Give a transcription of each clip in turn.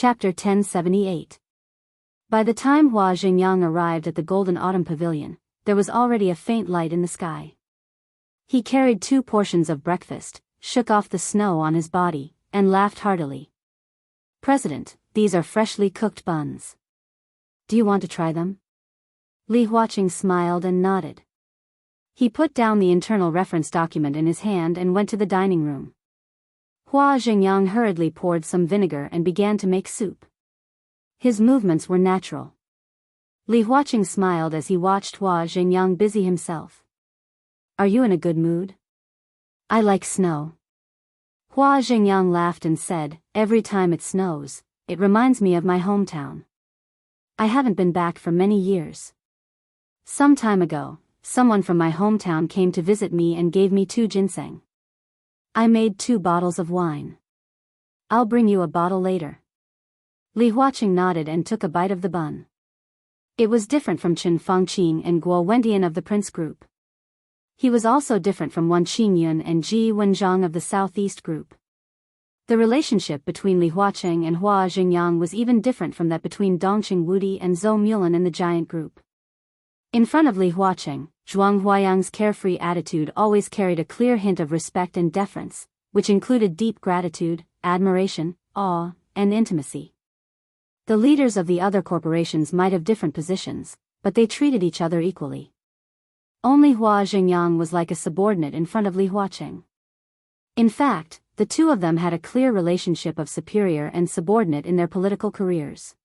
Chapter 1078. By the time Hua Xingyang arrived at the Golden Autumn Pavilion, there was already a faint light in the sky. He carried 2 portions of breakfast, shook off the snow on his body, and laughed heartily. "President, these are freshly cooked buns. Do you want to try them?" Li Huaqing smiled and nodded. He put down the internal reference document in his hand and went to the dining room. Hua Xingyang hurriedly poured some vinegar and began to make soup. His movements were natural. Li Huaqing smiled as he watched Hua Xingyang busy himself. "Are you in a good mood?" "I like snow." Hua Xingyang laughed and said, "Every time it snows, it reminds me of my hometown. I haven't been back for many years. Some time ago, someone from my hometown came to visit me and gave me 2 ginseng. I made 2 bottles of wine. I'll bring you a bottle later." Li Huaqing nodded and took a bite of the bun. It was different from Chen Fangqing and Guo Wendian of the Prince Group. He was also different from Wan Qingyun and Ji Wenzhang of the Southeast Group. The relationship between Li Huaqing and Hua Xingyang was even different from that between Dongqing Wudi and Zhou Mulan in the Giant Group. In front of Li Huaqing, Zhuang Huayang's carefree attitude always carried a clear hint of respect and deference, which included deep gratitude, admiration, awe, and intimacy. The leaders of the other corporations might have different positions, but they treated each other equally. Only Hua Xingyang was like a subordinate in front of Li Huaqing. In fact, the 2 of them had a clear relationship of superior and subordinate in their political careers.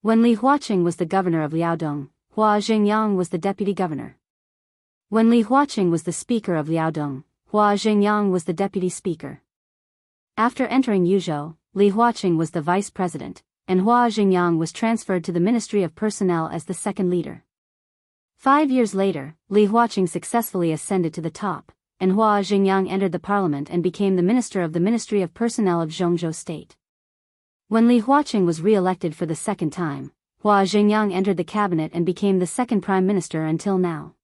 When Li Huaqing was the governor of Liaodong, Hua Xingyang was the deputy governor. When Li Huaqing was the speaker of Liaodong, Hua Xingyang was the deputy speaker. After entering Yuzhou, Li Huaqing was the vice president, and Hua Xingyang was transferred to the Ministry of Personnel as the second leader. 5 years later, Li Huaqing successfully ascended to the top, and Hua Xingyang entered the parliament and became the minister of the Ministry of Personnel of Zhongzhou State. When Li Huaqing was re-elected for the second time, Hua Xingyang entered the cabinet and became the second prime minister until now.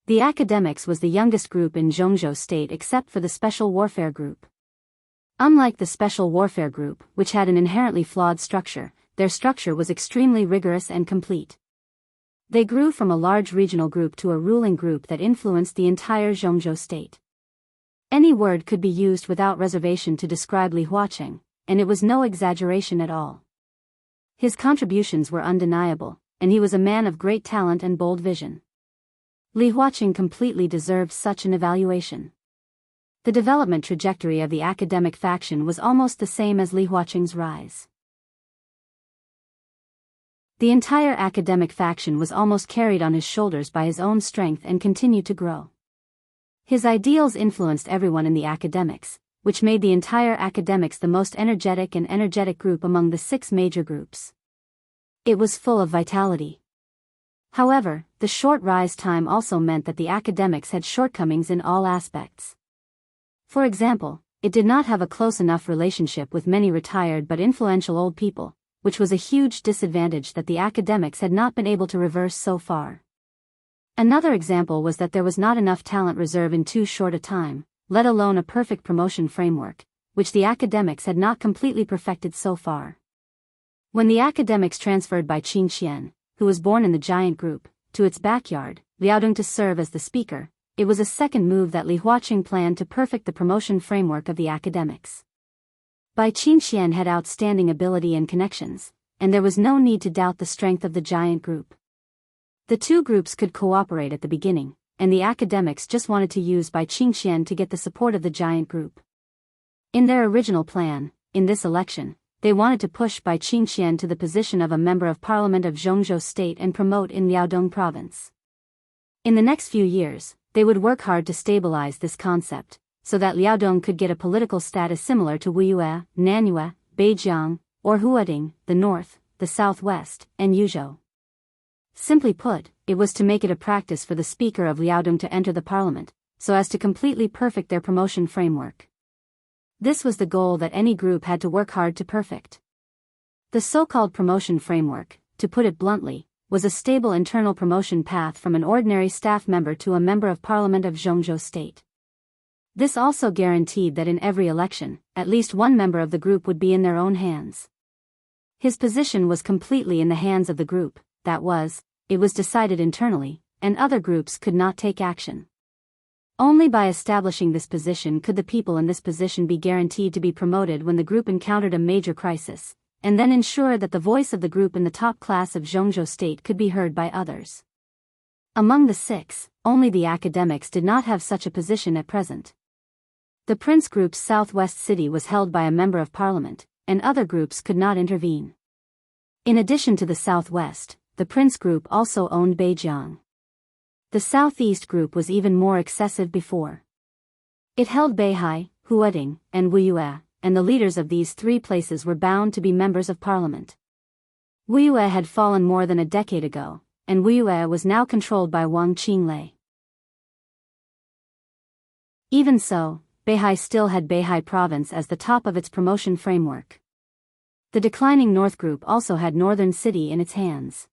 The academics was the youngest group in Zhongzhou State except for the Special Warfare Group. Unlike the Special Warfare Group, which had an inherently flawed structure, their structure was extremely rigorous and complete. They grew from a large regional group to a ruling group that influenced the entire Zhongzhou State. Any word could be used without reservation to describe Li Huaqing, and it was no exaggeration at all. His contributions were undeniable, and he was a man of great talent and bold vision. Li Huaqing completely deserved such an evaluation. The development trajectory of the academic faction was almost the same as Li Huaqing's rise. The entire academic faction was almost carried on his shoulders by his own strength and continued to grow. His ideals influenced everyone in the academics, which made the entire academics the most energetic group among the 6 major groups. It was full of vitality. However, the short rise time also meant that the academics had shortcomings in all aspects. For example, it did not have a close enough relationship with many retired but influential old people, which was a huge disadvantage that the academics had not been able to reverse so far. Another example was that there was not enough talent reserve in too short a time, let alone a perfect promotion framework, which the academics had not completely perfected so far. When the academics transferred by Qin Qian, who was born in the Giant Group, to its backyard, Liaodong to serve as the speaker, it was a second move that Li Huaqing planned to perfect the promotion framework of the academics. Bai Qinxian had outstanding ability and connections, and there was no need to doubt the strength of the Giant Group. The 2 groups could cooperate at the beginning, and the academics just wanted to use Bai Qinxian to get the support of the Giant Group. In their original plan, in this election, they wanted to push Bai Qinxian to the position of a member of parliament of Zhongzhou State and promote in Liaodong province. In the next few years, they would work hard to stabilize this concept, so that Liaodong could get a political status similar to Wuyue, Nanyue, Beijiang, or Huading, the north, the southwest, and Yuzhou. Simply put, it was to make it a practice for the speaker of Liaodong to enter the parliament, so as to completely perfect their promotion framework. This was the goal that any group had to work hard to perfect. The so-called promotion framework, to put it bluntly, was a stable internal promotion path from an ordinary staff member to a member of parliament of Zhongzhou State. This also guaranteed that in every election, at least one member of the group would be in their own hands. His position was completely in the hands of the group, that was, it was decided internally, and other groups could not take action. Only by establishing this position could the people in this position be guaranteed to be promoted when the group encountered a major crisis, and then ensure that the voice of the group in the top class of Zhongzhou state could be heard by others. Among the six, only the academics did not have such a position at present. The Prince Group's southwest city was held by a member of parliament, and other groups could not intervene. In addition to the southwest, the Prince Group also owned Beijiang. The southeast group was even more excessive before. It held Beihai, Huading, and Wuyue, and the leaders of these three places were bound to be members of parliament. Wuyue had fallen more than a decade ago, and Wuyue was now controlled by Wang Qinglei. Even so, Beihai still had Beihai province as the top of its promotion framework. The declining North Group also had Northern City in its hands.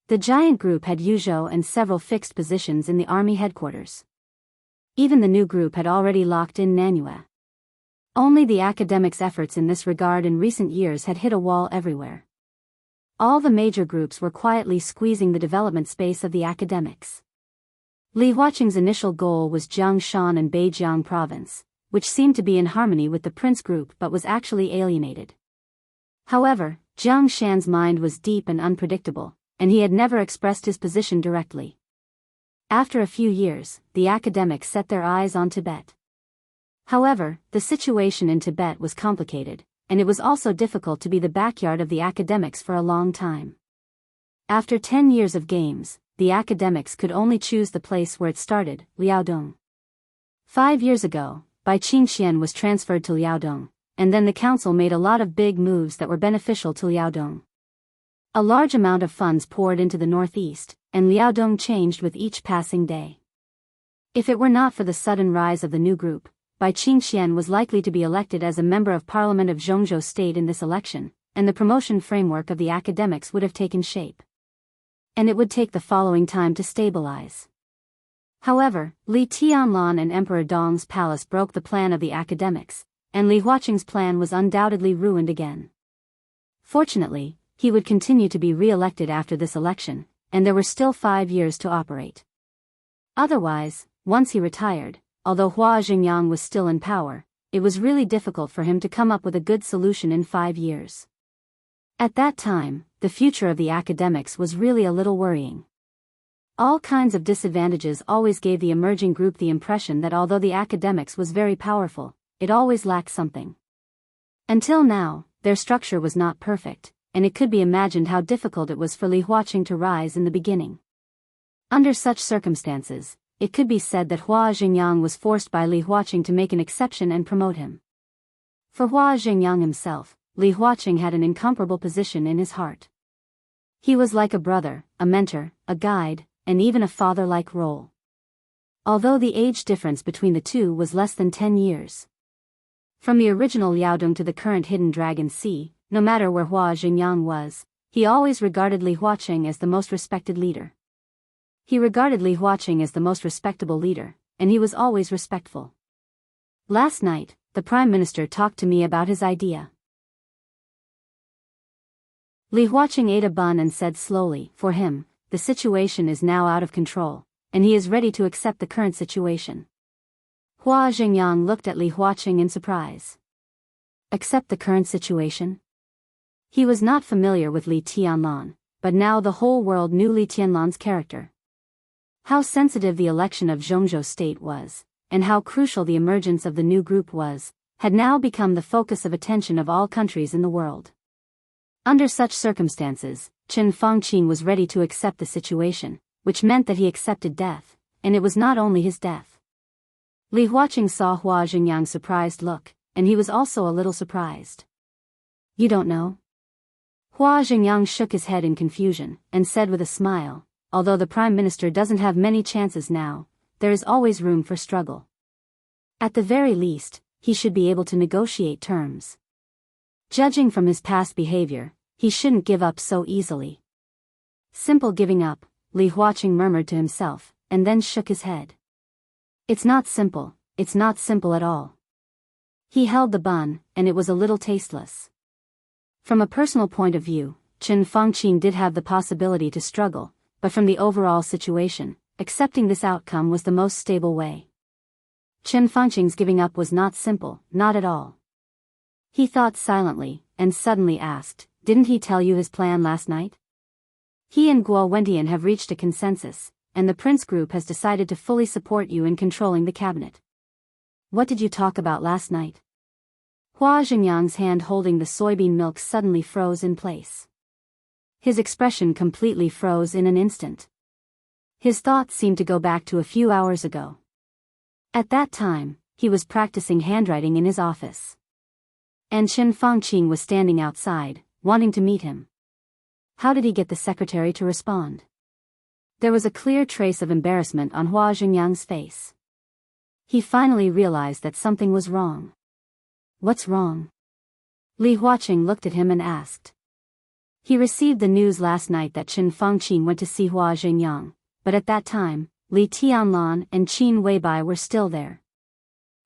The giant group had Yuzhou and several fixed positions in the army headquarters. Even the new group had already locked in Nanyue. Only the academics' efforts in this regard in recent years had hit a wall everywhere. All the major groups were quietly squeezing the development space of the academics. Li Huaqing's initial goal was Jiangshan and Beijiang province, which seemed to be in harmony with the Prince Group but was actually alienated. However, Jiang Shan's mind was deep and unpredictable, and he had never expressed his position directly. After a few years, the academics set their eyes on Tibet. However, the situation in Tibet was complicated, and it was also difficult to be the backyard of the academics for a long time. After 10 years of games, the academics could only choose the place where it started, Liaodong. 5 years ago, Bai Qingxian was transferred to Liaodong, and then the council made a lot of big moves that were beneficial to Liaodong. A large amount of funds poured into the northeast, and Liaodong changed with each passing day. If it were not for the sudden rise of the new group, Bai Qingxian was likely to be elected as a member of parliament of Zhongzhou state in this election, and the promotion framework of the academics would have taken shape. And it would take the following time to stabilize. However, Li Tianlan and Emperor Dong's palace broke the plan of the academics, and Li Huaqing's plan was undoubtedly ruined again. Fortunately, he would continue to be re-elected after this election, and there were still 5 years to operate. Otherwise, once he retired, although Hua Xingyang was still in power, it was really difficult for him to come up with a good solution in 5 years. At that time, the future of the academics was really a little worrying. All kinds of disadvantages always gave the emerging group the impression that although the academics was very powerful, it always lacked something. Until now, their structure was not perfect, and it could be imagined how difficult it was for Li Huaqing to rise in the beginning. Under such circumstances, it could be said that Hua Xingyang was forced by Li Huaqing to make an exception and promote him. For Hua Xingyang himself, Li Huaqing had an incomparable position in his heart. He was like a brother, a mentor, a guide, and even a father-like role. Although the age difference between the two was less than 10 years. From the original Liaodong to the current Hidden Dragon Sea, no matter where Hua Xingyang was, he always regarded Li Huaqing as the most respected leader. He regarded Li Huaqing as the most respectable leader, and he was always respectful. Last night, the Prime Minister talked to me about his idea. Li Huaqing ate a bun and said slowly, for him, the situation is now out of control, and he is ready to accept the current situation. Hua Xingyang looked at Li Huaqing in surprise. Accept the current situation? He was not familiar with Li Tianlan, but now the whole world knew Li Tianlan's character. How sensitive the election of Zhongzhou state was, and how crucial the emergence of the new group was, had now become the focus of attention of all countries in the world. Under such circumstances, Chen Fangqin was ready to accept the situation, which meant that he accepted death, and it was not only his death. Li Huaqing saw Hua Xingyang's surprised look, and he was also a little surprised. You don't know? Hua Xingyang shook his head in confusion, and said with a smile, although the Prime Minister doesn't have many chances now, there is always room for struggle. At the very least, he should be able to negotiate terms. Judging from his past behavior, he shouldn't give up so easily. Simple giving up, Li Huaqing murmured to himself, and then shook his head. It's not simple at all. He held the bun, and it was a little tasteless. From a personal point of view, Chen Fengqin did have the possibility to struggle, but from the overall situation, accepting this outcome was the most stable way. Chen Fengqin's giving up was not simple, not at all. He thought silently, and suddenly asked, "Didn't he tell you his plan last night?" He and Guo Wentian have reached a consensus, and the Prince Group has decided to fully support you in controlling the cabinet. What did you talk about last night? Hua Xingyang's hand holding the soybean milk suddenly froze in place. His expression completely froze in an instant. His thoughts seemed to go back to a few hours ago. At that time, he was practicing handwriting in his office. And Chen Fengqin was standing outside, wanting to meet him. How did he get the secretary to respond? There was a clear trace of embarrassment on Hua Xingyang's face. He finally realized that something was wrong. What's wrong? Li Huaqing looked at him and asked. He received the news last night that Chen Fengqin went to see Hua Xingyang, but at that time, Li Tianlan and Qin Weibai were still there.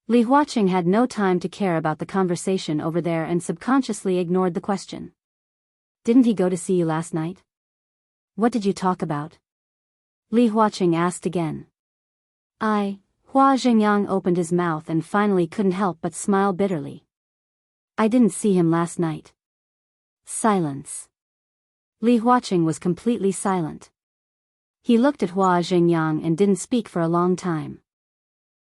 Li Huaqing had no time to care about the conversation over there and subconsciously ignored the question. Didn't he go to see you last night? What did you talk about? Li Huaqing asked again. Hua Xingyang opened his mouth and finally couldn't help but smile bitterly. I didn't see him last night. Silence. Li Huaqing was completely silent. He looked at Hua Xingyang and didn't speak for a long time.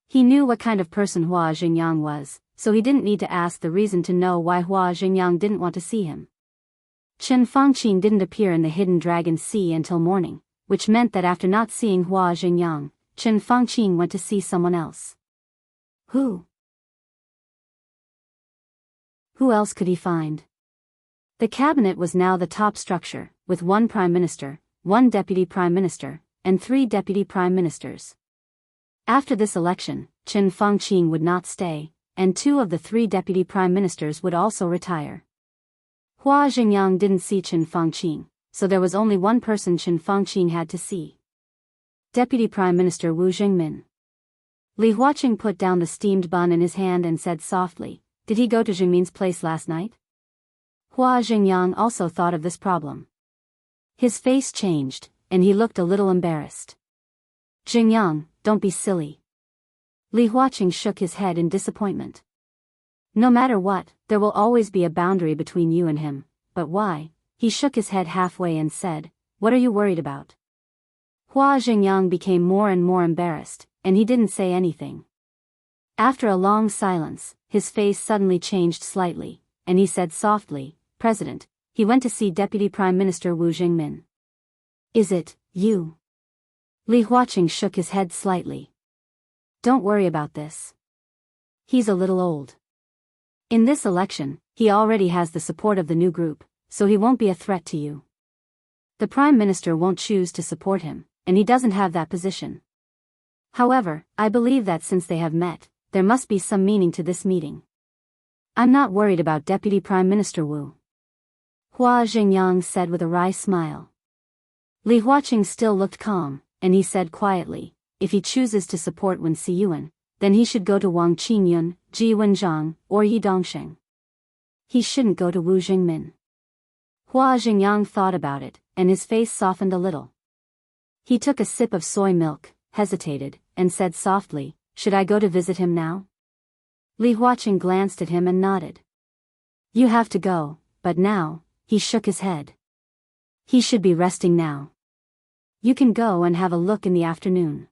He knew what kind of person Hua Xingyang was, so he didn't need to ask the reason to know why Hua Xingyang didn't want to see him. Chen Fengqin didn't appear in the Hidden Dragon Sea until morning, which meant that after not seeing Hua Xingyang, Chen Fengqin went to see someone else. Who? Who else could he find? The cabinet was now the top structure, with 1 prime minister, 1 deputy prime minister, and 3 deputy prime ministers. After this election, Chen Fengqin would not stay, and 2 of the 3 deputy prime ministers would also retire. Hua Xingyang didn't see Chen Fengqin, so there was only one person Chen Fengqin had to see. Deputy Prime Minister Wu Jingmin. Li Huaqing put down the steamed bun in his hand and said softly, "Did he go to Jingmin's place last night?" Hua Xingyang also thought of this problem. His face changed, and he looked a little embarrassed. "Xingyang, don't be silly." Li Huaqing shook his head in disappointment. "No matter what, there will always be a boundary between you and him, but why?" He shook his head halfway and said, "What are you worried about?" Hua Xingyang became more and more embarrassed, and he didn't say anything. After a long silence, his face suddenly changed slightly, and he said softly, "President, he went to see Deputy Prime Minister Wu Jingmin." "Is it you?" Li Huaqing shook his head slightly. "Don't worry about this. He's a little old. In this election, he already has the support of the new group, so he won't be a threat to you. The Prime Minister won't choose to support him, and he doesn't have that position. However, I believe that since they have met, there must be some meaning to this meeting. I'm not worried about Deputy Prime Minister Wu." Hua Xingyang said with a wry smile. Li Huaqing still looked calm, and he said quietly, "If he chooses to support Wen Siyuan, then he should go to Wang Qingyun, Ji Wenzhang, or Yi Dongsheng. He shouldn't go to Wu Jingmin." Hua Xingyang thought about it, and his face softened a little. He took a sip of soy milk, hesitated, and said softly, "Should I go to visit him now?" Li Huaqing glanced at him and nodded. "You have to go, but now," he shook his head. "He should be resting now. You can go and have a look in the afternoon.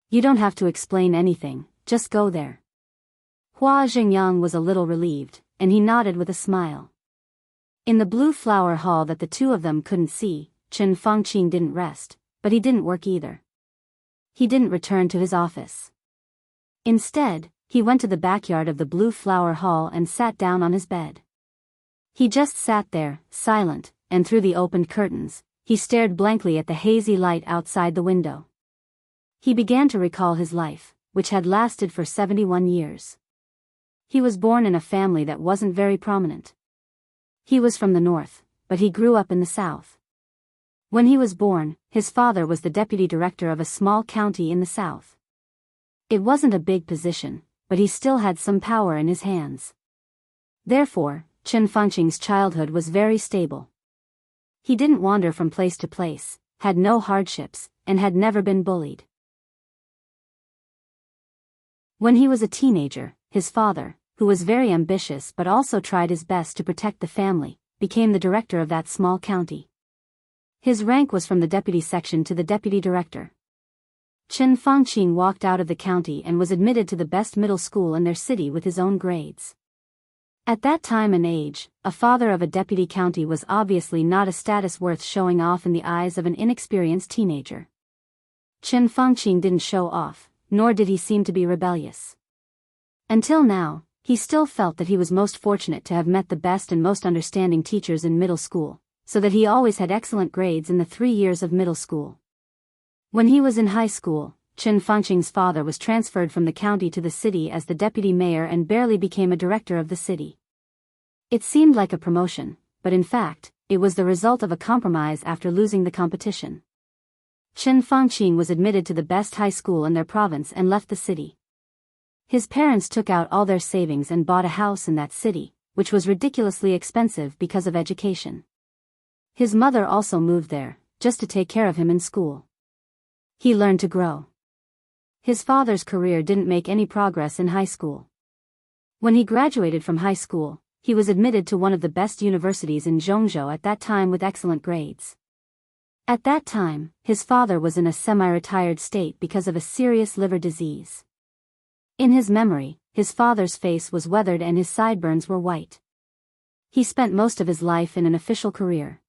You don't have to explain anything, just go there." Hua Xingyang was a little relieved, and he nodded with a smile. In the blue flower hall that the two of them couldn't see, Chen Fengqin didn't rest, but he didn't work either. He didn't return to his office. Instead, he went to the backyard of the blue flower hall and sat down on his bed. He just sat there, silent, and through the opened curtains, he stared blankly at the hazy light outside the window. He began to recall his life, which had lasted for 71 years. He was born in a family that wasn't very prominent. He was from the north, but he grew up in the south. When he was born, his father was the deputy director of a small county in the south. It wasn't a big position, but he still had some power in his hands. Therefore, Chen Fengqing's childhood was very stable. He didn't wander from place to place, had no hardships, and had never been bullied. When he was a teenager, his father, who was very ambitious but also tried his best to protect the family, became the director of that small county. His rank was from the deputy section to the deputy director. Chen Fengqing walked out of the county and was admitted to the best middle school in their city with his own grades. At that time and age, a father of a deputy county was obviously not a status worth showing off in the eyes of an inexperienced teenager. Chen Fengqing didn't show off, nor did he seem to be rebellious. Until now, he still felt that he was most fortunate to have met the best and most understanding teachers in middle school, so that he always had excellent grades in the 3 years of middle school. When he was in high school, Chen Fengqing's father was transferred from the county to the city as the deputy mayor and barely became a director of the city. It seemed like a promotion, but in fact, it was the result of a compromise after losing the competition. Chen Fengqing was admitted to the best high school in their province and left the city. His parents took out all their savings and bought a house in that city, which was ridiculously expensive because of education. His mother also moved there, just to take care of him in school. He learned to grow. His father's career didn't make any progress in high school. When he graduated from high school, he was admitted to one of the best universities in Zhongzhou at that time with excellent grades. At that time, his father was in a semi-retired state because of a serious liver disease. In his memory, his father's face was weathered and his sideburns were white. He spent most of his life in an official career.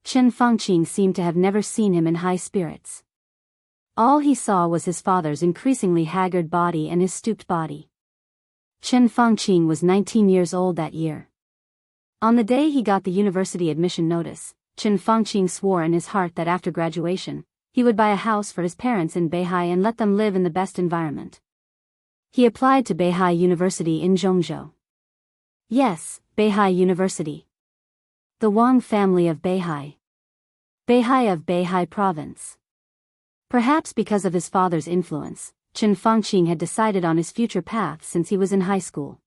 Chen Fengqing seemed to have never seen him in high spirits. All he saw was his father's increasingly haggard body and his stooped body. Chen Fengqing was 19 years old that year. On the day he got the university admission notice, Chen Fengqing swore in his heart that after graduation, he would buy a house for his parents in Beihai and let them live in the best environment. He applied to Beihai University in Zhongzhou. Yes, Beihai University. The Wang family of Beihai. Beihai of Beihai Province. Perhaps because of his father's influence, Chen Fengqing had decided on his future path since he was in high school.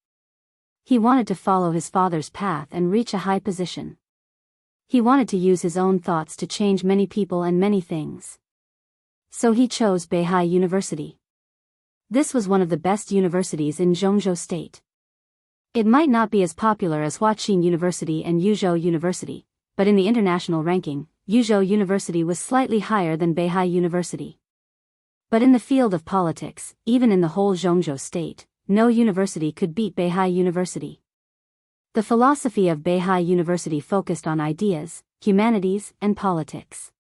He wanted to follow his father's path and reach a high position. He wanted to use his own thoughts to change many people and many things. So he chose Beihai University. This was one of the best universities in Zhongzhou State. It might not be as popular as Huaqing University and Yuzhou University, but in the international ranking, Yuzhou University was slightly higher than Beihai University. But in the field of politics, even in the whole Zhongzhou State, no university could beat Beihai University. The philosophy of Beihai University focused on ideas, humanities, and politics.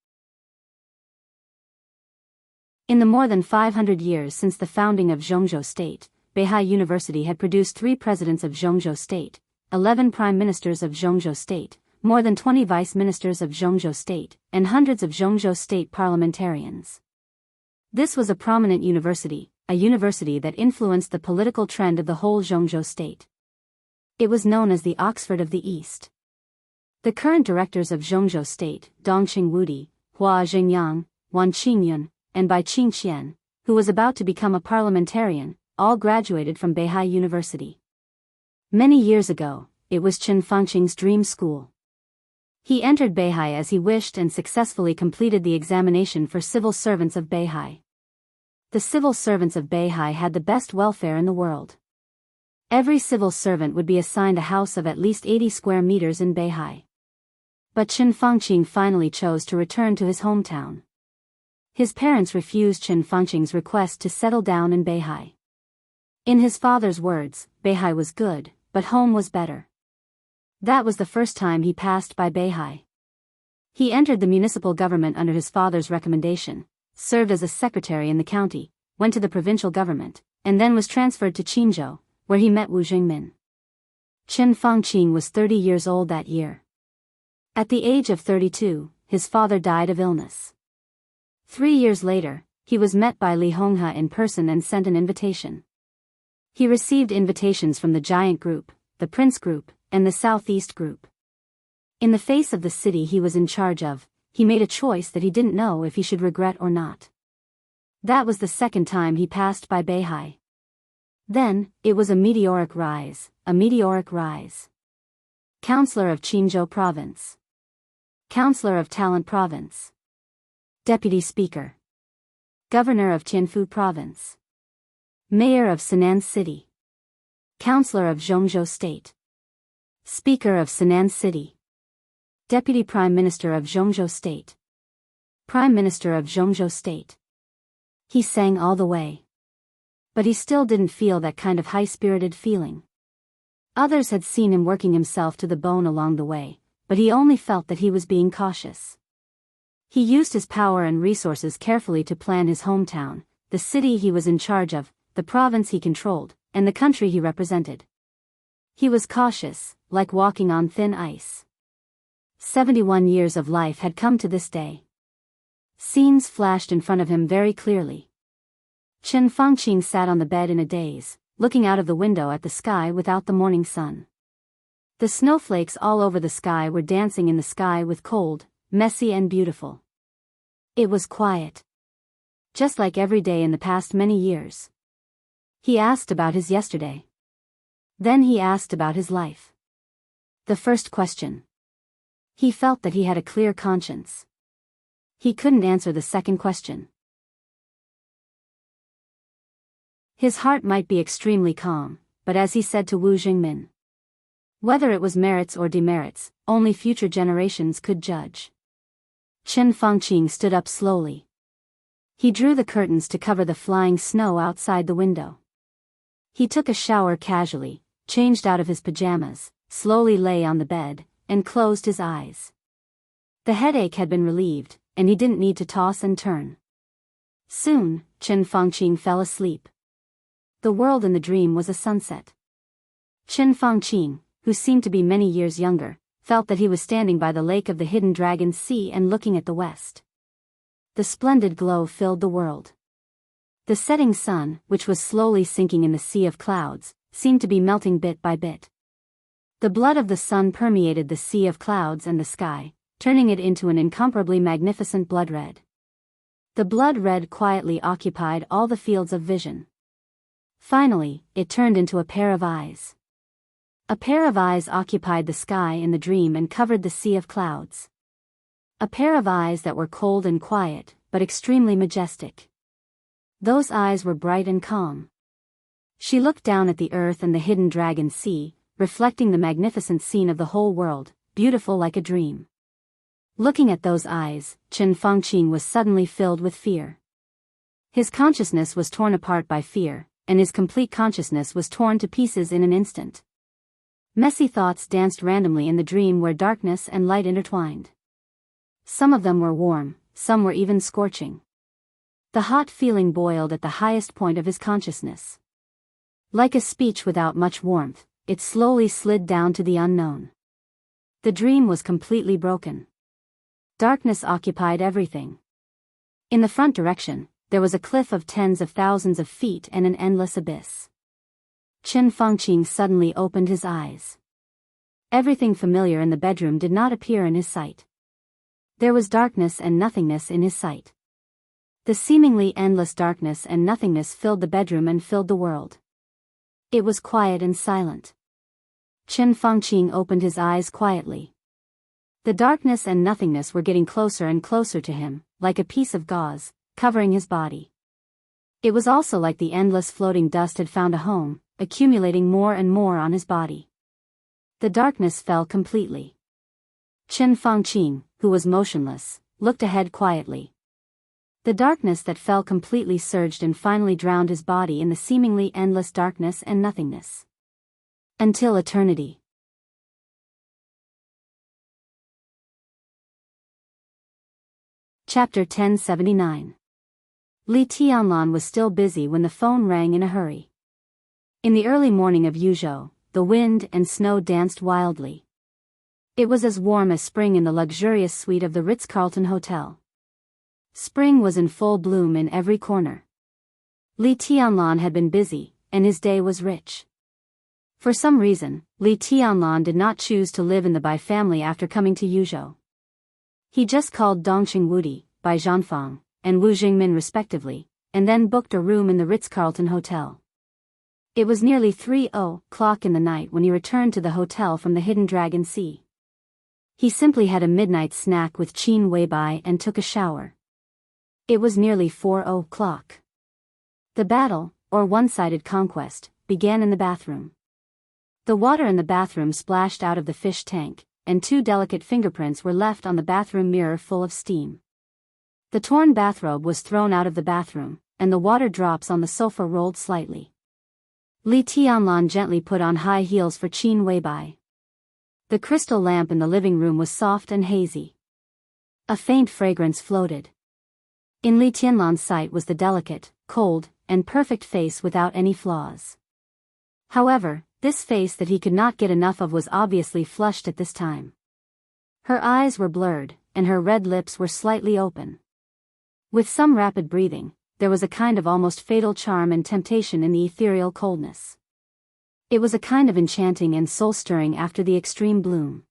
In the more than 500 years since the founding of Zhongzhou State, Beihai University had produced 3 presidents of Zhongzhou State, 11 prime ministers of Zhongzhou State, more than 20 vice ministers of Zhongzhou State, and hundreds of Zhongzhou State parliamentarians. This was a prominent university, a university that influenced the political trend of the whole Zhongzhou State. It was known as the Oxford of the East. The current directors of Zhongzhou State, Dongqing Wudi, Hua Jingyang, Wan Qingyun, and Bai Qingqian, who was about to become a parliamentarian, all graduated from Beihai University. Many years ago, it was Chen Fengqing's dream school. He entered Beihai as he wished and successfully completed the examination for civil servants of Beihai. The civil servants of Beihai had the best welfare in the world. Every civil servant would be assigned a house of at least 80 square meters in Beihai. But Chen Fengqing finally chose to return to his hometown. His parents refused Chen Fengqing's request to settle down in Beihai. In his father's words, Beihai was good, but home was better. That was the first time he passed by Beihai. He entered the municipal government under his father's recommendation, served as a secretary in the county, went to the provincial government, and then was transferred to Qinzhou, where he met Wu Jingmin. Chen Fengqing was 30 years old that year. At the age of 32, his father died of illness. 3 years later, he was met by Li Honghe in person and sent an invitation. He received invitations from the Giant Group, the Prince Group, and the Southeast Group. In the face of the city he was in charge of, he made a choice that he didn't know if he should regret or not. That was the second time he passed by Beihai. Then, it was a meteoric rise, a meteoric rise. Counselor of Qinzhou Province. Counselor of Talent Province. Deputy Speaker. Governor of Tianfu Province. Mayor of Sinan City. Counselor of Zhongzhou State. Speaker of Sinan City. Deputy Prime Minister of Zhongzhou State. Prime Minister of Zhongzhou State. He sang all the way. But he still didn't feel that kind of high-spirited feeling. Others had seen him working himself to the bone along the way, but he only felt that he was being cautious. He used his power and resources carefully to plan his hometown, the city he was in charge of, the province he controlled, and the country he represented. He was cautious, like walking on thin ice. 71 years of life had come to this day. Scenes flashed in front of him very clearly. Chen Fangqing sat on the bed in a daze, looking out of the window at the sky without the morning sun. The snowflakes all over the sky were dancing in the sky with cold, messy and beautiful. It was quiet. Just like every day in the past many years. He asked about his yesterday. Then he asked about his life. The first question. He felt that he had a clear conscience. He couldn't answer the second question. His heart might be extremely calm, but as he said to Wu Jingmin, whether it was merits or demerits, only future generations could judge. Chen Fangqing stood up slowly. He drew the curtains to cover the flying snow outside the window. He took a shower casually, changed out of his pajamas, slowly lay on the bed, and closed his eyes. The headache had been relieved, and he didn't need to toss and turn. Soon, Chen Fangqing fell asleep. The world in the dream was a sunset. Chen Fangqing, who seemed to be many years younger, felt that he was standing by the lake of the hidden dragon sea and looking at the west. The splendid glow filled the world. The setting sun, which was slowly sinking in the sea of clouds, seemed to be melting bit by bit. The blood of the sun permeated the sea of clouds and the sky, turning it into an incomparably magnificent blood red. The blood red quietly occupied all the fields of vision. Finally, it turned into a pair of eyes. A pair of eyes occupied the sky in the dream and covered the sea of clouds. A pair of eyes that were cold and quiet, but extremely majestic. Those eyes were bright and calm. She looked down at the earth and the hidden dragon sea, reflecting the magnificent scene of the whole world, beautiful like a dream. Looking at those eyes, Chen Fangqing was suddenly filled with fear. His consciousness was torn apart by fear, and his complete consciousness was torn to pieces in an instant. Messy thoughts danced randomly in the dream where darkness and light intertwined. Some of them were warm, some were even scorching. The hot feeling boiled at the highest point of his consciousness. Like a speech without much warmth, it slowly slid down to the unknown. The dream was completely broken. Darkness occupied everything. In the front direction, there was a cliff of tens of thousands of feet and an endless abyss. Chen Fangqing suddenly opened his eyes. Everything familiar in the bedroom did not appear in his sight. There was darkness and nothingness in his sight. The seemingly endless darkness and nothingness filled the bedroom and filled the world. It was quiet and silent. Chen Fangqing opened his eyes quietly. The darkness and nothingness were getting closer and closer to him, like a piece of gauze, covering his body. It was also like the endless floating dust had found a home, accumulating more and more on his body. The darkness fell completely. Chen Fangqing, who was motionless, looked ahead quietly. The darkness that fell completely surged and finally drowned his body in the seemingly endless darkness and nothingness. Until eternity. Chapter 1079. Li Tianlan was still busy when the phone rang in a hurry. In the early morning of Yuzhou, the wind and snow danced wildly. It was as warm as spring in the luxurious suite of the Ritz-Carlton Hotel. Spring was in full bloom in every corner. Li Tianlan had been busy, and his day was rich. For some reason, Li Tianlan did not choose to live in the Bai family after coming to Yuzhou. He just called Dongqing Wudi, Bai Zhanfang, and Wu Jingmin respectively, and then booked a room in the Ritz-Carlton Hotel. It was nearly 3 o'clock in the night when he returned to the hotel from the Hidden Dragon Sea. He simply had a midnight snack with Qin Weibai and took a shower. It was nearly 4 o'clock. The battle, or one-sided conquest, began in the bathroom. The water in the bathroom splashed out of the fish tank, and 2 delicate fingerprints were left on the bathroom mirror full of steam. The torn bathrobe was thrown out of the bathroom, and the water drops on the sofa rolled slightly. Li Tianlan gently put on high heels for Qin Weibai. The crystal lamp in the living room was soft and hazy. A faint fragrance floated. In Li Tianlan's sight was the delicate, cold, and perfect face without any flaws. However, this face that he could not get enough of was obviously flushed at this time. Her eyes were blurred, and her red lips were slightly open. With some rapid breathing, there was a kind of almost fatal charm and temptation in the ethereal coldness. It was a kind of enchanting and soul-stirring after the extreme bloom.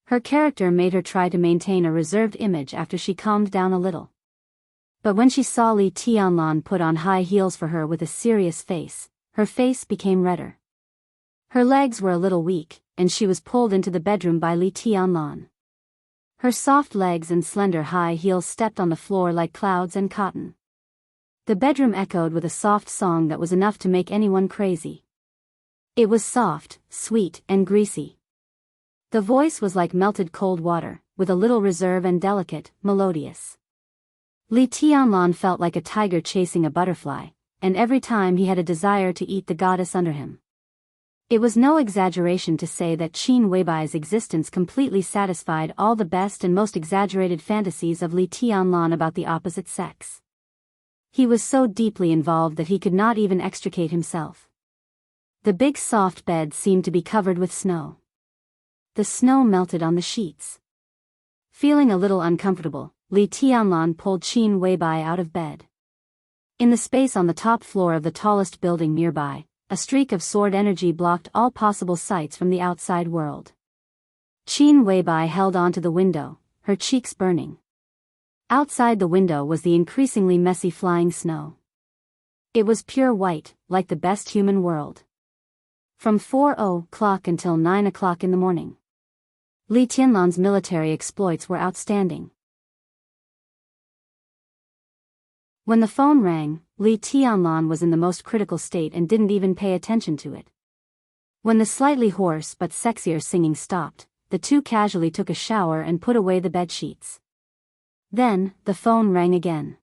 Her character made her try to maintain a reserved image after she calmed down a little. But when she saw Li Tianlan put on high heels for her with a serious face, her face became redder. Her legs were a little weak, and she was pulled into the bedroom by Li Tianlan. Her soft legs and slender high heels stepped on the floor like clouds and cotton. The bedroom echoed with a soft song that was enough to make anyone crazy. It was soft, sweet, and greasy. The voice was like melted cold water, with a little reserve and delicate, melodious. Li Tianlan felt like a tiger chasing a butterfly, and every time he had a desire to eat the goddess under him. It was no exaggeration to say that Qin Weibai's existence completely satisfied all the best and most exaggerated fantasies of Li Tianlan about the opposite sex. He was so deeply involved that he could not even extricate himself. The big soft bed seemed to be covered with snow. The snow melted on the sheets. Feeling a little uncomfortable, Li Tianlan pulled Qin Weibai out of bed. In the space on the top floor of the tallest building nearby, a streak of sword energy blocked all possible sights from the outside world. Qin Weibai held onto the window, her cheeks burning. Outside the window was the increasingly messy flying snow. It was pure white, like the best human world. From 4 o'clock until 9 o'clock in the morning, Li Tianlan's military exploits were outstanding. When the phone rang, Li Tianlan was in the most critical state and didn't even pay attention to it. When the slightly hoarse but sexier singing stopped, the two casually took a shower and put away the bed sheets. Then, the phone rang again.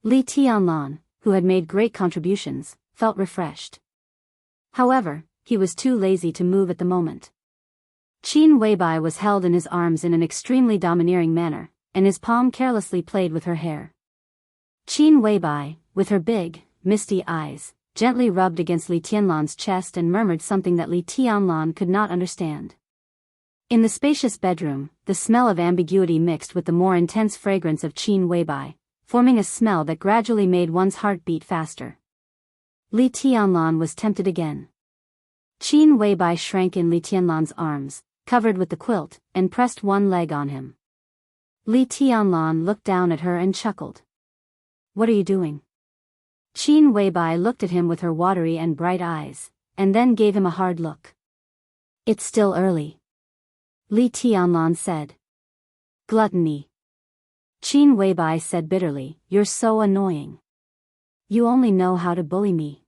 Li Tianlan, who had made great contributions, felt refreshed. However, he was too lazy to move at the moment. Qin Weibai was held in his arms in an extremely domineering manner, and his palm carelessly played with her hair. Qin Weibai, with her big, misty eyes, gently rubbed against Li Tianlan's chest and murmured something that Li Tianlan could not understand. In the spacious bedroom, the smell of ambiguity mixed with the more intense fragrance of Qin Weibai, forming a smell that gradually made one's heart beat faster. Li Tianlan was tempted again. Qin Weibai shrank in Li Tianlan's arms, covered with the quilt, and pressed one leg on him. Li Tianlan looked down at her and chuckled. "What are you doing?" Qin Weibai looked at him with her watery and bright eyes, and then gave him a hard look. "It's still early," Li Tianlan said. "Gluttony." Qin Weibai said bitterly, "You're so annoying. You only know how to bully me."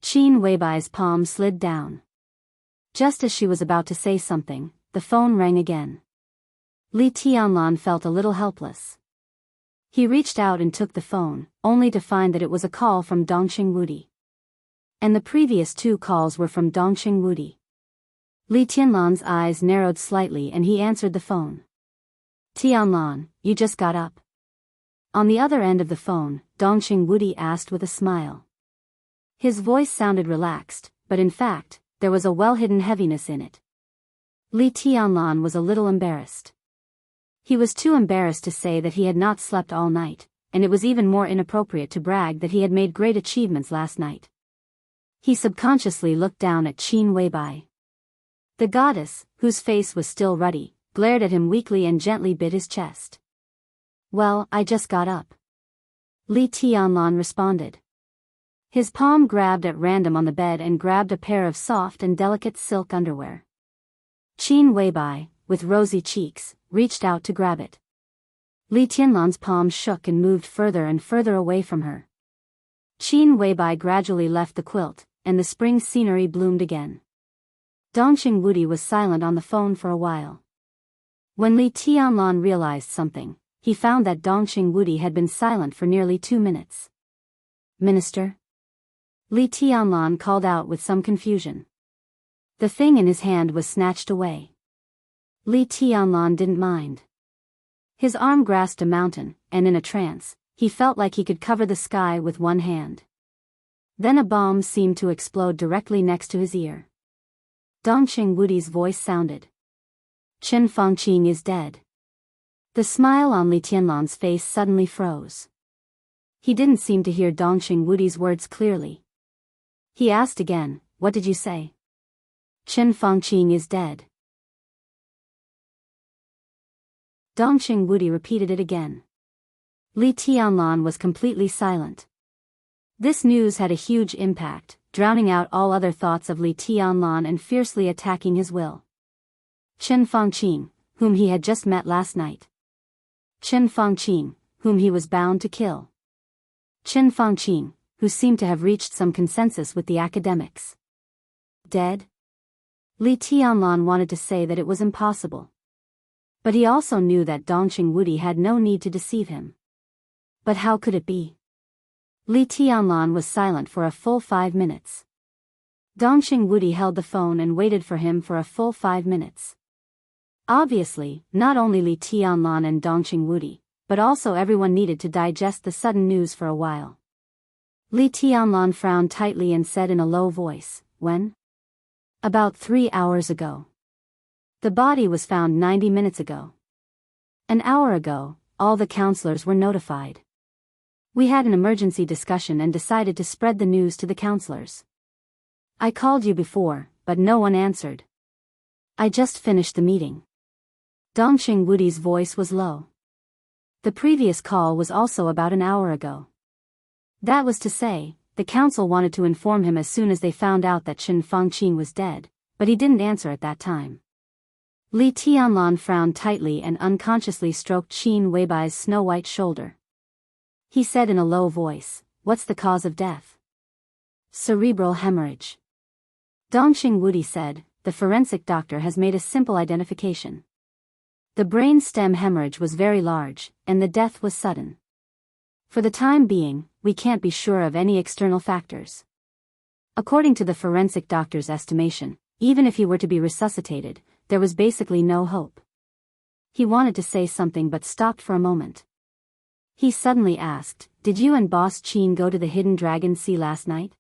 Qin Weibai's palm slid down. Just as she was about to say something, the phone rang again. Li Tianlan felt a little helpless. He reached out and took the phone, only to find that it was a call from Dongqing Wudi. And the previous 2 calls were from Dongqing Wudi. Li Tianlan's eyes narrowed slightly and he answered the phone. "Tianlan, you just got up?" On the other end of the phone, Dongqing Wudi asked with a smile. His voice sounded relaxed, but in fact, there was a well-hidden heaviness in it. Li Tianlan was a little embarrassed. He was too embarrassed to say that he had not slept all night, and it was even more inappropriate to brag that he had made great achievements last night. He subconsciously looked down at Qin Weibai. The goddess, whose face was still ruddy, glared at him weakly and gently bit his chest. "Well, I just got up," Li Tianlan responded. His palm grabbed at random on the bed and grabbed a pair of soft and delicate silk underwear. Qin Weibai, with rosy cheeks, reached out to grab it. Li Tianlan's palm shook and moved further and further away from her. Qin Weibai gradually left the quilt, and the spring scenery bloomed again. Dongqing Wudi was silent on the phone for a while. When Li Tianlan realized something, he found that Dongqing Wudi had been silent for nearly 2 minutes. "Minister?" Li Tianlan called out with some confusion. The thing in his hand was snatched away. Li Tianlan didn't mind. His arm grasped a mountain, and in a trance, he felt like he could cover the sky with one hand. Then a bomb seemed to explode directly next to his ear. Dongqing Wudi's voice sounded. "Qin Fangqing is dead." The smile on Li Tianlan's face suddenly froze. He didn't seem to hear Dongqing Wudi's words clearly. He asked again, "What did you say?" "Qin Fangqing is dead." Dongqing Wudi repeated it again. Li Tianlan was completely silent. This news had a huge impact, drowning out all other thoughts of Li Tianlan and fiercely attacking his will. Qin Fangqing, whom he had just met last night. Qin Fangqing, whom he was bound to kill. Qin Fangqing, who seemed to have reached some consensus with the academics. Dead? Li Tianlan wanted to say that it was impossible. But he also knew that Dongqing Wudi had no need to deceive him. But how could it be? Li Tianlan was silent for a full 5 minutes. Dongqing Wudi held the phone and waited for him for a full 5 minutes. Obviously, not only Li Tianlan and Dongqing Wudi, but also everyone needed to digest the sudden news for a while. Li Tianlan frowned tightly and said in a low voice, "When?" "About 3 hours ago. The body was found 90 minutes ago. An hour ago, all the counselors were notified. We had an emergency discussion and decided to spread the news to the counselors. I called you before, but no one answered. I just finished the meeting." Dongqing Wudi's voice was low. The previous call was also about an hour ago. That was to say, the council wanted to inform him as soon as they found out that Qin Fangqing was dead, but he didn't answer at that time. Li Tianlan frowned tightly and unconsciously stroked Qin Weibai's snow-white shoulder. He said in a low voice, "What's the cause of death?" "Cerebral hemorrhage." Dongqing Wudi said, "The forensic doctor has made a simple identification. The brain stem hemorrhage was very large, and the death was sudden. For the time being, we can't be sure of any external factors." According to the forensic doctor's estimation, even if he were to be resuscitated, there was basically no hope. He wanted to say something but stopped for a moment. He suddenly asked, "Did you and Boss Qin go to the Hidden Dragon Sea last night?"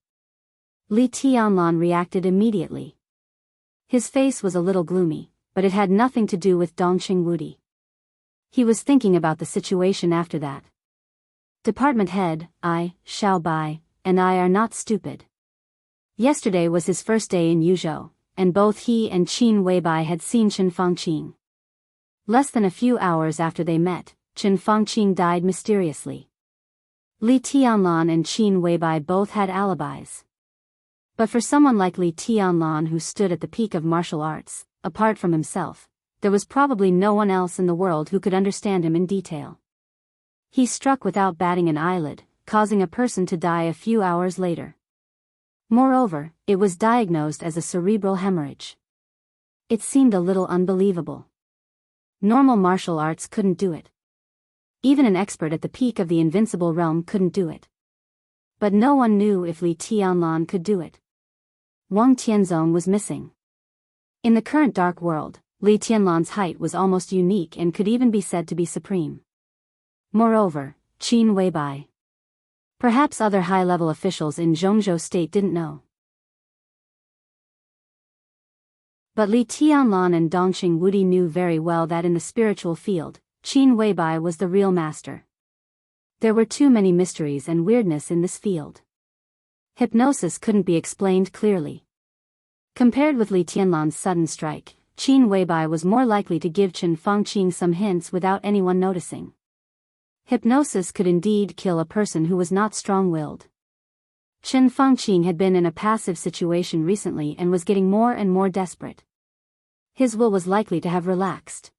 Li Tianlan reacted immediately. His face was a little gloomy, but it had nothing to do with Dongqing Wudi. He was thinking about the situation after that. Department head, Xiao Bai, and I are not stupid. Yesterday was his first day in Yuzhou, and both he and Qin Weibai had seen Qin Fangqing. Less than a few hours after they met, Qin Fangqing died mysteriously. Li Tianlan and Qin Weibai both had alibis. But for someone like Li Tianlan who stood at the peak of martial arts, apart from himself, there was probably no one else in the world who could understand him in detail. He struck without batting an eyelid, causing a person to die a few hours later. Moreover, it was diagnosed as a cerebral hemorrhage. It seemed a little unbelievable. Normal martial arts couldn't do it. Even an expert at the peak of the invincible realm couldn't do it. But no one knew if Li Tianlan could do it. Wang Tianzong was missing. In the current dark world, Li Tianlan's height was almost unique and could even be said to be supreme. Moreover, Qin Weibai. Perhaps other high-level officials in Zhongzhou state didn't know. But Li Tianlan and Dongqing Wudi knew very well that in the spiritual field, Qin Weibai was the real master. There were too many mysteries and weirdness in this field. Hypnosis couldn't be explained clearly. Compared with Li Tianlan's sudden strike, Qin Weibai was more likely to give Qin Fangqing some hints without anyone noticing. Hypnosis could indeed kill a person who was not strong-willed. Chen Fengqing had been in a passive situation recently and was getting more and more desperate. His will was likely to have relaxed.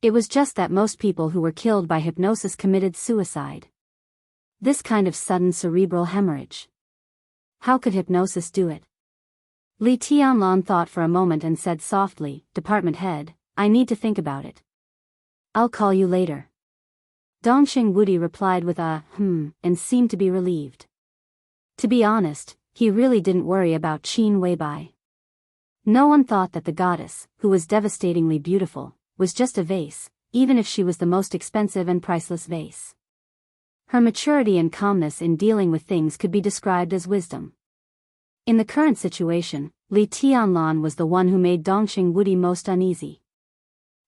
It was just that most people who were killed by hypnosis committed suicide. This kind of sudden cerebral hemorrhage. How could hypnosis do it? Li Tianlan thought for a moment and said softly, "Department head, I need to think about it. I'll call you later." Dongxing Wudi replied with a and seemed to be relieved. To be honest, he really didn't worry about Qin Weibai. No one thought that the goddess, who was devastatingly beautiful, was just a vase, even if she was the most expensive and priceless vase. Her maturity and calmness in dealing with things could be described as wisdom. In the current situation, Li Tianlan was the one who made Dongxing Wudi most uneasy.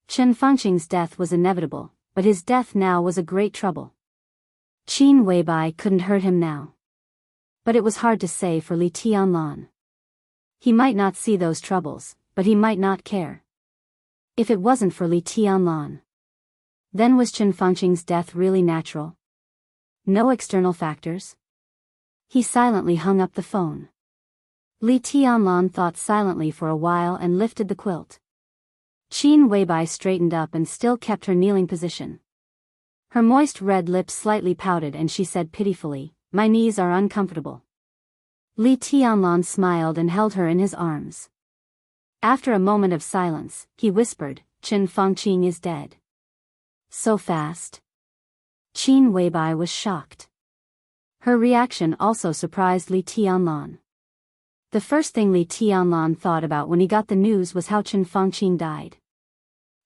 Chen Fengqing's death was inevitable, but his death now was a great trouble. Qin Weibai couldn't hurt him now. But it was hard to say for Li Tianlan. He might not see those troubles, but he might not care. If it wasn't for Li Tianlan, then was Chen Fengqing's death really natural? No external factors? He silently hung up the phone. Li Tianlan thought silently for a while and lifted the quilt. Qin Weibai straightened up and still kept her kneeling position. Her moist red lips slightly pouted and she said pitifully, "My knees are uncomfortable." Li Tianlan smiled and held her in his arms. After a moment of silence, he whispered, "Chen Fengqing is dead." So fast? Qin Weibai was shocked. Her reaction also surprised Li Tianlan. The first thing Li Tianlan thought about when he got the news was how Chen Fengqing died.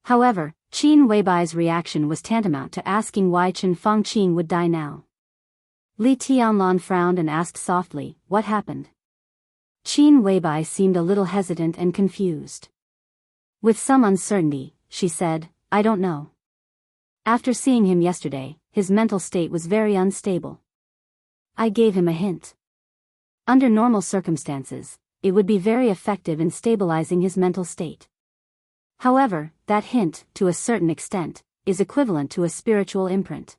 However, Qin Weibai's reaction was tantamount to asking why Chen Fengqing would die now. Li Tianlan frowned and asked softly, "What happened?" Qin Weibai seemed a little hesitant and confused. With some uncertainty, she said, "I don't know. After seeing him yesterday, his mental state was very unstable. I gave him a hint. Under normal circumstances, it would be very effective in stabilizing his mental state. However, that hint, to a certain extent, is equivalent to a spiritual imprint.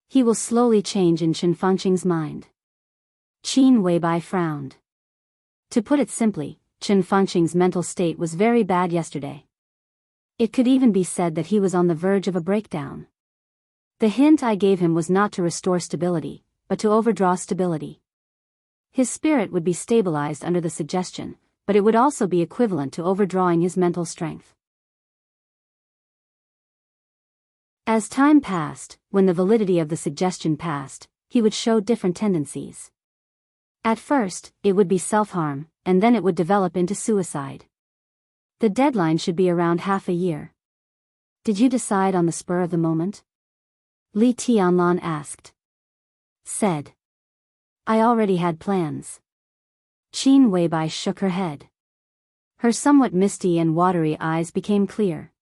He will slowly change in Chen Fengqing's mind." Qin Weibai frowned. To put it simply, Chen Fengqing's mental state was very bad yesterday. It could even be said that he was on the verge of a breakdown. The hint I gave him was not to restore stability, but to overdraw stability. His spirit would be stabilized under the suggestion, but it would also be equivalent to overdrawing his mental strength. As time passed, when the validity of the suggestion passed, he would show different tendencies. At first, it would be self-harm, and then it would develop into suicide. The deadline should be around half a year. "Did you decide on the spur of the moment?" Li Tianlan asked. Said. "I already had plans." Qin Weibai shook her head. Her somewhat misty and watery eyes became clear.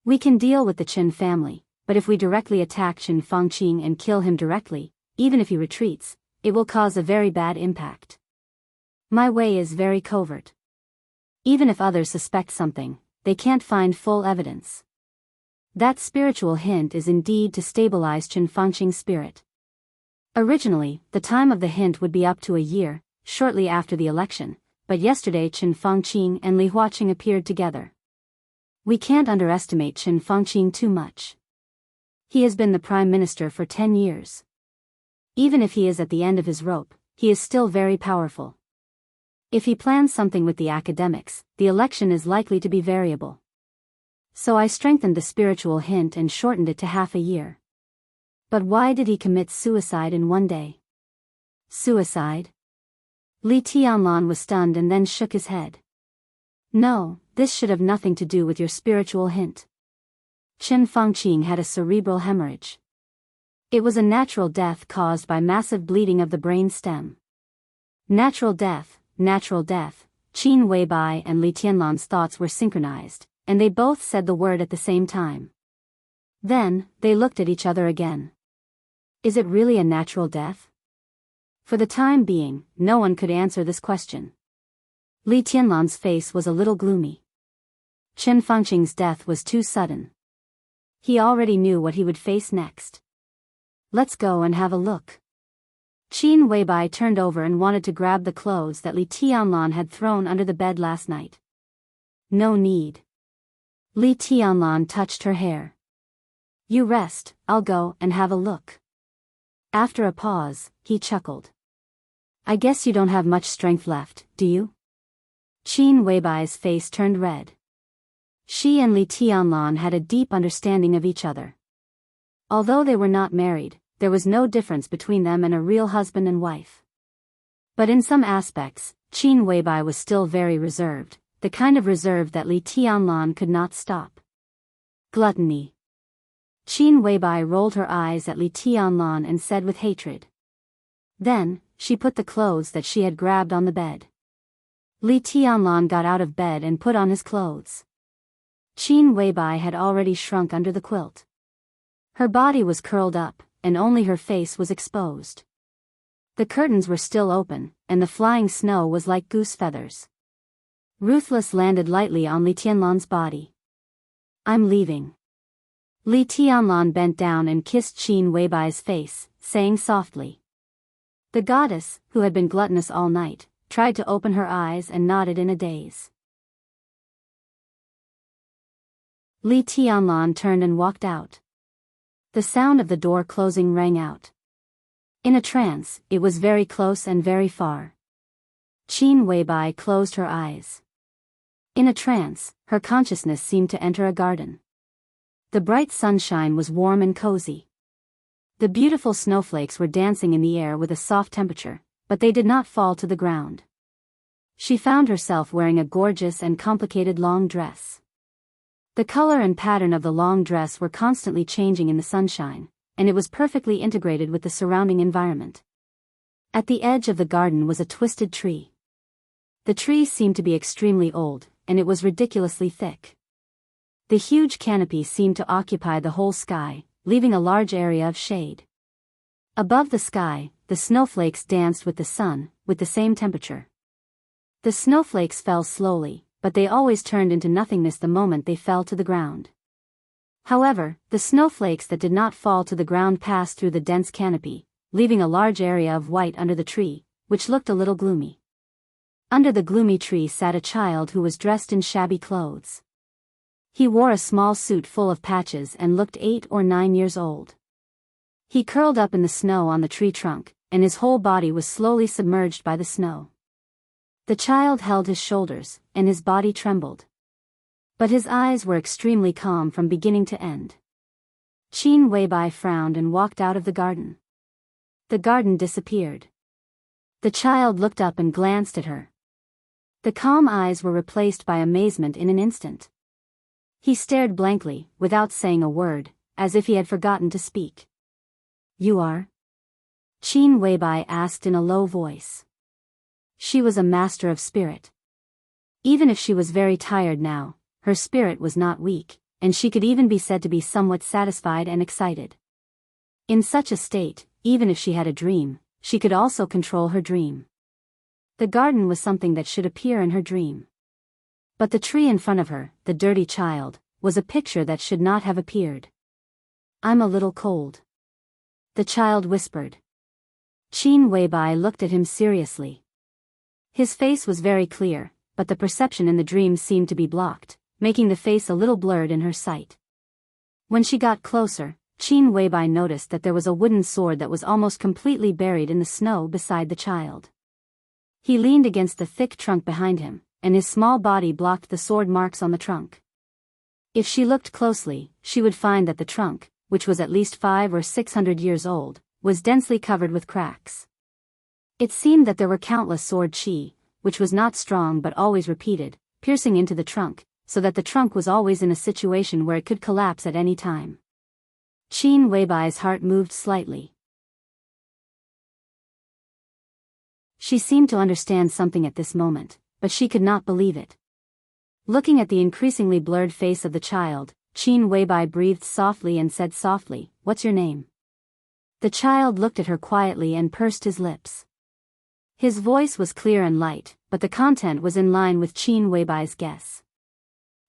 "We can deal with the Chen family, but if we directly attack Chen Fengqing and kill him directly, even if he retreats, it will cause a very bad impact. My way is very covert. Even if others suspect something, they can't find full evidence. That spiritual hint is indeed to stabilize Chen Fengqing's spirit. Originally, the time of the hint would be up to a year, shortly after the election, but yesterday Chen Fengqing and Li Huaqing appeared together. We can't underestimate Chen Fengqing too much. He has been the prime minister for 10 years. Even if he is at the end of his rope, he is still very powerful. If he plans something with the academics, the election is likely to be variable. So I strengthened the spiritual hint and shortened it to half a year. But why did he commit suicide in one day? Suicide? Li Tianlan was stunned and then shook his head. No, this should have nothing to do with your spiritual hint. Chen Fengqing had a cerebral hemorrhage. It was a natural death caused by massive bleeding of the brain stem. Natural death, Qin Weibai and Li Tianlan's thoughts were synchronized, and they both said the word at the same time. Then, they looked at each other again. Is it really a natural death? For the time being, no one could answer this question. Li Tianlan's face was a little gloomy. Chen Fengqing's death was too sudden. He already knew what he would face next. Let's go and have a look. Qin Weibai turned over and wanted to grab the clothes that Li Tianlan had thrown under the bed last night. No need. Li Tianlan touched her hair. You rest, I'll go and have a look. After a pause, he chuckled. I guess you don't have much strength left, do you? Qin Weibai's face turned red. She and Li Tianlan had a deep understanding of each other. Although they were not married, there was no difference between them and a real husband and wife. But in some aspects, Qin Weibai was still very reserved, the kind of reserve that Li Tianlan could not stop. Gluttony. Qin Weibai rolled her eyes at Li Tianlan and said with hatred. Then, she put the clothes that she had grabbed on the bed. Li Tianlan got out of bed and put on his clothes. Qin Weibai had already shrunk under the quilt. Her body was curled up, and only her face was exposed. The curtains were still open, and the flying snow was like goose feathers. Ruthless landed lightly on Li Tianlan's body. I'm leaving. Li Tianlan bent down and kissed Qin Weibai's face, saying softly. The goddess, who had been gluttonous all night, tried to open her eyes and nodded in a daze. Li Tianlan turned and walked out. The sound of the door closing rang out. In a trance, it was very close and very far. Qin Weibai closed her eyes. In a trance, her consciousness seemed to enter a garden. The bright sunshine was warm and cozy. The beautiful snowflakes were dancing in the air with a soft temperature, but they did not fall to the ground. She found herself wearing a gorgeous and complicated long dress. The color and pattern of the long dress were constantly changing in the sunshine, and it was perfectly integrated with the surrounding environment. At the edge of the garden was a twisted tree. The tree seemed to be extremely old, and it was ridiculously thick. The huge canopy seemed to occupy the whole sky, leaving a large area of shade. Above the sky, the snowflakes danced with the sun, with the same temperature. The snowflakes fell slowly, but they always turned into nothingness the moment they fell to the ground. However, the snowflakes that did not fall to the ground passed through the dense canopy, leaving a large area of white under the tree, which looked a little gloomy. Under the gloomy tree sat a child who was dressed in shabby clothes. He wore a small suit full of patches and looked 8 or 9 years old. He curled up in the snow on the tree trunk, and his whole body was slowly submerged by the snow. The child held his shoulders, and his body trembled. But his eyes were extremely calm from beginning to end. Qin Weibai frowned and walked out of the garden. The garden disappeared. The child looked up and glanced at her. The calm eyes were replaced by amazement in an instant. He stared blankly, without saying a word, as if he had forgotten to speak. You are? Qin Weibai asked in a low voice. She was a master of spirit. Even if she was very tired now, her spirit was not weak, and she could even be said to be somewhat satisfied and excited. In such a state, even if she had a dream, she could also control her dream. The garden was something that should appear in her dream. But the tree in front of her, the dirty child, was a picture that should not have appeared. I'm a little cold. The child whispered. Qin Weibai looked at him seriously. His face was very clear, but the perception in the dream seemed to be blocked, making the face a little blurred in her sight. When she got closer, Qin Weibai noticed that there was a wooden sword that was almost completely buried in the snow beside the child. He leaned against the thick trunk behind him, and his small body blocked the sword marks on the trunk. If she looked closely, she would find that the trunk, which was at least 500 or 600 years old, was densely covered with cracks. It seemed that there were countless sword qi, which was not strong but always repeated, piercing into the trunk, so that the trunk was always in a situation where it could collapse at any time. Qin Weibai's heart moved slightly. She seemed to understand something at this moment, but she could not believe it. Looking at the increasingly blurred face of the child, Qin Weibai breathed softly and said softly, "What's your name?" The child looked at her quietly and pursed his lips. His voice was clear and light, but the content was in line with Qin Weibai's guess.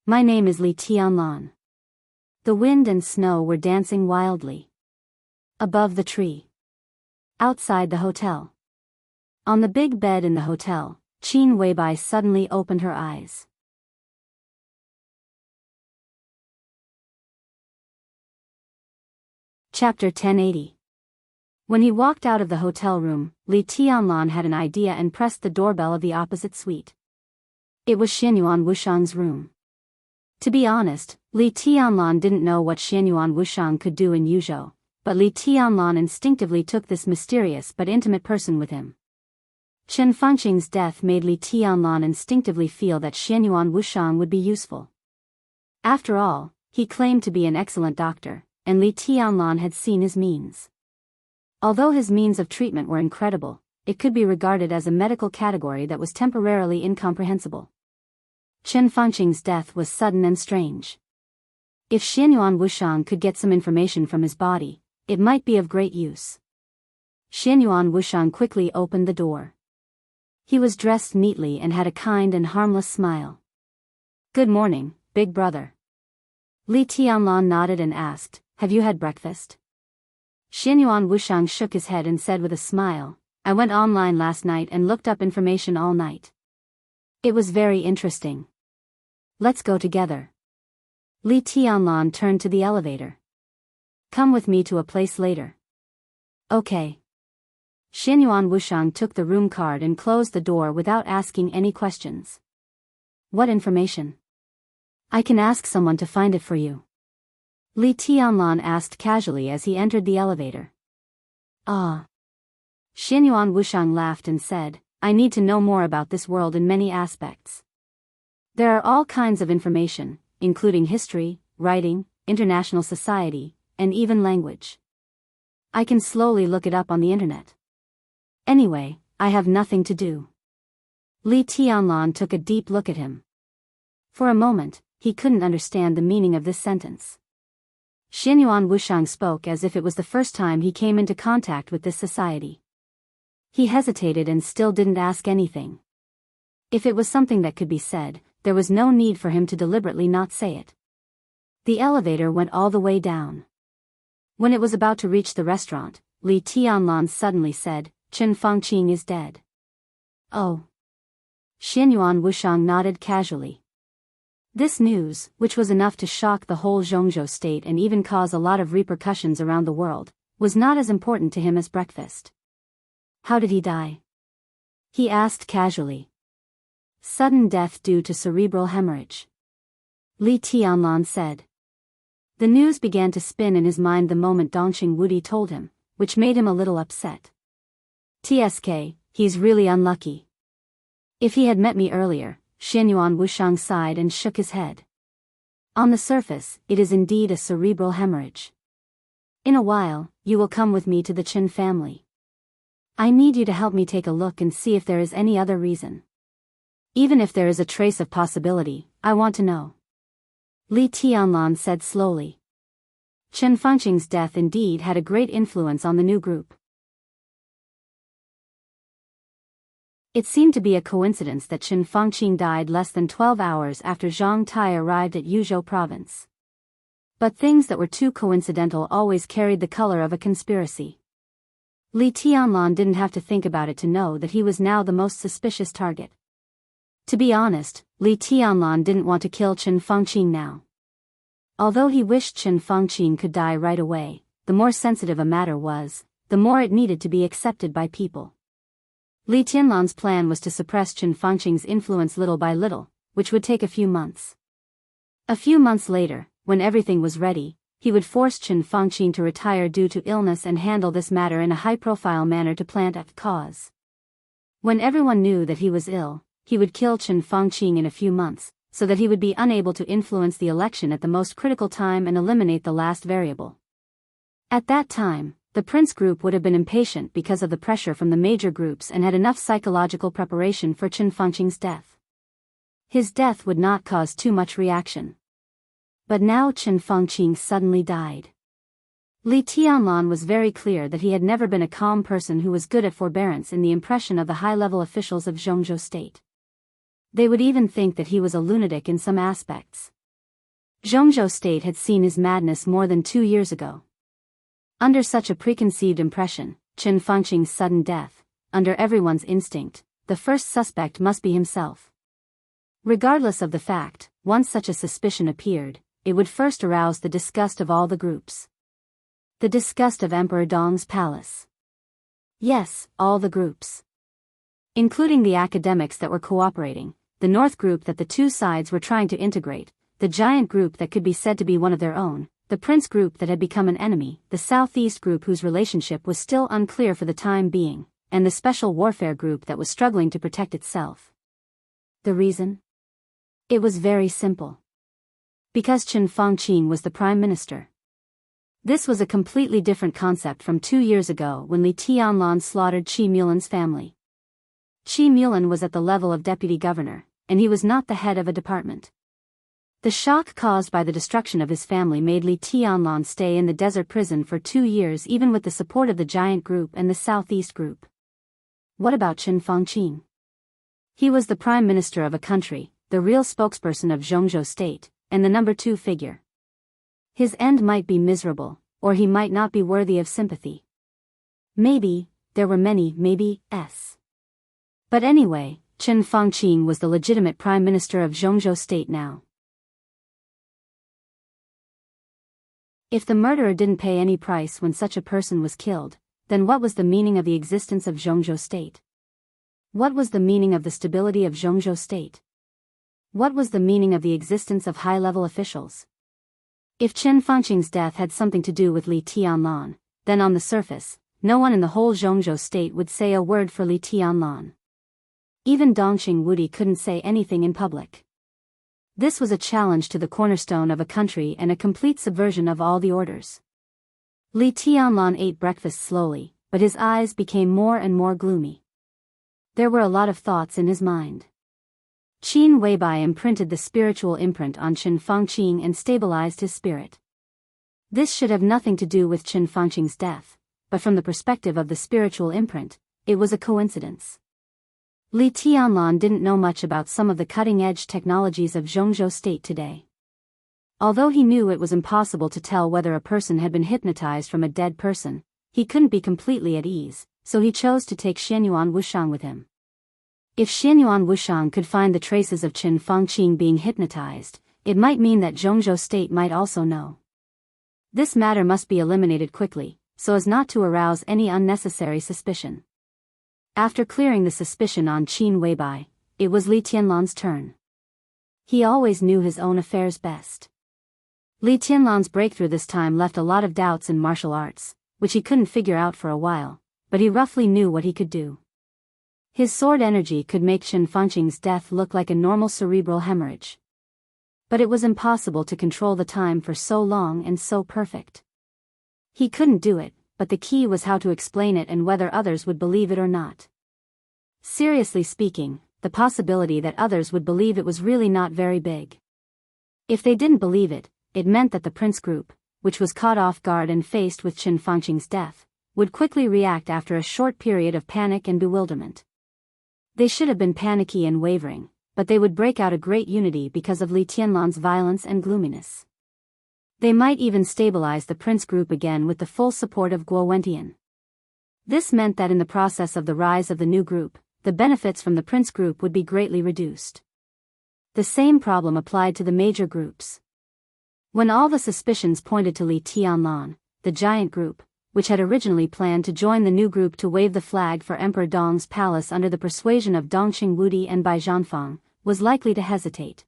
My name is Li Tianlan. The wind and snow were dancing wildly above the tree. Outside the hotel. On the big bed in the hotel, Qin Weibai suddenly opened her eyes. Chapter 1080. When he walked out of the hotel room, Li Tianlan had an idea and pressed the doorbell of the opposite suite. It was Xianyuan Wushang's room. To be honest, Li Tianlan didn't know what Xianyuan Wushang could do in Yuzhou, but Li Tianlan instinctively took this mysterious but intimate person with him. Chen Fengqing's death made Li Tianlan instinctively feel that Xianyuan Wushang would be useful. After all, he claimed to be an excellent doctor, and Li Tianlan had seen his means. Although his means of treatment were incredible, it could be regarded as a medical category that was temporarily incomprehensible. Chen Fengqing's death was sudden and strange. If Xianyuan Wushang could get some information from his body, it might be of great use. Xianyuan Wushang quickly opened the door. He was dressed neatly and had a kind and harmless smile. "Good morning, big brother." Li Tianlan nodded and asked, "Have you had breakfast?" Xianyuan Wushang shook his head and said with a smile, "I went online last night and looked up information all night. It was very interesting. Let's go together." Li Tianlan turned to the elevator. "Come with me to a place later." "Okay." Xianyuan Wushang took the room card and closed the door without asking any questions. "What information?" "I can ask someone to find it for you." Li Tianlan asked casually as he entered the elevator. "Ah." Xianyuan Wushang laughed and said, "I need to know more about this world in many aspects. There are all kinds of information, including history, writing, international society, and even language. I can slowly look it up on the internet. Anyway, I have nothing to do." Li Tianlan took a deep look at him. For a moment, he couldn't understand the meaning of this sentence. Xianyuan Wushang spoke as if it was the first time he came into contact with this society. He hesitated and still didn't ask anything. If it was something that could be said, there was no need for him to deliberately not say it. The elevator went all the way down. When it was about to reach the restaurant, Li Tianlan suddenly said, "Chen Fengqing is dead." "Oh." Xianyuan Wushang nodded casually. This news, which was enough to shock the whole Zhongzhou state and even cause a lot of repercussions around the world, was not as important to him as breakfast. "How did he die?" he asked casually. "Sudden death due to cerebral hemorrhage," Li Tianlan said. The news began to spin in his mind the moment Dongqing Wudi told him, which made him a little upset. "TSK, he's really unlucky. If he had met me earlier," Xianyuan Wushang sighed and shook his head. "On the surface, it is indeed a cerebral hemorrhage. In a while, you will come with me to the Qin family. I need you to help me take a look and see if there is any other reason. Even if there is a trace of possibility, I want to know." Li Tianlan said slowly. Chen Fengqing's death indeed had a great influence on the new group. It seemed to be a coincidence that Chen Fengqing died less than 12 hours after Zhang Tai arrived at Yuzhou province. But things that were too coincidental always carried the color of a conspiracy. Li Tianlan didn't have to think about it to know that he was now the most suspicious target. To be honest, Li Tianlan didn't want to kill Chen Fengqing now. Although he wished Chen Fengqing could die right away, the more sensitive a matter was, the more it needed to be accepted by people. Li Tianlan's plan was to suppress Chen Fengqing's influence little by little, which would take a few months. A few months later, when everything was ready, he would force Chen Fengqing to retire due to illness and handle this matter in a high-profile manner to plant a cause. When everyone knew that he was ill, he would kill Chen Fengqing in a few months, so that he would be unable to influence the election at the most critical time and eliminate the last variable. At that time, the Prince group would have been impatient because of the pressure from the major groups and had enough psychological preparation for Chen Fengqing's death. His death would not cause too much reaction. But now Chen Fengqing suddenly died. Li Tianlan was very clear that he had never been a calm person who was good at forbearance in the impression of the high-level officials of Zhongzhou state. They would even think that he was a lunatic in some aspects. Zhongzhou state had seen his madness more than 2 years ago. Under such a preconceived impression, Chen Fangqing's sudden death, under everyone's instinct, the first suspect must be himself. Regardless of the fact, once such a suspicion appeared, it would first arouse the disgust of all the groups. The disgust of Emperor Dong's palace. Yes, all the groups. Including the academics that were cooperating, the North group that the two sides were trying to integrate, the giant group that could be said to be one of their own, the Prince group that had become an enemy, the Southeast group whose relationship was still unclear for the time being, and the Special Warfare group that was struggling to protect itself. The reason? It was very simple. Because Chen Fangqing was the Prime Minister. This was a completely different concept from 2 years ago when Li Tianlan slaughtered Qi Mulan's family. Qi Mulan was at the level of deputy governor, and he was not the head of a department. The shock caused by the destruction of his family made Li Tianlan stay in the desert prison for 2 years even with the support of the giant group and the Southeast group. What about Chen Fangqing? He was the prime minister of a country, the real spokesperson of Zhongzhou state, and the number 2 figure. His end might be miserable, or he might not be worthy of sympathy. Maybe, there were many maybe-s. But anyway, Chen Fangqing was the legitimate prime minister of Zhongzhou state now. If the murderer didn't pay any price when such a person was killed, then what was the meaning of the existence of Zhongzhou state? What was the meaning of the stability of Zhongzhou state? What was the meaning of the existence of high-level officials? If Chen Fangqing's death had something to do with Li Tianlan, then on the surface, no one in the whole Zhongzhou state would say a word for Li Tianlan. Even Dongqing Wudi couldn't say anything in public. This was a challenge to the cornerstone of a country and a complete subversion of all the orders. Li Tianlan ate breakfast slowly, but his eyes became more and more gloomy. There were a lot of thoughts in his mind. Qin Weibai imprinted the spiritual imprint on Chen Fangqing and stabilized his spirit. This should have nothing to do with Chen Fangqing's death, but from the perspective of the spiritual imprint, it was a coincidence. Li Tianlan didn't know much about some of the cutting-edge technologies of Zhongzhou state today. Although he knew it was impossible to tell whether a person had been hypnotized from a dead person, he couldn't be completely at ease, so he chose to take Xianyuan Wushang with him. If Xianyuan Wushang could find the traces of Chen Fangqing being hypnotized, it might mean that Zhongzhou state might also know. This matter must be eliminated quickly, so as not to arouse any unnecessary suspicion. After clearing the suspicion on Qin Weibai, it was Li Tianlan's turn. He always knew his own affairs best. Li Tianlan's breakthrough this time left a lot of doubts in martial arts, which he couldn't figure out for a while, but he roughly knew what he could do. His sword energy could make Chen Fangqing's death look like a normal cerebral hemorrhage. But it was impossible to control the time for so long and so perfect. He couldn't do it, but the key was how to explain it and whether others would believe it or not. Seriously speaking, the possibility that others would believe it was really not very big. If they didn't believe it, it meant that the Prince group, which was caught off guard and faced with Chen Fangqing's death, would quickly react after a short period of panic and bewilderment. They should have been panicky and wavering, but they would break out a great unity because of Li Tianlan's violence and gloominess. They might even stabilize the Prince group again with the full support of Guo Wentian. This meant that in the process of the rise of the new group, the benefits from the Prince group would be greatly reduced. The same problem applied to the major groups. When all the suspicions pointed to Li Tianlan, the giant group, which had originally planned to join the new group to wave the flag for Emperor Dong's palace under the persuasion of Dongqing Wudi and Bai Zhanfang, was likely to hesitate.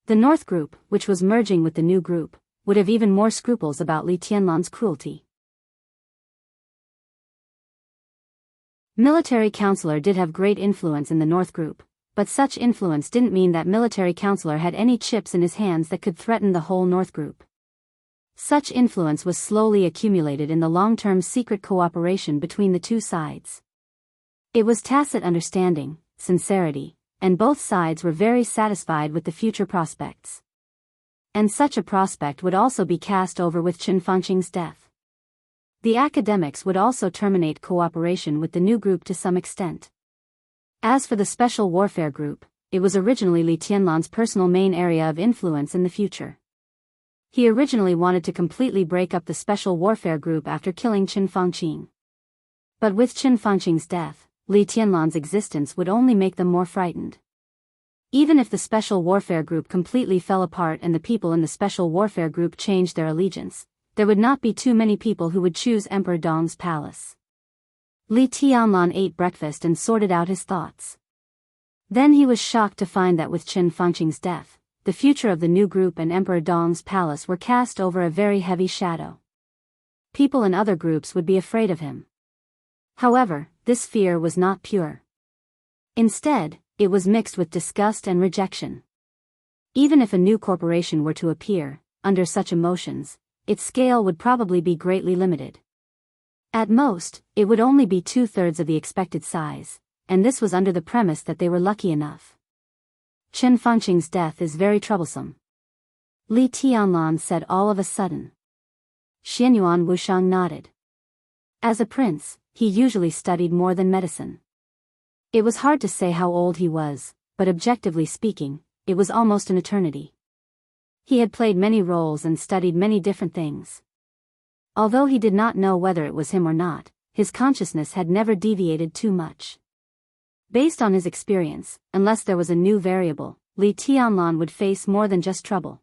The North group, which was merging with the new group, would have even more scruples about Li Tianlan's cruelty. Military Counselor did have great influence in the North group, but such influence didn't mean that Military Counselor had any chips in his hands that could threaten the whole North group. Such influence was slowly accumulated in the long-term secret cooperation between the two sides. It was tacit understanding, sincerity, and both sides were very satisfied with the future prospects. And such a prospect would also be cast over with Chen Fangqing's death. The academics would also terminate cooperation with the new group to some extent. As for the Special Warfare Group, it was originally Li Tianlan's personal main area of influence in the future. He originally wanted to completely break up the Special Warfare Group after killing Chen Fangqing. But with Qin Fangqing's death, Li Tianlan's existence would only make them more frightened. Even if the Special Warfare Group completely fell apart and the people in the Special Warfare Group changed their allegiance, there would not be too many people who would choose Emperor Dong's palace. Li Tianlan ate breakfast and sorted out his thoughts. Then he was shocked to find that with Qin Fangqing's death, the future of the new group and Emperor Dong's palace were cast over a very heavy shadow. People in other groups would be afraid of him. However, this fear was not pure. Instead, it was mixed with disgust and rejection. Even if a new corporation were to appear, under such emotions, its scale would probably be greatly limited. At most, it would only be 2/3 of the expected size, and this was under the premise that they were lucky enough. Qin Fangqing's death is very troublesome. Li Tianlan said all of a sudden. Xianyuan Wushang nodded. As a prince, he usually studied more than medicine. It was hard to say how old he was, but objectively speaking, it was almost an eternity. He had played many roles and studied many different things. Although he did not know whether it was him or not, his consciousness had never deviated too much. Based on his experience, unless there was a new variable, Li Tianlan would face more than just trouble.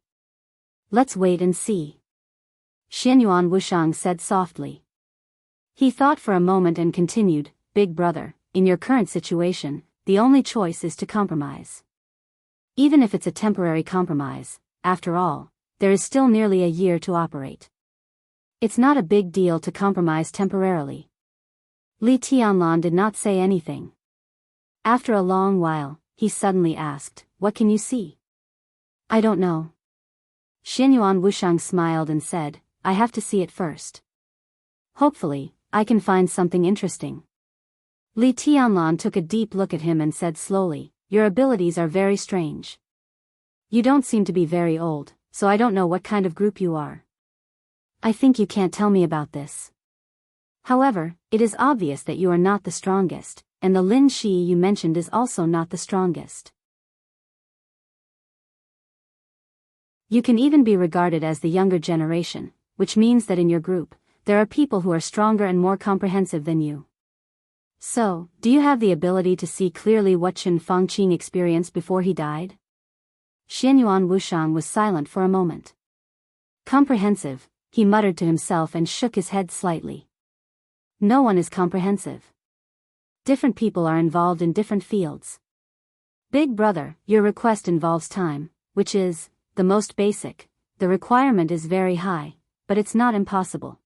Let's wait and see. Xianyuan Wushang said softly. He thought for a moment and continued, Big brother, in your current situation, the only choice is to compromise. Even if it's a temporary compromise, after all, there is still nearly a year to operate. It's not a big deal to compromise temporarily. Li Tianlan did not say anything. After a long while, he suddenly asked, What can you see? I don't know. Xianyuan Wushang smiled and said, I have to see it first. Hopefully, I can find something interesting. Li Tianlan took a deep look at him and said slowly, Your abilities are very strange. You don't seem to be very old, so I don't know what kind of group you are. I think you can't tell me about this. However, it is obvious that you are not the strongest, and the Lin Shi you mentioned is also not the strongest. You can even be regarded as the younger generation, which means that in your group, there are people who are stronger and more comprehensive than you. So, do you have the ability to see clearly what Qin Fangqing experienced before he died? Xianyuan Wushang was silent for a moment. Comprehensive, he muttered to himself and shook his head slightly. No one is comprehensive. Different people are involved in different fields. Big brother, your request involves time, which is the most basic. The requirement is very high, but it's not impossible.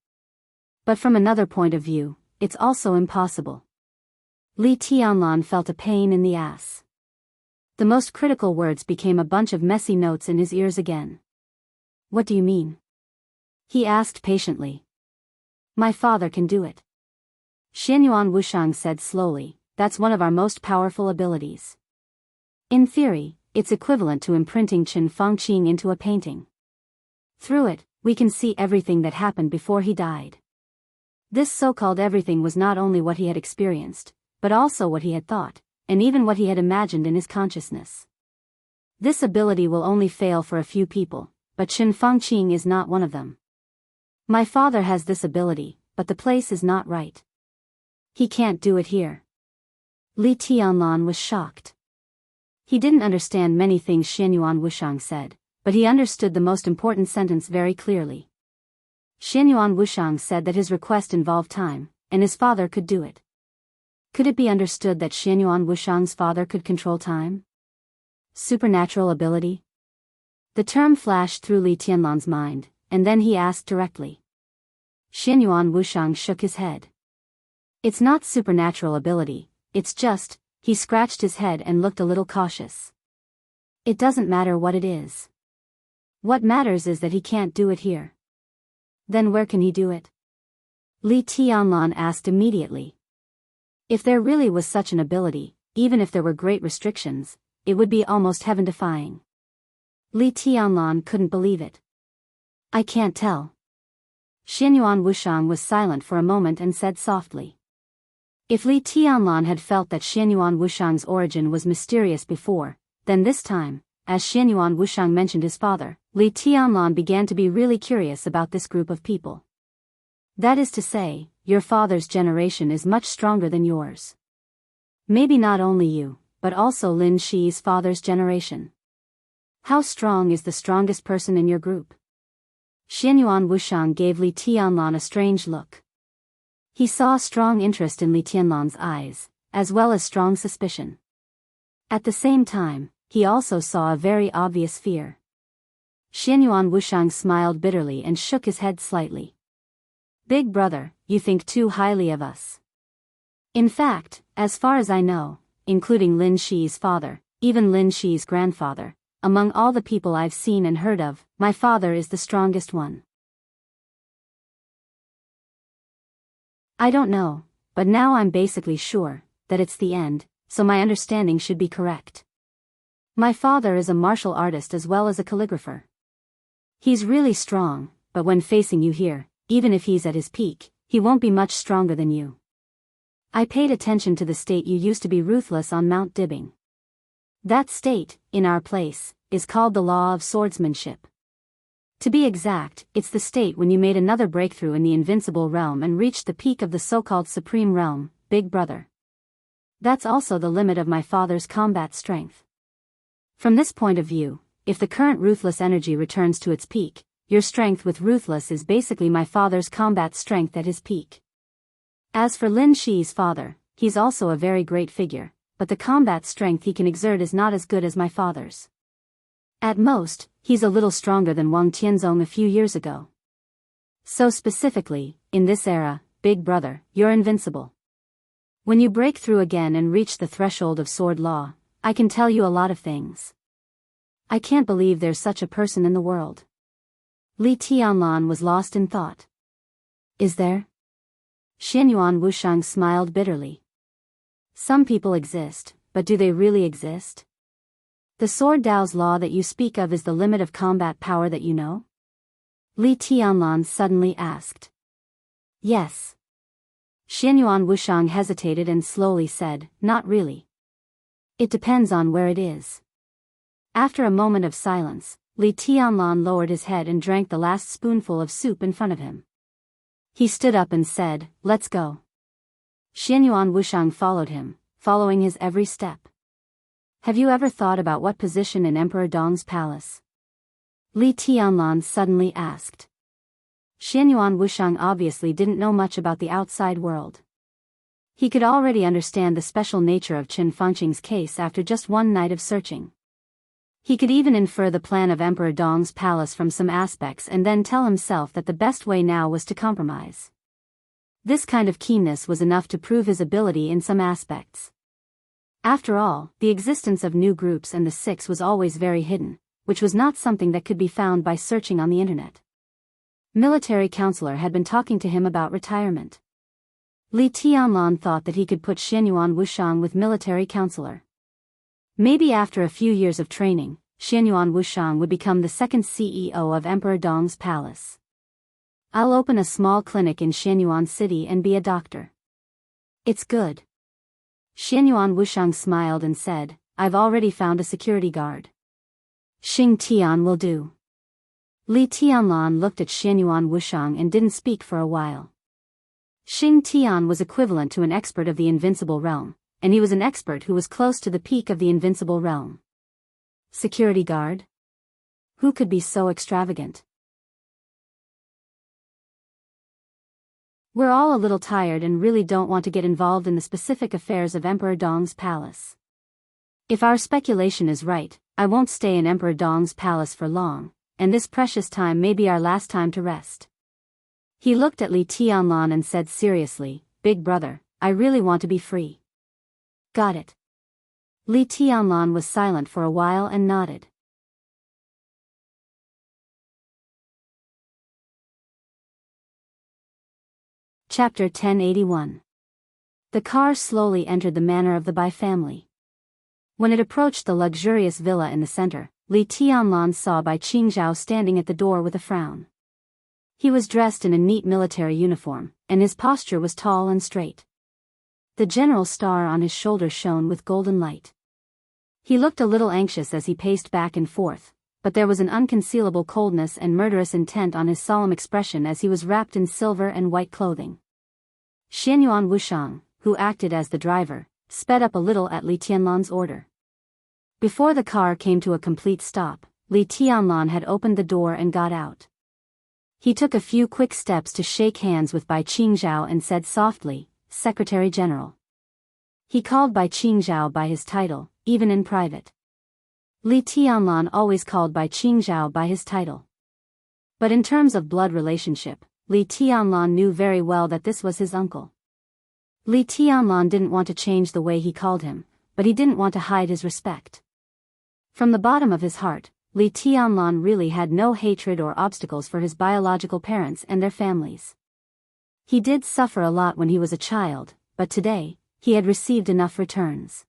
But from another point of view, it's also impossible. Li Tianlan felt a pain in the ass. The most critical words became a bunch of messy notes in his ears again. What do you mean? He asked patiently. My father can do it. Xianyuan Wushang said slowly, that's one of our most powerful abilities. In theory, it's equivalent to imprinting Qin Fangqing into a painting. Through it, we can see everything that happened before he died. This so-called everything was not only what he had experienced, but also what he had thought, and even what he had imagined in his consciousness. This ability will only fail for a few people, but Qin Fangqing is not one of them. My father has this ability, but the place is not right. He can't do it here. Li Tianlan was shocked. He didn't understand many things Xianyuan Wushang said, but he understood the most important sentence very clearly. Xianyuan Wushang said that his request involved time, and his father could do it. Could it be understood that Xianyuan Wushang's father could control time? Supernatural ability? The term flashed through Li Tianlan's mind, and then he asked directly. Xianyuan Wushang shook his head. It's not supernatural ability, it's just, he scratched his head and looked a little cautious. It doesn't matter what it is. What matters is that he can't do it here. Then where can he do it? Li Tianlan asked immediately. If there really was such an ability, even if there were great restrictions, it would be almost heaven-defying. Li Tianlan couldn't believe it. I can't tell. Xianyuan Wushang was silent for a moment and said softly. If Li Tianlan had felt that Xianyuan Wushang's origin was mysterious before, then this time, as Xianyuan Wushang mentioned his father, Li Tianlan began to be really curious about this group of people. That is to say, your father's generation is much stronger than yours. Maybe not only you, but also Lin Shi's father's generation. How strong is the strongest person in your group? Xianyuan Wushang gave Li Tianlan a strange look. He saw strong interest in Li Tianlan's eyes, as well as strong suspicion. At the same time, he also saw a very obvious fear. Xianyuan Wushang smiled bitterly and shook his head slightly. Big brother, you think too highly of us. In fact, as far as I know, including Lin Shi's father, even Lin Shi's grandfather, among all the people I've seen and heard of, my father is the strongest one. I don't know, but now I'm basically sure that it's the end, so my understanding should be correct. My father is a martial artist as well as a calligrapher. He's really strong, but when facing you here, even if he's at his peak, he won't be much stronger than you. I paid attention to the state you used to be ruthless on Mount Dibbing. That state, in our place, is called the law of swordsmanship. To be exact, it's the state when you made another breakthrough in the invincible realm and reached the peak of the so-called supreme realm, big brother. That's also the limit of my father's combat strength. From this point of view, if the current ruthless energy returns to its peak, your strength with ruthless is basically my father's combat strength at his peak. As for Lin Shi's father, he's also a very great figure, but the combat strength he can exert is not as good as my father's. At most, he's a little stronger than Wang Tianzong a few years ago. So specifically, in this era, big brother, you're invincible. When you break through again and reach the threshold of sword law, I can tell you a lot of things. I can't believe there's such a person in the world. Li Tianlan was lost in thought. Is there? Xianyuan Wushang smiled bitterly. Some people exist, but do they really exist? The Sword Dao's law that you speak of is the limit of combat power that you know? Li Tianlan suddenly asked. Yes. Xianyuan Wushang hesitated and slowly said, not really. It depends on where it is. After a moment of silence, Li Tianlan lowered his head and drank the last spoonful of soup in front of him. He stood up and said, let's go. Xianyuan Wushang followed him, following his every step. Have you ever thought about what position in Emperor Dong's palace? Li Tianlan suddenly asked. Xianyuan Wushang obviously didn't know much about the outside world. He could already understand the special nature of Qin Fangqing's case after just one night of searching. He could even infer the plan of Emperor Dong's palace from some aspects and then tell himself that the best way now was to compromise. This kind of keenness was enough to prove his ability in some aspects. After all, the existence of new groups and the Six was always very hidden, which was not something that could be found by searching on the internet. Military counselor had been talking to him about retirement. Li Tianlan thought that he could put Xianyuan Wushang with military counselor. Maybe after a few years of training, Xianyuan Wushang would become the second CEO of Emperor Dong's palace. I'll open a small clinic in Xianyuan City and be a doctor. It's good. Xianyuan Wushang smiled and said, I've already found a security guard. Xing Tian will do. Li Tianlan looked at Xianyuan Wushang and didn't speak for a while. Xing Tian was equivalent to an expert of the invincible realm, and he was an expert who was close to the peak of the invincible realm. Security guard? Who could be so extravagant? We're all a little tired and really don't want to get involved in the specific affairs of Emperor Dong's palace. If our speculation is right, I won't stay in Emperor Dong's palace for long, and this precious time may be our last time to rest. He looked at Li Tianlan and said seriously, Big brother, I really want to be free. Got it. Li Tianlan was silent for a while and nodded. Chapter 1081. The car slowly entered the manor of the Bai family. When it approached the luxurious villa in the center, Li Tianlan saw Bai Qingzhao standing at the door with a frown. He was dressed in a neat military uniform, and his posture was tall and straight. The general star on his shoulder shone with golden light. He looked a little anxious as he paced back and forth, but there was an unconcealable coldness and murderous intent on his solemn expression as he was wrapped in silver and white clothing. Xianyuan Wushang, who acted as the driver, sped up a little at Li Tianlan's order. Before the car came to a complete stop, Li Tianlan had opened the door and got out. He took a few quick steps to shake hands with Bai Qingzhao and said softly, "Secretary General." He called Bai Qingzhao by his title, even in private. Li Tianlan always called Bai Qingzhao by his title. But in terms of blood relationship, Li Tianlan knew very well that this was his uncle. Li Tianlan didn't want to change the way he called him, but he didn't want to hide his respect. From the bottom of his heart, Li Tianlan really had no hatred or obstacles for his biological parents and their families. He did suffer a lot when he was a child, but today, he had received enough returns.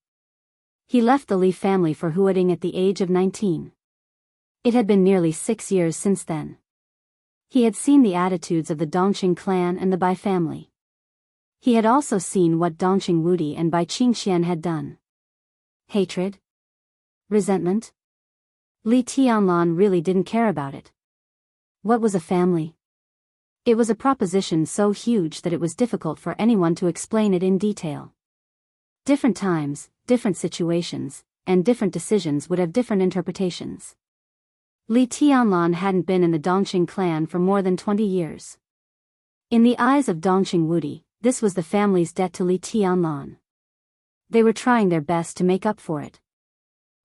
He left the Li family for Huading at the age of 19. It had been nearly 6 years since then. He had seen the attitudes of the Dongqing clan and the Bai family. He had also seen what Dongqing Wudi and Bai Qingxian had done. Hatred? Resentment? Li Tianlan really didn't care about it. What was a family? It was a proposition so huge that it was difficult for anyone to explain it in detail. Different times, different situations, and different decisions would have different interpretations. Li Tianlan hadn't been in the Dongqing clan for more than 20 years. In the eyes of Dongqing Wudi, this was the family's debt to Li Tianlan. They were trying their best to make up for it.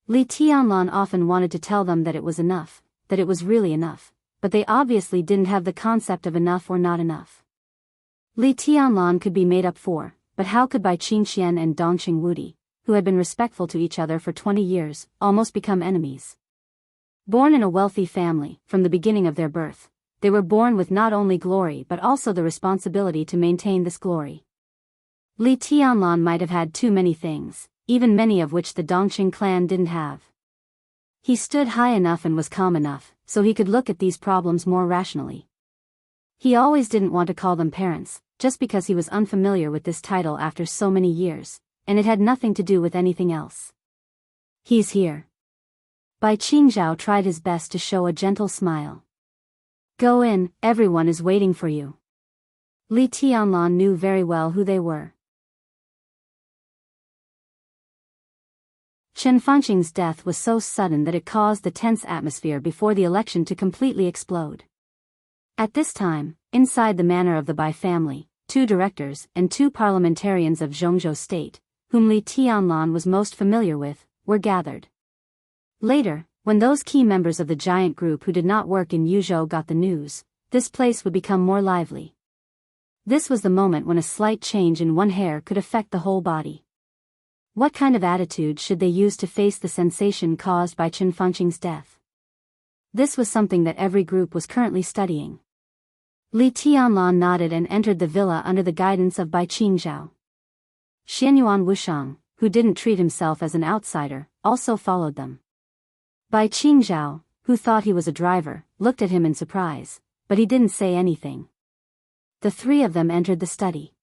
Li Tianlan often wanted to tell them that it was enough, that it was really enough, but they obviously didn't have the concept of enough or not enough. Li Tianlan could be made up for, but how could Bai Qingxian and Dongqing Wudi, who had been respectful to each other for 20 years, almost become enemies? Born in a wealthy family, from the beginning of their birth, they were born with not only glory but also the responsibility to maintain this glory. Li Tianlan might have had too many things, even many of which the Dongqing clan didn't have. He stood high enough and was calm enough, so he could look at these problems more rationally. He always didn't want to call them parents, just because he was unfamiliar with this title after so many years, and it had nothing to do with anything else. He's here. Bai Qingzhao tried his best to show a gentle smile. Go in, everyone is waiting for you. Li Tianlan knew very well who they were. Chen Fanqing's death was so sudden that it caused the tense atmosphere before the election to completely explode. At this time, inside the manor of the Bai family, 2 directors and 2 parliamentarians of Zhongzhou state, whom Li Tianlan was most familiar with, were gathered. Later, when those key members of the giant group who did not work in Yuzhou got the news, this place would become more lively. This was the moment when a slight change in one hair could affect the whole body. What kind of attitude should they use to face the sensation caused by Chen Fanqing's death? This was something that every group was currently studying. Li Tianlan nodded and entered the villa under the guidance of Bai Qingzhao. Xianyuan Wushang, who didn't treat himself as an outsider, also followed them. Bai Qingzhao, who thought he was a driver, looked at him in surprise, but he didn't say anything. The 3 of them entered the study.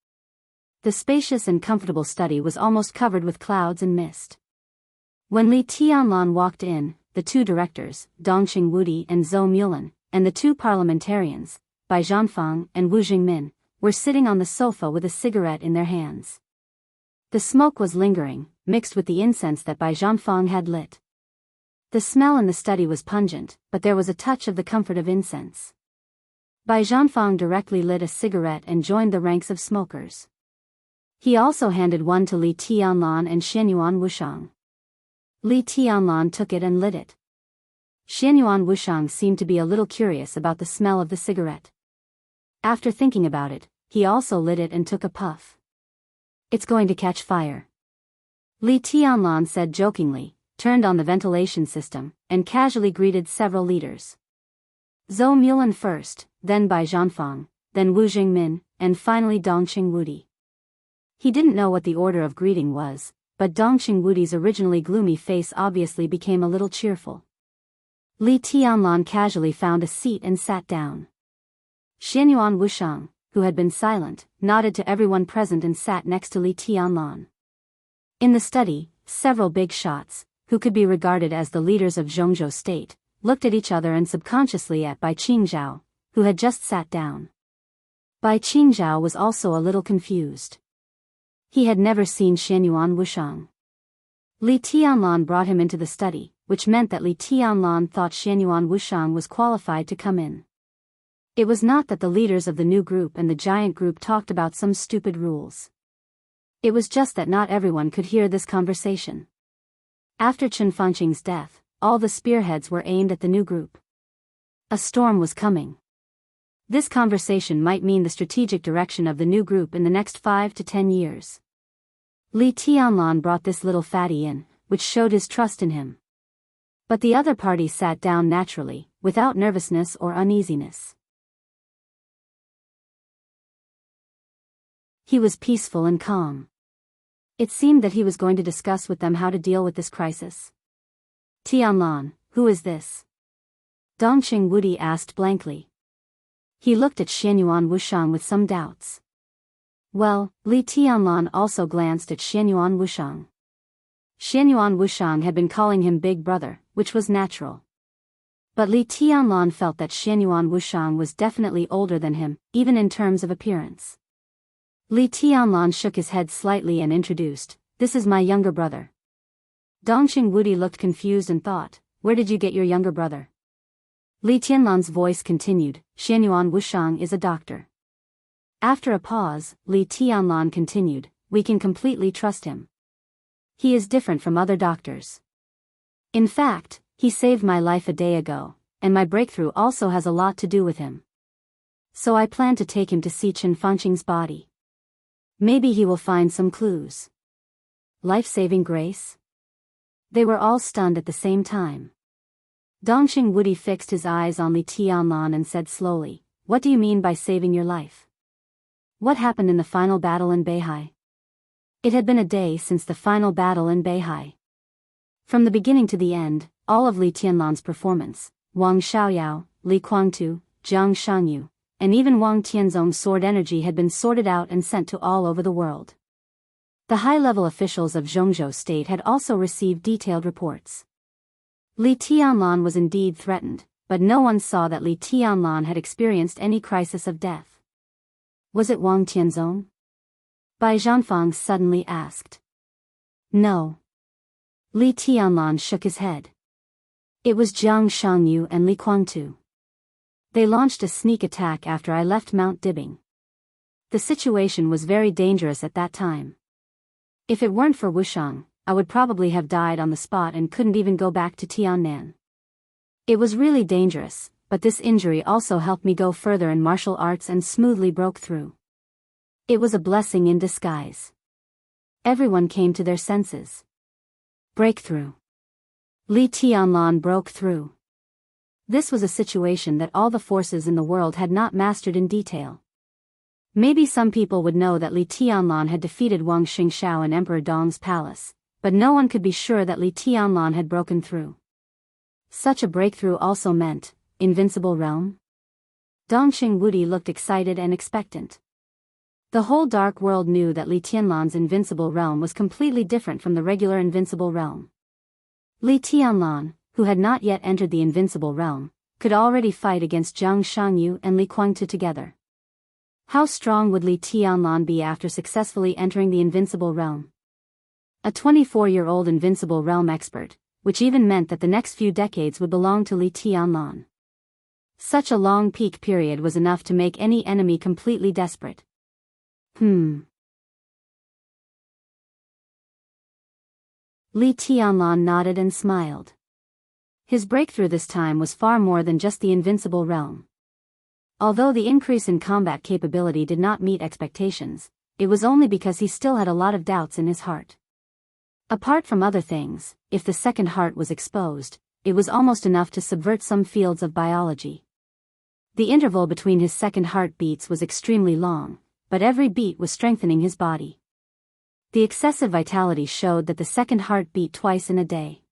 The spacious and comfortable study was almost covered with clouds and mist. When Li Tianlan walked in, the 2 directors, Dongqing Wudi and Zhou Mulan, and the 2 parliamentarians, Bai Zhanfang and Wu Jingmin, were sitting on the sofa with a cigarette in their hands. The smoke was lingering, mixed with the incense that Bai Zhanfang had lit. The smell in the study was pungent, but there was a touch of the comfort of incense. Bai Zhanfang directly lit a cigarette and joined the ranks of smokers. He also handed one to Li Tianlan and Xianyuan Wushang. Li Tianlan took it and lit it. Xianyuan Wushang seemed to be a little curious about the smell of the cigarette. After thinking about it, he also lit it and took a puff. It's going to catch fire. Li Tianlan said jokingly, turned on the ventilation system, and casually greeted several leaders. Zhou Mulan first, then Bai Zhanfang, then Wu Jingmin, and finally Dongqing Wudi. He didn't know what the order of greeting was, but Dongqing Wudi's originally gloomy face obviously became a little cheerful. Li Tianlan casually found a seat and sat down. Xianyuan Wushang, who had been silent, nodded to everyone present and sat next to Li Tianlan. In the study, several big shots, who could be regarded as the leaders of Zhongzhou state, looked at each other and subconsciously at Bai Qingzhao, who had just sat down. Bai Qingzhao was also a little confused. He had never seen Xianyuan Wushang. Li Tianlan brought him into the study, which meant that Li Tianlan thought Xianyuan Wushang was qualified to come in. It was not that the leaders of the new group and the giant group talked about some stupid rules. It was just that not everyone could hear this conversation. After Chen Fangqing's death, all the spearheads were aimed at the new group. A storm was coming. This conversation might mean the strategic direction of the new group in the next 5 to 10 years. Li Tianlan brought this little fatty in, which showed his trust in him. But the other party sat down naturally, without nervousness or uneasiness. He was peaceful and calm. It seemed that he was going to discuss with them how to deal with this crisis. Tianlan, who is this? Dongqing Wudi asked blankly. He looked at Xianyuan Wushang with some doubts. Well, Li Tianlan also glanced at Xianyuan Wushang. Xianyuan Wushang had been calling him Big Brother, which was natural. But Li Tianlan felt that Xianyuan Wushang was definitely older than him, even in terms of appearance. Li Tianlan shook his head slightly and introduced, "This is my younger brother." Dongqing Wudi looked confused and thought, "Where did you get your younger brother?" Li Tianlan's voice continued, "Xianyuan Wushang is a doctor." After a pause, Li Tianlan continued, "We can completely trust him. He is different from other doctors. In fact, he saved my life a day ago, and my breakthrough also has a lot to do with him. So I plan to take him to see Chen Fangqing's body. Maybe he will find some clues." Life-saving grace? They were all stunned at the same time. Dongqing Wudi fixed his eyes on Li Tianlan and said slowly, "What do you mean by saving your life? What happened in the final battle in Beihai?" It had been a day since the final battle in Beihai. From the beginning to the end, all of Li Tianlan's performance, Wang Xiaoyao, Li Kuangtu, Jiang Shangyu, and even Wang Tianzong's sword energy had been sorted out and sent to all over the world. The high-level officials of Zhongzhou State had also received detailed reports. Li Tianlan was indeed threatened, but no one saw that Li Tianlan had experienced any crisis of death. Was it Wang Tianzong? Bai Zhanfang suddenly asked. No. Li Tianlan shook his head. It was Jiang Shangyu and Li Kuangtu. They launched a sneak attack after I left Mount Dibing. The situation was very dangerous at that time. If it weren't for Wushang, I would probably have died on the spot and couldn't even go back to Tiannan. It was really dangerous, but this injury also helped me go further in martial arts and smoothly broke through. It was a blessing in disguise. Everyone came to their senses. Breakthrough. Li Tianlan broke through. This was a situation that all the forces in the world had not mastered in detail. Maybe some people would know that Li Tianlan had defeated Wang Xingxiao in Emperor Dong's palace, but no one could be sure that Li Tianlan had broken through. Such a breakthrough also meant, invincible realm? Dongqing Wudi looked excited and expectant. The whole dark world knew that Li Tianlan's invincible realm was completely different from the regular invincible realm. Li Tianlan, who had not yet entered the invincible realm, could already fight against Jiang Shangyu and Li Kuangtu together. How strong would Li Tianlan be after successfully entering the invincible realm? A 24-year-old invincible realm expert, which even meant that the next few decades would belong to Li Tianlan. Such a long peak period was enough to make any enemy completely desperate. Li Tianlan nodded and smiled. His breakthrough this time was far more than just the invincible realm. Although the increase in combat capability did not meet expectations, it was only because he still had a lot of doubts in his heart. Apart from other things, if the second heart was exposed, it was almost enough to subvert some fields of biology. The interval between his second heartbeats was extremely long, but every beat was strengthening his body. The excessive vitality showed that the second heart beat twice in a day.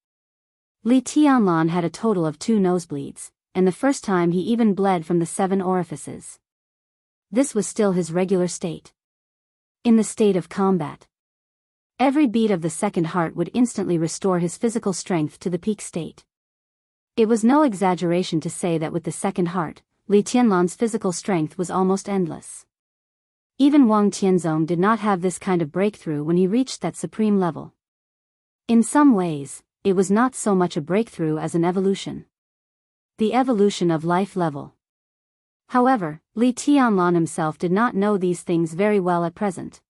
Li Tianlan had a total of 2 nosebleeds, and the first time he even bled from the 7 orifices. This was still his regular state. In the state of combat, every beat of the second heart would instantly restore his physical strength to the peak state. It was no exaggeration to say that with the second heart, Li Tianlan's physical strength was almost endless. Even Wang Tianzong did not have this kind of breakthrough when he reached that supreme level. In some ways, it was not so much a breakthrough as an evolution. The evolution of life level. However, Li Tianlan himself did not know these things very well at present.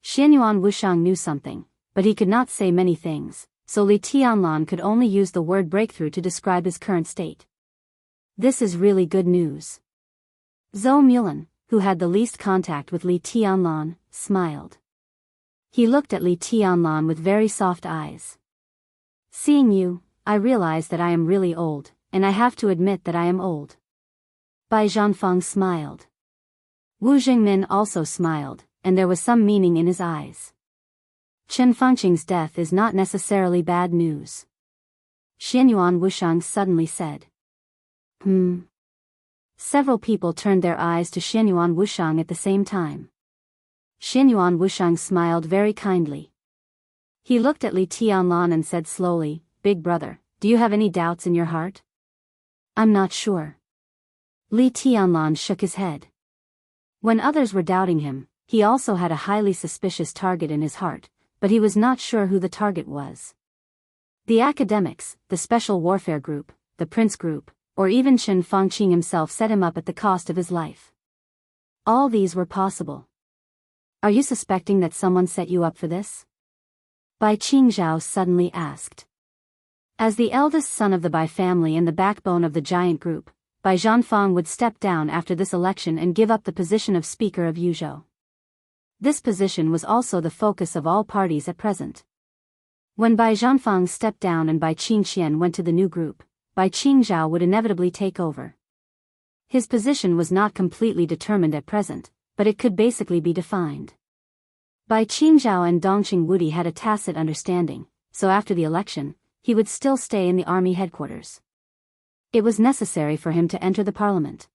Xianyuan Wushang knew something, but he could not say many things, so Li Tianlan could only use the word breakthrough to describe his current state. This is really good news. Zhou Mulan, who had the least contact with Li Tianlan, smiled. He looked at Li Tianlan with very soft eyes. Seeing you, I realize that I am really old, and I have to admit that I am old. Bai Zhanfang smiled. Wu Jingmin also smiled, and there was some meaning in his eyes. Chen Fengqing's death is not necessarily bad news. Xianyuan Wushang suddenly said. Several people turned their eyes to Xianyuan Wushang at the same time. Xianyuan Wushang smiled very kindly. He looked at Li Tianlan and said slowly, "Big brother, do you have any doubts in your heart?" "I'm not sure." Li Tianlan shook his head. When others were doubting him, he also had a highly suspicious target in his heart, but he was not sure who the target was. The academics, the special warfare group, the prince group, or even Chen Fengqing himself set him up at the cost of his life. All these were possible. "Are you suspecting that someone set you up for this?" Bai Qingzhao suddenly asked. As the eldest son of the Bai family and the backbone of the giant group, Bai Zhanfang would step down after this election and give up the position of Speaker of Yuzhou. This position was also the focus of all parties at present. When Bai Zhanfang stepped down and Bai Qingxian went to the new group, Bai Qingzhao would inevitably take over. His position was not completely determined at present, but it could basically be defined. Bai Qingzhao and Dongqing Wudi had a tacit understanding, so after the election, he would still stay in the army headquarters. It was necessary for him to enter the parliament.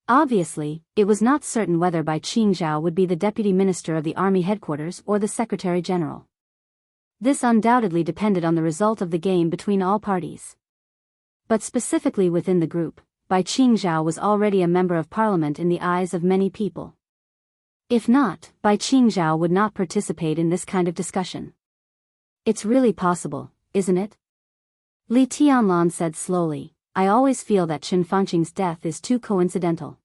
Obviously, it was not certain whether Bai Qingzhao would be the deputy minister of the army headquarters or the secretary general. This undoubtedly depended on the result of the game between all parties. But specifically within the group, Bai Qingzhao was already a member of parliament in the eyes of many people. If not, Bai Qingzhao would not participate in this kind of discussion. "It's really possible, isn't it?" Li Tianlan said slowly, "I always feel that Chen Fengqing's death is too coincidental."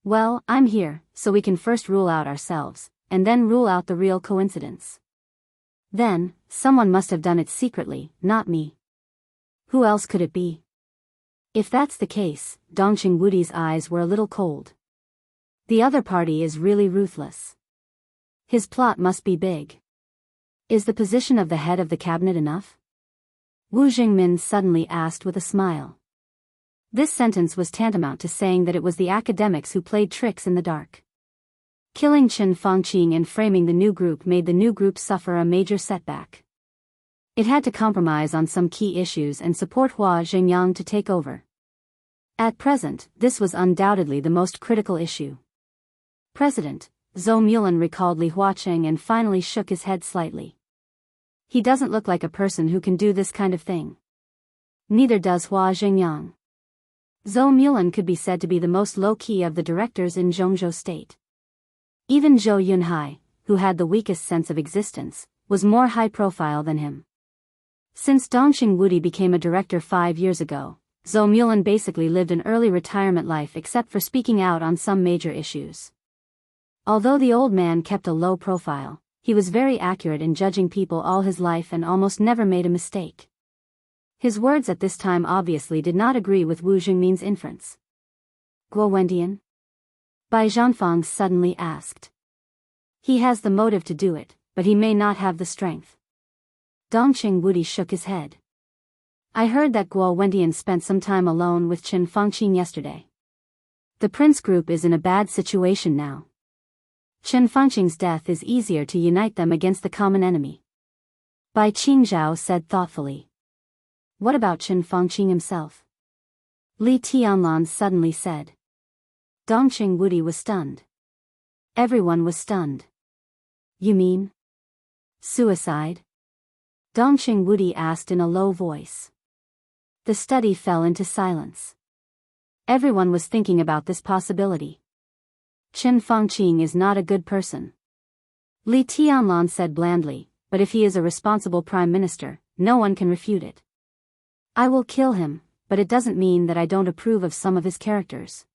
"Well, I'm here, so we can first rule out ourselves, and then rule out the real coincidence. Then, someone must have done it secretly, not me. Who else could it be?" If that's the case, Dongqing Wudi's eyes were a little cold. The other party is really ruthless. His plot must be big. Is the position of the head of the cabinet enough? Wu Jingmin suddenly asked with a smile. This sentence was tantamount to saying that it was the academics who played tricks in the dark. Killing Chen Fengqing and framing the new group made the new group suffer a major setback. It had to compromise on some key issues and support Hua Zhengyang to take over. At present, this was undoubtedly the most critical issue. President, Zhou Mulan recalled Li Huacheng and finally shook his head slightly. He doesn't look like a person who can do this kind of thing. Neither does Hua Zhengyang. Zhou Mulan could be said to be the most low-key of the directors in Zhongzhou State. Even Zhou Yunhai, who had the weakest sense of existence, was more high-profile than him. Since Dongqing Wudi became a director 5 years ago, Zhou Mulan basically lived an early retirement life except for speaking out on some major issues. Although the old man kept a low profile, he was very accurate in judging people all his life and almost never made a mistake. His words at this time obviously did not agree with Wu Jingmin's inference. "Guo Wendian?" Bai Zhanfang suddenly asked. "He has the motive to do it, but he may not have the strength." Dongqing Wudi shook his head. "I heard that Guo Wendian spent some time alone with Chen Fengqing yesterday. The prince group is in a bad situation now. Chen Fengqing's death is easier to unite them against the common enemy." Bai Qingzhao said thoughtfully. "What about Chen Fengqing himself?" Li Tianlan suddenly said. Dongqing Wudi was stunned. Everyone was stunned. "You mean suicide?" Dongqing Wudi asked in a low voice. The study fell into silence. Everyone was thinking about this possibility. Qin Fangqing is not a good person. Li Tianlan said blandly, but if he is a responsible prime minister, no one can refute it. I will kill him, but it doesn't mean that I don't approve of some of his characters.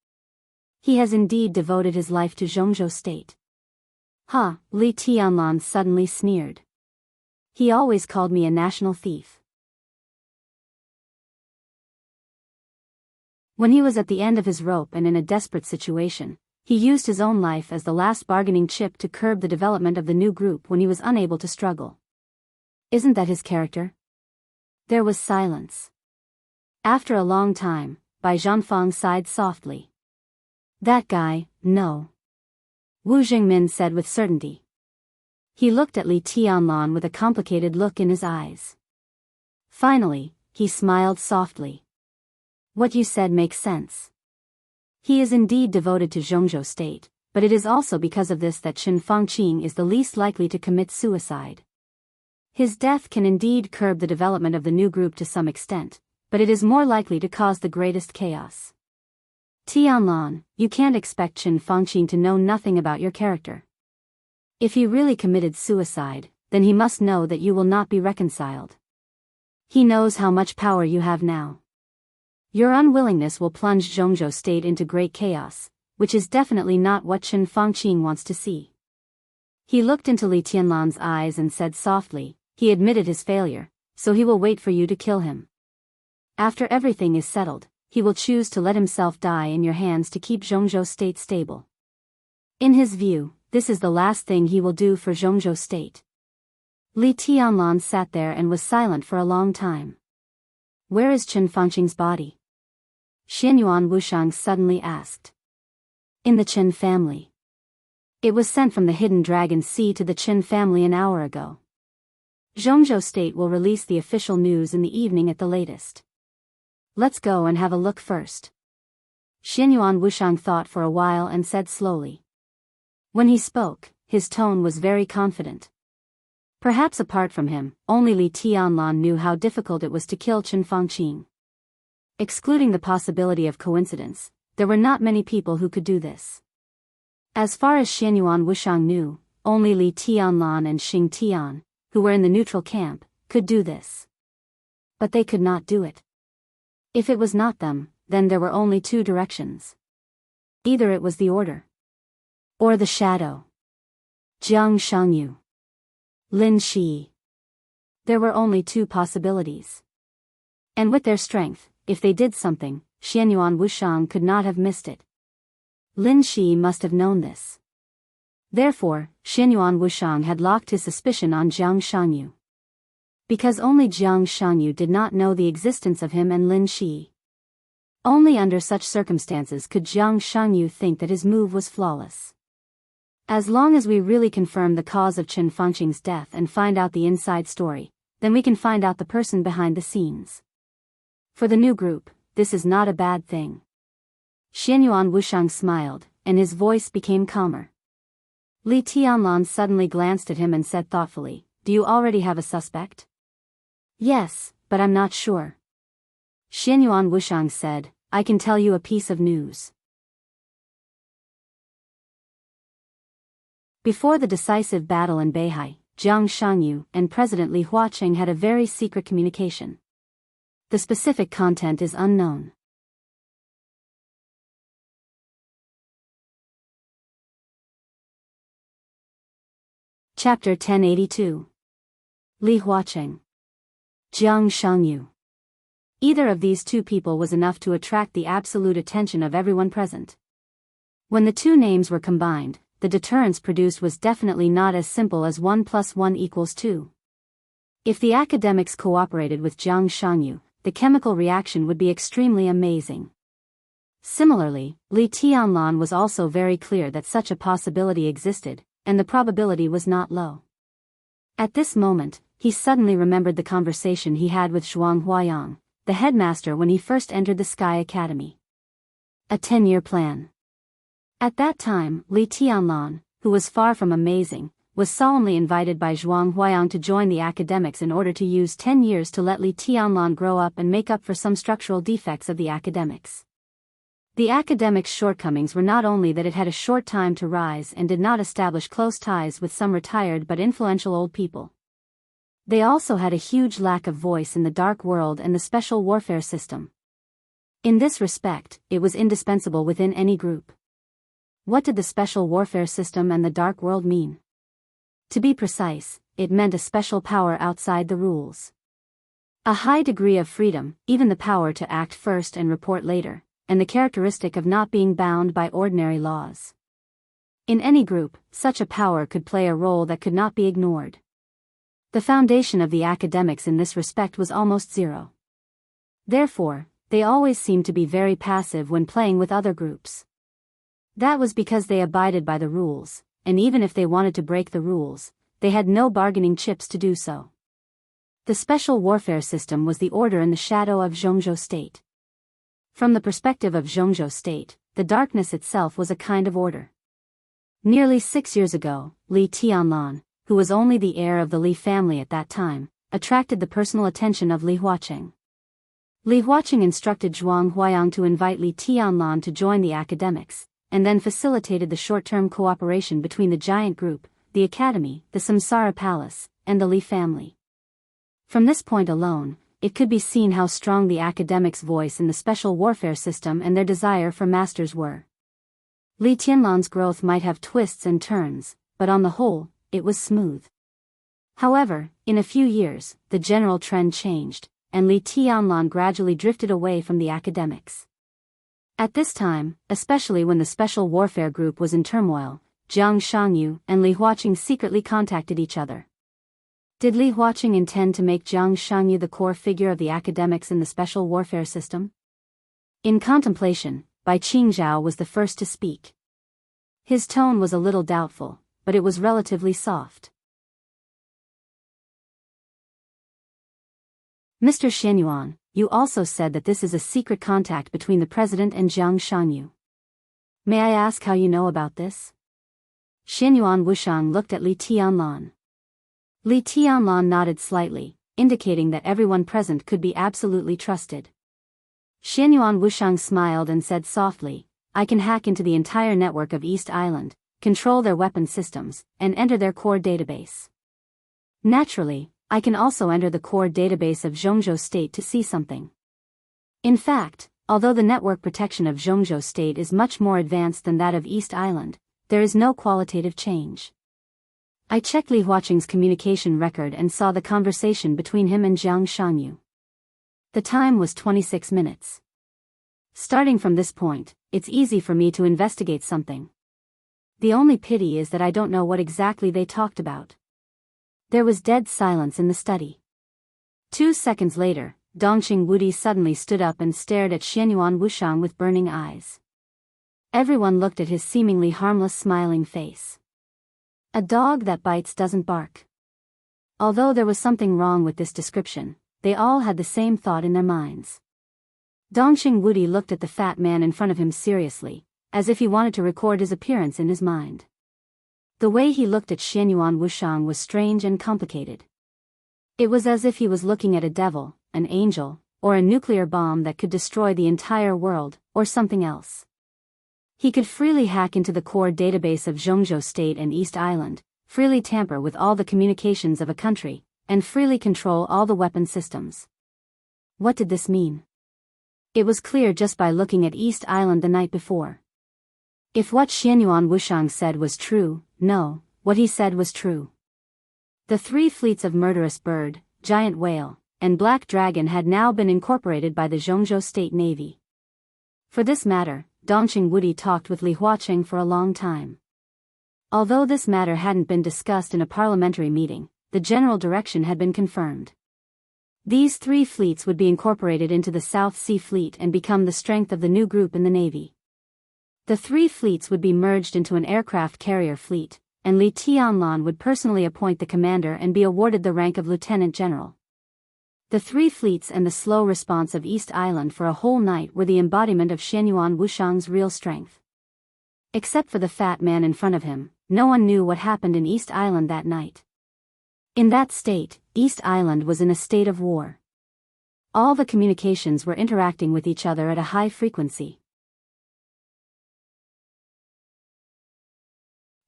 He has indeed devoted his life to Zhongzhou state. Ha, Li Tianlan suddenly sneered. He always called me a national thief. When he was at the end of his rope and in a desperate situation, he used his own life as the last bargaining chip to curb the development of the new group when he was unable to struggle. Isn't that his character? There was silence. After a long time, Bai Zhanfang sighed softly. That guy, no. Wu Jingmin said with certainty. He looked at Li Tianlan with a complicated look in his eyes. Finally, he smiled softly. What you said makes sense. He is indeed devoted to Zhongzhou state, but it is also because of this that Qin Fangqing is the least likely to commit suicide. His death can indeed curb the development of the new group to some extent, but it is more likely to cause the greatest chaos. Tianlan, you can't expect Qin Fangqing to know nothing about your character. If he really committed suicide, then he must know that you will not be reconciled. He knows how much power you have now. Your unwillingness will plunge Zhongzhou state into great chaos, which is definitely not what Qin Fangqing wants to see. He looked into Li Tianlan's eyes and said softly, he admitted his failure, so he will wait for you to kill him. After everything is settled, he will choose to let himself die in your hands to keep Zhongzhou state stable. In his view, this is the last thing he will do for Zhongzhou state. Li Tianlan sat there and was silent for a long time. Where is Qin Fangqing's body? Xianyuan Wushang suddenly asked. In the Qin family. It was sent from the Hidden Dragon Sea to the Qin family an hour ago. Zhongzhou state will release the official news in the evening at the latest. Let's go and have a look first. Xianyuan Wushang thought for a while and said slowly. When he spoke, his tone was very confident. Perhaps apart from him, only Li Tianlan knew how difficult it was to kill Qin Fangqing. Excluding the possibility of coincidence, there were not many people who could do this. As far as Xianyuan Wushang knew, only Li Tianlan and Xing Tian, who were in the neutral camp, could do this. But they could not do it. If it was not them, then there were only two directions. Either it was the order. Or the shadow. Jiang Shangyu. Lin Shi. There were only two possibilities. And with their strength, if they did something, Xianyuan Wushang could not have missed it. Lin Shi must have known this. Therefore, Xianyuan Wushang had locked his suspicion on Jiang Shangyu. Because only Jiang Shangyu did not know the existence of him and Lin Shi. Only under such circumstances could Jiang Shangyu think that his move was flawless. As long as we really confirm the cause of Qin Fangqing's death and find out the inside story, then we can find out the person behind the scenes. For the new group, this is not a bad thing. Xianyuan Wushang smiled, and his voice became calmer. Li Tianlan suddenly glanced at him and said thoughtfully, do you already have a suspect? Yes, but I'm not sure. Xianyuan Wushang said, I can tell you a piece of news. Before the decisive battle in Beihai, Jiang Shangyu and President Li Huaqing had a very secret communication. The specific content is unknown. Chapter 1082. Li Huaqing. Jiang Shangyu. Either of these two people was enough to attract the absolute attention of everyone present. When the two names were combined, the deterrence produced was definitely not as simple as 1 + 1 = 2. If the academics cooperated with Jiang Shangyu, the chemical reaction would be extremely amazing. Similarly, Li Tianlan was also very clear that such a possibility existed, and the probability was not low. At this moment, he suddenly remembered the conversation he had with Zhuang Huayang, the headmaster when he first entered the Sky Academy. A 10-year plan. At that time, Li Tianlan, who was far from amazing, was solemnly invited by Zhuang Huayang to join the academics in order to use 10 years to let Li Tianlan grow up and make up for some structural defects of the academics. The academic's shortcomings were not only that it had a short time to rise and did not establish close ties with some retired but influential old people. They also had a huge lack of voice in the dark world and the special warfare system. In this respect, it was indispensable within any group. What did the special warfare system and the dark world mean? To be precise, it meant a special power outside the rules. A high degree of freedom, even the power to act first and report later, and the characteristic of not being bound by ordinary laws. In any group, such a power could play a role that could not be ignored. The foundation of the academics in this respect was almost zero. Therefore, they always seemed to be very passive when playing with other groups. That was because they abided by the rules, and even if they wanted to break the rules, they had no bargaining chips to do so. The special warfare system was the order in the shadow of Zhongzhou State. From the perspective of Zhongzhou State, the darkness itself was a kind of order. Nearly 6 years ago, Li Tianlan, who was only the heir of the Li family at that time, attracted the personal attention of Li Huaqing. Li Huaqing instructed Zhuang Huayang to invite Li Tianlan to join the academics, and then facilitated the short-term cooperation between the giant group, the academy, the Samsara Palace, and the Li family. From this point alone, it could be seen how strong the academics' voice in the special warfare system and their desire for masters were. Li Tianlan's growth might have twists and turns, but on the whole, it was smooth. However, in a few years, the general trend changed, and Li Tianlan gradually drifted away from the academics. At this time, especially when the special warfare group was in turmoil, Jiang Shangyu and Li Huaqing secretly contacted each other. Did Li Huaqing intend to make Jiang Shangyu the core figure of the academics in the special warfare system? In contemplation, Bai Qingzhao was the first to speak. His tone was a little doubtful, but it was relatively soft. Mr. Xianyuan, you also said that this is a secret contact between the president and Jiang Shangyu. May I ask how you know about this? Xianyuan Wushang looked at Li Tianlan. Li Tianlan nodded slightly, indicating that everyone present could be absolutely trusted. Xianyuan Wushang smiled and said softly, I can hack into the entire network of East Island, control their weapon systems, and enter their core database. Naturally, I can also enter the core database of Zhongzhou State to see something. In fact, although the network protection of Zhongzhou State is much more advanced than that of East Island, there is no qualitative change. I checked Li Huaqing's communication record and saw the conversation between him and Jiang Shangyu. The time was 26 minutes. Starting from this point, it's easy for me to investigate something. The only pity is that I don't know what exactly they talked about. There was dead silence in the study. 2 seconds later, Dongqing Wudi suddenly stood up and stared at Xianyuan Wushang with burning eyes. Everyone looked at his seemingly harmless smiling face. A dog that bites doesn't bark. Although there was something wrong with this description, they all had the same thought in their minds. Dongqing Wudi looked at the fat man in front of him seriously, as if he wanted to record his appearance in his mind. The way he looked at Xianyuan Wushang was strange and complicated. It was as if he was looking at a devil, an angel, or a nuclear bomb that could destroy the entire world, or something else. He could freely hack into the core database of Zhongzhou State and East Island, freely tamper with all the communications of a country, and freely control all the weapon systems. What did this mean? It was clear just by looking at East Island the night before. If what Xianyuan Wushang said was true, no, what he said was true. The 3 fleets of Murderous Bird, Giant Whale, and Black Dragon had now been incorporated by the Zhongzhou State Navy. For this matter, Dongqing Wudi talked with Li Huaqing for a long time. Although this matter hadn't been discussed in a parliamentary meeting, the general direction had been confirmed. These 3 fleets would be incorporated into the South Sea Fleet and become the strength of the new group in the Navy. The 3 fleets would be merged into an aircraft carrier fleet, and Li Tianlan would personally appoint the commander and be awarded the rank of lieutenant general. The 3 fleets and the slow response of East Island for a whole night were the embodiment of Xianyuan Wushang's real strength. Except for the fat man in front of him, no one knew what happened in East Island that night. In that state, East Island was in a state of war. All the communications were interacting with each other at a high frequency.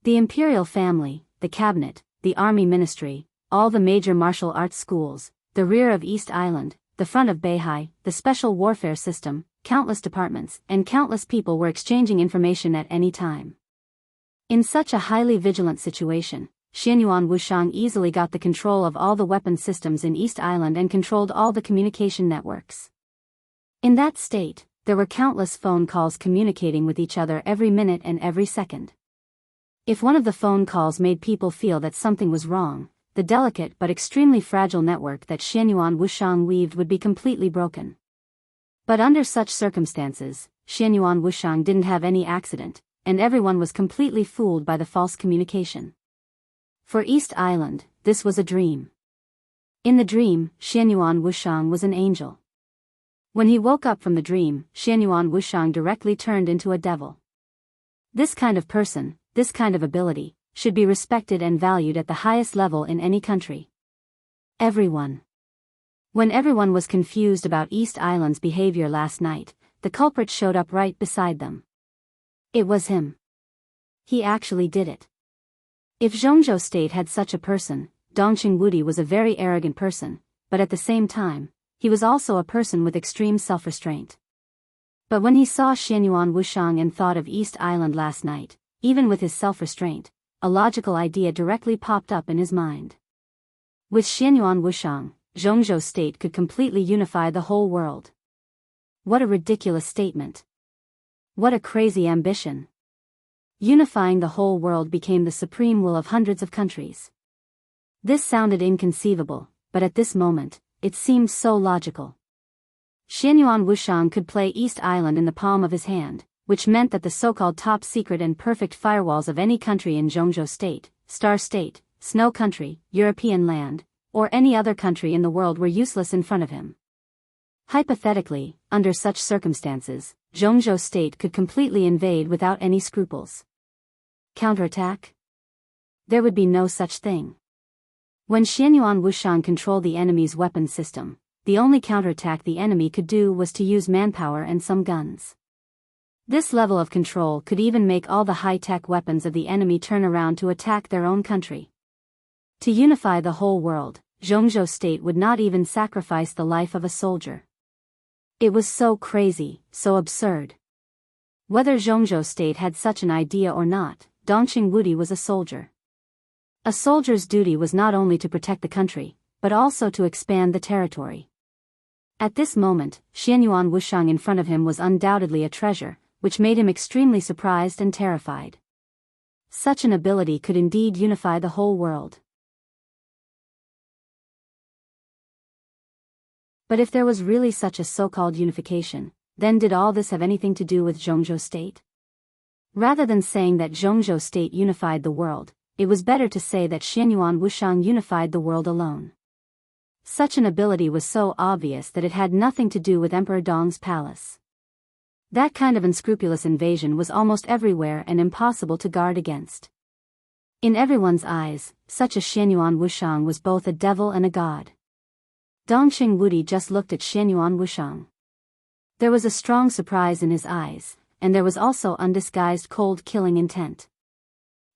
The imperial family, the cabinet, the army ministry, all the major martial arts schools, the rear of East Island, the front of Beihai, the special warfare system, countless departments, and countless people were exchanging information at any time. In such a highly vigilant situation, Xianyuan Wushang easily got the control of all the weapon systems in East Island and controlled all the communication networks. In that state, there were countless phone calls communicating with each other every minute and every second. If one of the phone calls made people feel that something was wrong, the delicate but extremely fragile network that Xianyuan Wushang weaved would be completely broken. But under such circumstances, Xianyuan Wushang didn't have any accident, and everyone was completely fooled by the false communication. For East Island, this was a dream. In the dream, Xianyuan Wushang was an angel. When he woke up from the dream, Xianyuan Wushang directly turned into a devil. This kind of person, this kind of ability, should be respected and valued at the highest level in any country. Everyone. When everyone was confused about East Island's behavior last night, the culprit showed up right beside them. It was him. He actually did it. If Zhongzhou State had such a person, Dongqing Wudi was a very arrogant person, but at the same time, he was also a person with extreme self-restraint. But when he saw Xianyuan Wushang and thought of East Island last night, even with his self-restraint, a logical idea directly popped up in his mind. With Xianyuan Wushang, Zhongzhou State could completely unify the whole world. What a ridiculous statement. What a crazy ambition. Unifying the whole world became the supreme will of hundreds of countries. This sounded inconceivable, but at this moment, it seemed so logical. Xianyuan Wushang could play East Island in the palm of his hand, which meant that the so-called top secret and perfect firewalls of any country in Zhongzhou State, Star State, Snow Country, European land, or any other country in the world were useless in front of him. Hypothetically, under such circumstances, Zhongzhou State could completely invade without any scruples. Counterattack? There would be no such thing. When Xianyuan Wushang controlled the enemy's weapon system, the only counterattack the enemy could do was to use manpower and some guns. This level of control could even make all the high-tech weapons of the enemy turn around to attack their own country. To unify the whole world, Zhongzhou State would not even sacrifice the life of a soldier. It was so crazy, so absurd. Whether Zhongzhou State had such an idea or not, Dongqing Wudi was a soldier. A soldier's duty was not only to protect the country, but also to expand the territory. At this moment, Xianyuan Wushang in front of him was undoubtedly a treasure, which made him extremely surprised and terrified. Such an ability could indeed unify the whole world. But if there was really such a so-called unification, then did all this have anything to do with Zhongzhou State? Rather than saying that Zhongzhou State unified the world, it was better to say that Xianyuan Wushang unified the world alone. Such an ability was so obvious that it had nothing to do with Emperor Dong's palace. That kind of unscrupulous invasion was almost everywhere and impossible to guard against. In everyone's eyes, such a Xianyuan Wushang was both a devil and a god. Dongqing Wudi just looked at Xianyuan Wushang. There was a strong surprise in his eyes, and there was also undisguised cold-killing intent.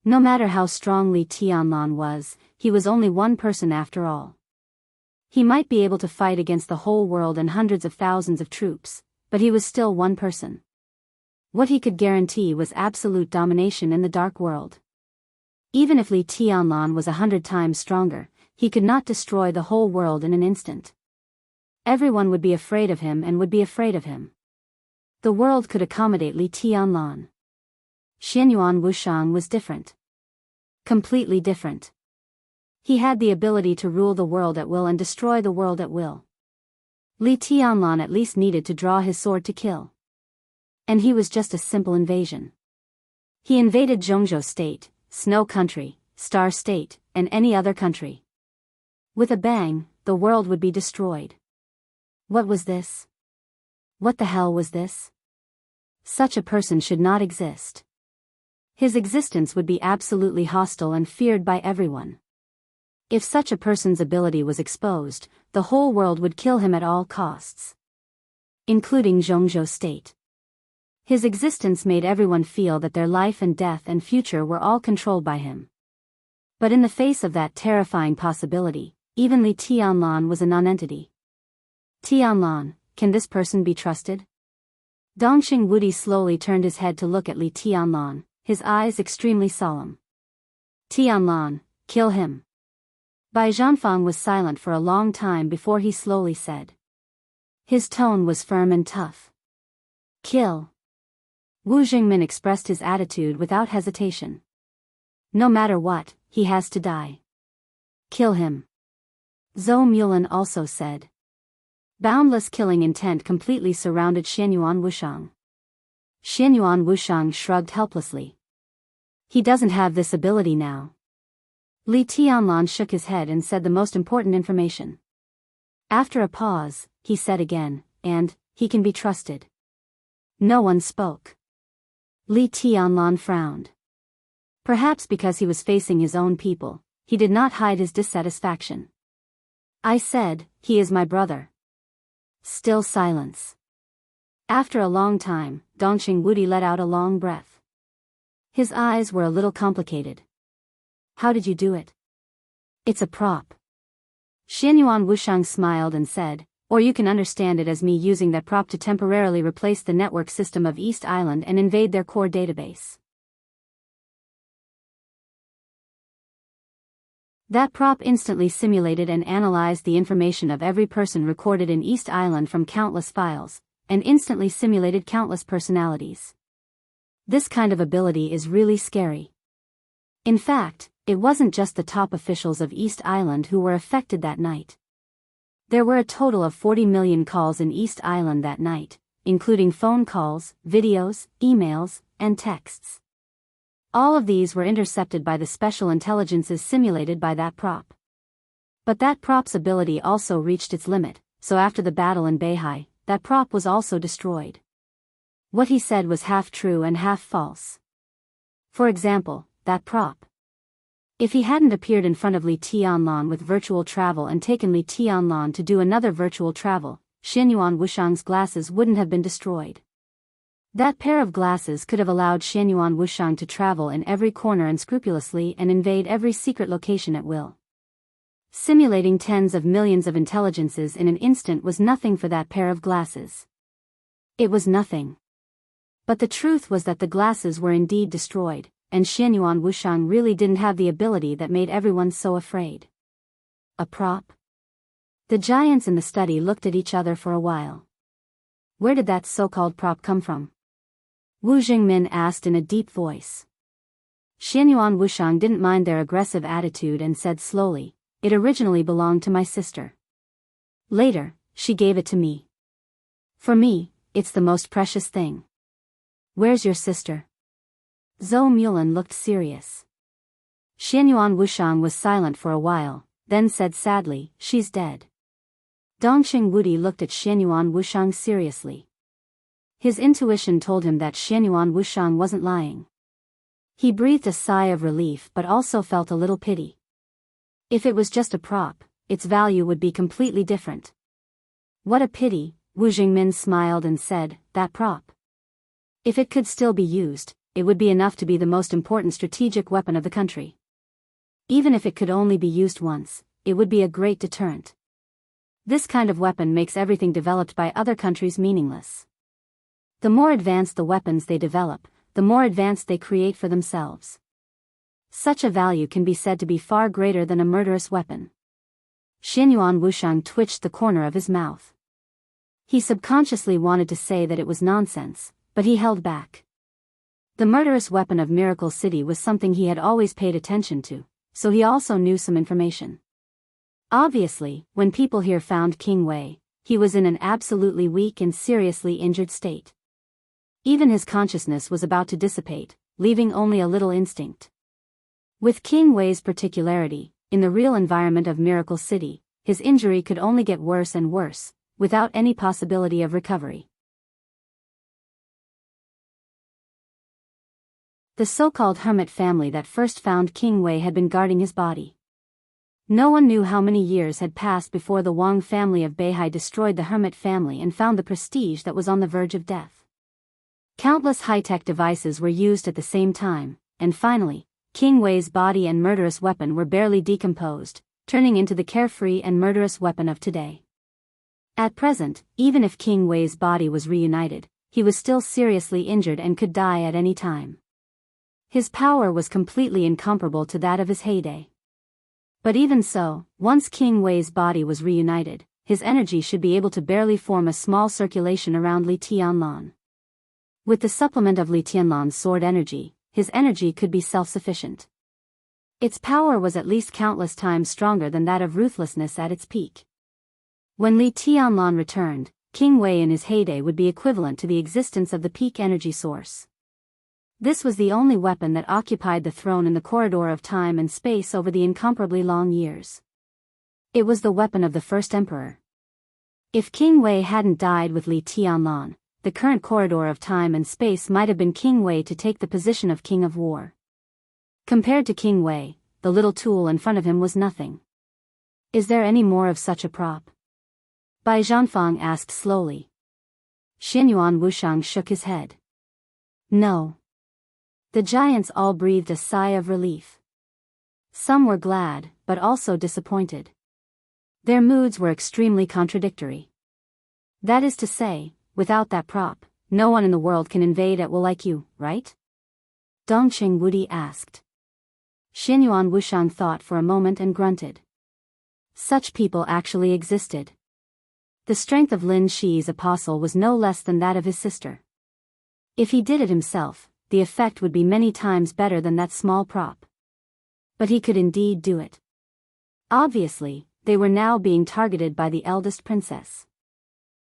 No matter how strong Li Tianlan was, he was only one person after all. He might be able to fight against the whole world and hundreds of thousands of troops, but he was still one person. What he could guarantee was absolute domination in the dark world. Even if Li Tianlan was 100 times stronger, he could not destroy the whole world in an instant. Everyone would be afraid of him and would be afraid of him. The world could accommodate Li Tianlan. Xianyuan Wushang was different. Completely different. He had the ability to rule the world at will and destroy the world at will. Li Tianlan at least needed to draw his sword to kill. And he was just a simple invasion. He invaded Zhongzhou State, Snow Country, Star State, and any other country. With a bang, the world would be destroyed. What was this? What the hell was this? Such a person should not exist. His existence would be absolutely hostile and feared by everyone. If such a person's ability was exposed, the whole world would kill him at all costs, including Zhongzhou state. His existence made everyone feel that their life and death and future were all controlled by him. But in the face of that terrifying possibility, even Li Tianlan was a nonentity. Tianlan, can this person be trusted? Dongxing Wudi slowly turned his head to look at Li Tianlan, his eyes extremely solemn. Tianlan, kill him. Bai Zhanfang was silent for a long time before he slowly said. His tone was firm and tough. Kill. Wu Jingmin expressed his attitude without hesitation. No matter what, he has to die. Kill him. Zhou Mulan also said. Boundless killing intent completely surrounded Xianyuan Wushang. Xianyuan Wushang shrugged helplessly. He doesn't have this ability now. Li Tianlan shook his head and said the most important information. After a pause, he said again, and, he can be trusted. No one spoke. Li Tianlan frowned. Perhaps because he was facing his own people, he did not hide his dissatisfaction. I said, he is my brother. Still silence. After a long time, Dongxing Wudi let out a long breath. His eyes were a little complicated. How did you do it? It's a prop. Xianyuan Wushang smiled and said, or you can understand it as me using that prop to temporarily replace the network system of East Island and invade their core database. That prop instantly simulated and analyzed the information of every person recorded in East Island from countless files, and instantly simulated countless personalities. This kind of ability is really scary. In fact, it wasn't just the top officials of East Island who were affected that night. There were a total of 40 million calls in East Island that night, including phone calls, videos, emails, and texts. All of these were intercepted by the special intelligences simulated by that prop. But that prop's ability also reached its limit, so after the battle in Beihai, that prop was also destroyed. What he said was half true and half false. For example, that prop. If he hadn't appeared in front of Li Tianlan with virtual travel and taken Li Tianlan to do another virtual travel, Xianyuan Wushang's glasses wouldn't have been destroyed. That pair of glasses could have allowed Xianyuan Wushang to travel in every corner unscrupulously and invade every secret location at will. Simulating tens of millions of intelligences in an instant was nothing for that pair of glasses. It was nothing. But the truth was that the glasses were indeed destroyed, and Xianyuan Wushang really didn't have the ability that made everyone so afraid. A prop? The giants in the study looked at each other for a while. Where did that so-called prop come from? Wu Jingmin asked in a deep voice. Xianyuan Wushang didn't mind their aggressive attitude and said slowly, it originally belonged to my sister. Later, she gave it to me. For me, it's the most precious thing. Where's your sister? Zhou Mulan looked serious. Xianyuan Wushang was silent for a while, then said sadly, she's dead. Dongxing Wudi looked at Xianyuan Wushang seriously. His intuition told him that Xianyuan Wushang wasn't lying. He breathed a sigh of relief but also felt a little pity. If it was just a prop, its value would be completely different. What a pity, Wu Jingmin smiled and said, that prop. If it could still be used, it would be enough to be the most important strategic weapon of the country. Even if it could only be used once, it would be a great deterrent. This kind of weapon makes everything developed by other countries meaningless. The more advanced the weapons they develop, the more advanced they create for themselves. Such a value can be said to be far greater than a murderous weapon. Xianyuan Wushang twitched the corner of his mouth. He subconsciously wanted to say that it was nonsense, but he held back. The murderous weapon of Miracle City was something he had always paid attention to, so he also knew some information. Obviously, when people here found King Wei, he was in an absolutely weak and seriously injured state. Even his consciousness was about to dissipate, leaving only a little instinct. With King Wei's particularity, in the real environment of Miracle City, his injury could only get worse and worse, without any possibility of recovery. The so-called hermit family that first found King Wei had been guarding his body. No one knew how many years had passed before the Wang family of Beihai destroyed the hermit family and found the prestige that was on the verge of death. Countless high-tech devices were used at the same time, and finally, King Wei's body and murderous weapon were barely decomposed, turning into the carefree and murderous weapon of today. At present, even if King Wei's body was reunited, he was still seriously injured and could die at any time. His power was completely incomparable to that of his heyday. But even so, once King Wei's body was reunited, his energy should be able to barely form a small circulation around Li Tianlan. With the supplement of Li Tianlan's sword energy, his energy could be self-sufficient. Its power was at least countless times stronger than that of ruthlessness at its peak. When Li Tianlan returned, King Wei in his heyday would be equivalent to the existence of the peak energy source. This was the only weapon that occupied the throne in the corridor of time and space over the incomparably long years. It was the weapon of the first emperor. If King Wei hadn't died with Li Tianlan, the current corridor of time and space might have been King Wei to take the position of King of War. Compared to King Wei, the little tool in front of him was nothing. Is there any more of such a prop? Bai Zhanfang asked slowly. Xianyuan Wushang shook his head. No. The giants all breathed a sigh of relief. Some were glad, but also disappointed. Their moods were extremely contradictory. That is to say, without that prop, no one in the world can invade at will like you, right? Dongqing Wudi asked. Xianyuan Wushang thought for a moment and grunted. Such people actually existed. The strength of Lin Shi's apostle was no less than that of his sister. If he did it himself, the effect would be many times better than that small prop. But he could indeed do it. Obviously, they were now being targeted by the eldest princess.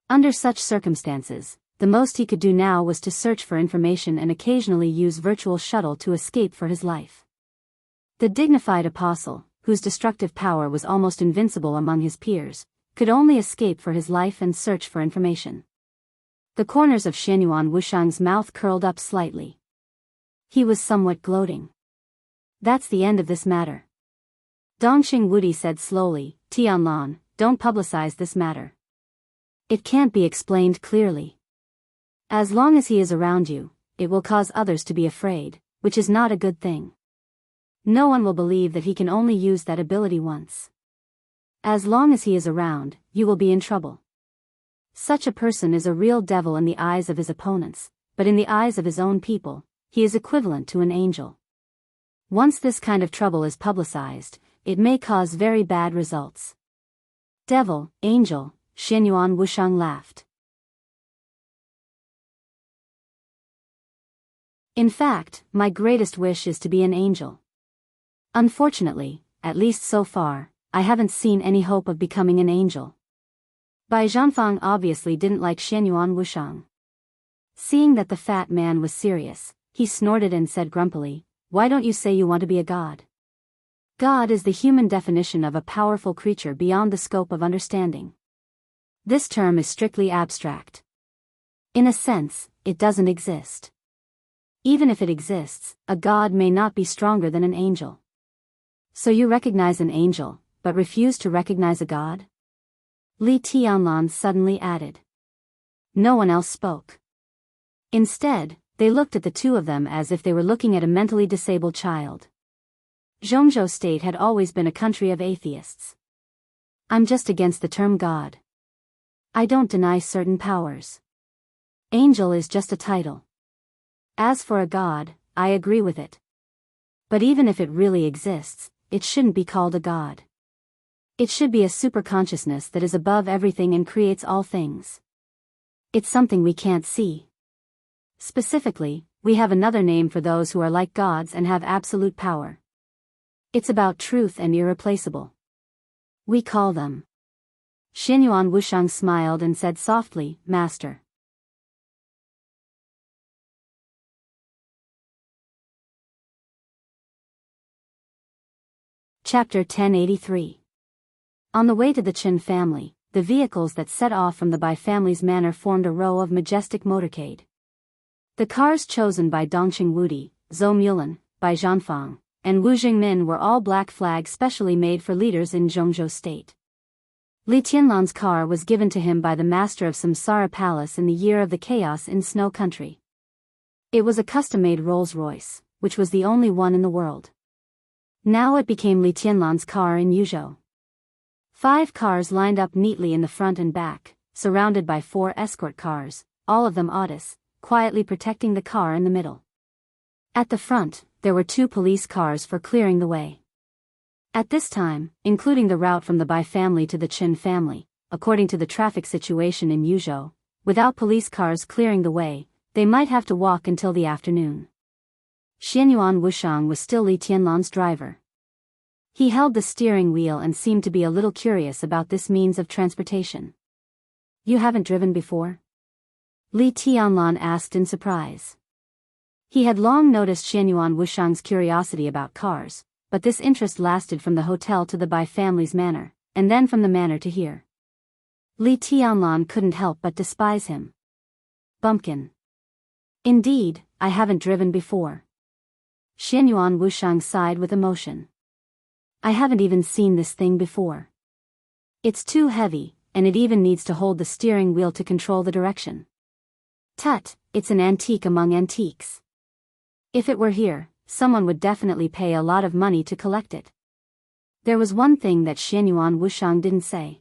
Under such circumstances, the most he could do now was to search for information and occasionally use virtual shuttle to escape for his life. The dignified apostle, whose destructive power was almost invincible among his peers, could only escape for his life and search for information. The corners of Xianyuan Wushang's mouth curled up slightly. He was somewhat gloating. That's the end of this matter. Dongqing Wudi said slowly, Tianlan, don't publicize this matter. It can't be explained clearly. As long as he is around you, it will cause others to be afraid, which is not a good thing. No one will believe that he can only use that ability once. As long as he is around, you will be in trouble. Such a person is a real devil in the eyes of his opponents, but in the eyes of his own people, he is equivalent to an angel. Once this kind of trouble is publicized, it may cause very bad results. Devil, angel, Xianyuan Wushang laughed. In fact, my greatest wish is to be an angel. Unfortunately, at least so far, I haven't seen any hope of becoming an angel. Bai Zhanfang obviously didn't like Xianyuan Wushang. Seeing that the fat man was serious, he snorted and said grumpily, why don't you say you want to be a god? God is the human definition of a powerful creature beyond the scope of understanding. This term is strictly abstract. In a sense, it doesn't exist. Even if it exists, a god may not be stronger than an angel. So you recognize an angel, but refuse to recognize a god? Li Tianlan suddenly added. No one else spoke. Instead, they looked at the two of them as if they were looking at a mentally disabled child. Zhongzhou State had always been a country of atheists. I'm just against the term god. I don't deny certain powers. Angel is just a title. As for a god, I agree with it. But even if it really exists, it shouldn't be called a god. It should be a superconsciousness that is above everything and creates all things. It's something we can't see. Specifically, we have another name for those who are like gods and have absolute power. It's about truth and irreplaceable. We call them. Xianyuan Wushang smiled and said softly, Master. Chapter 1083. On the way to the Chen family, the vehicles that set off from the Bai family's manor formed a row of majestic motorcade. The cars chosen by Dongqing Wudi, Zhou Mulan, by Zhanfang, and Wu Jingmin were all black flags specially made for leaders in Zhongzhou state. Li Tianlan's car was given to him by the master of Samsara Palace in the year of the chaos in Snow Country. It was a custom-made Rolls-Royce, which was the only one in the world. Now it became Li Tianlan's car in Yuzhou. 5 cars lined up neatly in the front and back, surrounded by 4 escort cars, all of them Audis, quietly protecting the car in the middle. At the front, there were 2 police cars for clearing the way. At this time, including the route from the Bai family to the Qin family, according to the traffic situation in Yuzhou, without police cars clearing the way, they might have to walk until the afternoon. Xianyuan Wushang was still Li Tianlan's driver. He held the steering wheel and seemed to be a little curious about this means of transportation. "You haven't driven before?" Li Tianlan asked in surprise. He had long noticed Xianyuan Wushang's curiosity about cars, but this interest lasted from the hotel to the Bai family's manor, and then from the manor to here. Li Tianlan couldn't help but despise him. "Bumpkin. Indeed, I haven't driven before." Xianyuan Wushang sighed with emotion. "I haven't even seen this thing before. It's too heavy, and it even needs to hold the steering wheel to control the direction. Tut, it's an antique among antiques. If it were here, someone would definitely pay a lot of money to collect it." There was one thing that Xianyuan Wushang didn't say.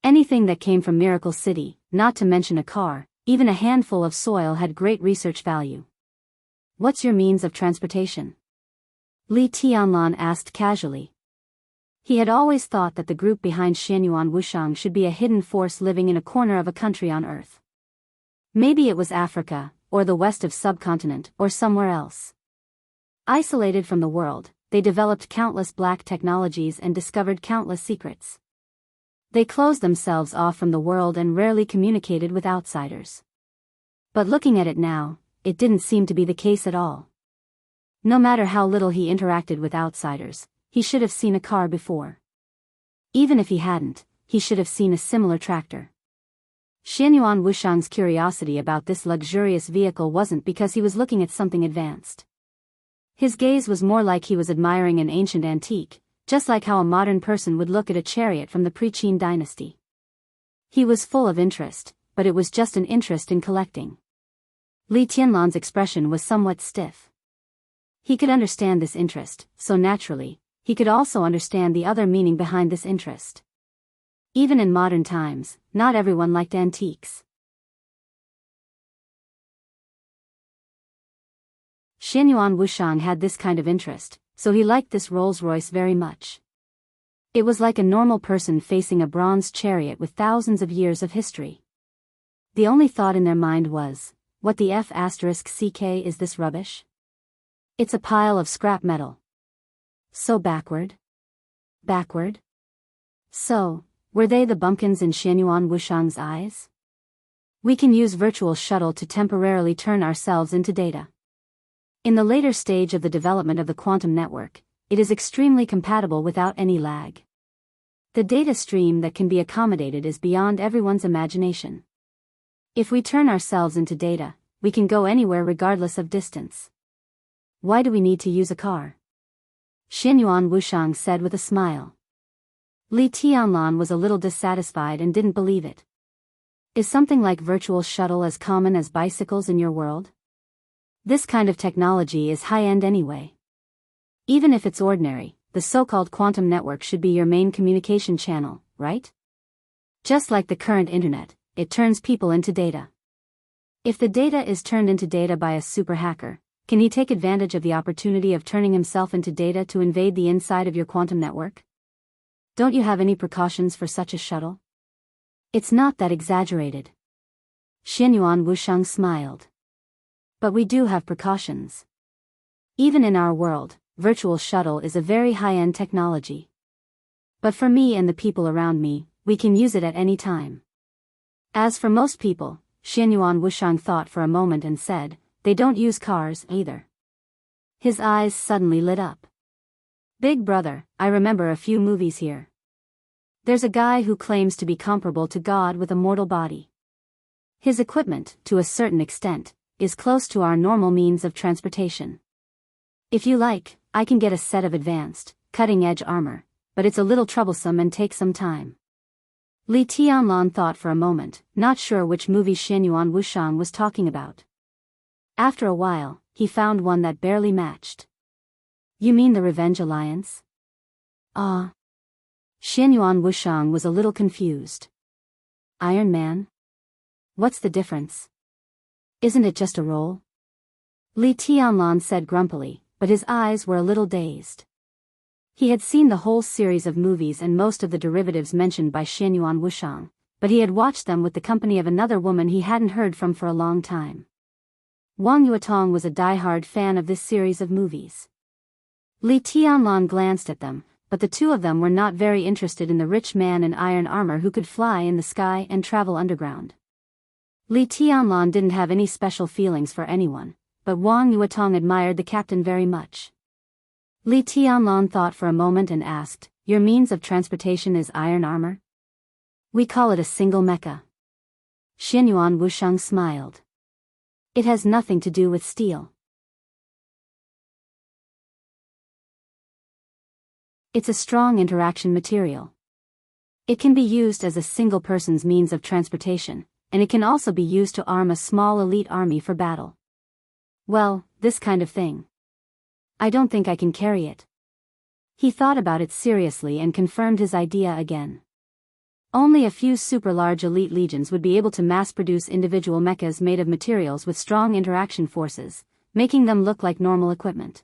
Anything that came from Miracle City, not to mention a car, even a handful of soil had great research value. "What's your means of transportation?" Li Tianlan asked casually. He had always thought that the group behind Xianyuan Wushang should be a hidden force living in a corner of a country on Earth. Maybe it was Africa, or the west of subcontinent, or somewhere else. Isolated from the world, they developed countless black technologies and discovered countless secrets. They closed themselves off from the world and rarely communicated with outsiders. But looking at it now, it didn't seem to be the case at all. No matter how little he interacted with outsiders, he should have seen a car before. Even if he hadn't, he should have seen a similar tractor. Xianyuan Wushang's curiosity about this luxurious vehicle wasn't because he was looking at something advanced. His gaze was more like he was admiring an ancient antique, just like how a modern person would look at a chariot from the pre-Qin dynasty. He was full of interest, but it was just an interest in collecting. Li Tianlan's expression was somewhat stiff. He could understand this interest, so naturally, he could also understand the other meaning behind this interest. Even in modern times, not everyone liked antiques. Xianyuan Wushang had this kind of interest, so he liked this Rolls-Royce very much. It was like a normal person facing a bronze chariot with thousands of years of history. The only thought in their mind was, what the F***ck is this rubbish? It's a pile of scrap metal. So backward? Backward? So, were they the bumpkins in Xianyuan Wushang's eyes? We can use virtual shuttle to temporarily turn ourselves into data. In the later stage of the development of the quantum network, it is extremely compatible without any lag. The data stream that can be accommodated is beyond everyone's imagination. If we turn ourselves into data, we can go anywhere regardless of distance. Why do we need to use a car? Xianyuan Wushang said with a smile. Li Tianlan was a little dissatisfied and didn't believe it. Is something like virtual shuttle as common as bicycles in your world? This kind of technology is high-end anyway. Even if it's ordinary, the so-called quantum network should be your main communication channel, right? Just like the current internet, it turns people into data. If the data is turned into data by a super hacker, can he take advantage of the opportunity of turning himself into data to invade the inside of your quantum network? Don't you have any precautions for such a shuttle? It's not that exaggerated. Xianyuan Wushang smiled. But we do have precautions. Even in our world, virtual shuttle is a very high-end technology. But for me and the people around me, we can use it at any time. As for most people, Xianyuan Wushang thought for a moment and said, they don't use cars either. His eyes suddenly lit up. Big brother, I remember a few movies here. There's a guy who claims to be comparable to God with a mortal body. His equipment, to a certain extent, is close to our normal means of transportation. If you like, I can get a set of advanced, cutting-edge armor, but it's a little troublesome and takes some time. Li Tianlan thought for a moment, not sure which movie Xianyuan Wushang was talking about. After a while, he found one that barely matched. You mean the Revenge Alliance? Ah. Xianyuan Wushang was a little confused. Iron Man? What's the difference? Isn't it just a role? Li Tianlan said grumpily, but his eyes were a little dazed. He had seen the whole series of movies and most of the derivatives mentioned by Xianyuan Wushang, but he had watched them with the company of another woman he hadn't heard from for a long time. Wang Yuetong was a die-hard fan of this series of movies. Li Tianlan glanced at them, but the two of them were not very interested in the rich man in iron armor who could fly in the sky and travel underground. Li Tianlan didn't have any special feelings for anyone, but Wang Yuetong admired the captain very much. Li Tianlan thought for a moment and asked, "Your means of transportation is iron armor?" "We call it a single mecha." Xianyuan Wushang smiled. "It has nothing to do with steel. It's a strong interaction material. It can be used as a single person's means of transportation, and it can also be used to arm a small elite army for battle. Well, this kind of thing. I don't think I can carry it." He thought about it seriously and confirmed his idea again. Only a few super-large elite legions would be able to mass-produce individual mechas made of materials with strong interaction forces, making them look like normal equipment.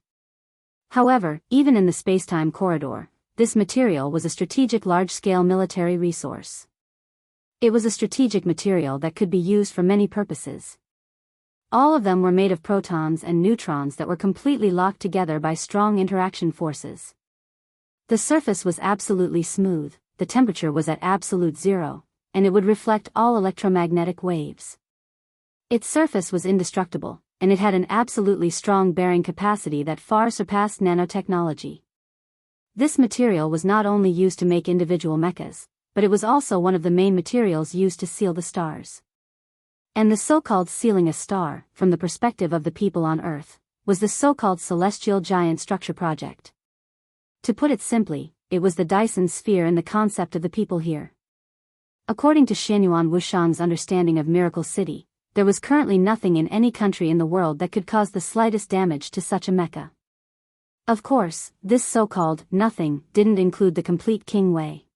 However, even in the space-time corridor, this material was a strategic large-scale military resource. It was a strategic material that could be used for many purposes. All of them were made of protons and neutrons that were completely locked together by strong interaction forces. The surface was absolutely smooth, the temperature was at absolute zero, and it would reflect all electromagnetic waves. Its surface was indestructible, and it had an absolutely strong bearing capacity that far surpassed nanotechnology. This material was not only used to make individual mechas, but it was also one of the main materials used to seal the stars. And the so-called sealing a star, from the perspective of the people on Earth, was the so-called celestial giant structure project. To put it simply, it was the Dyson sphere in the concept of the people here. According to Xianyuan Wushang's understanding of Miracle City, there was currently nothing in any country in the world that could cause the slightest damage to such a mecha. Of course, this so-called nothing didn't include the complete King Wei.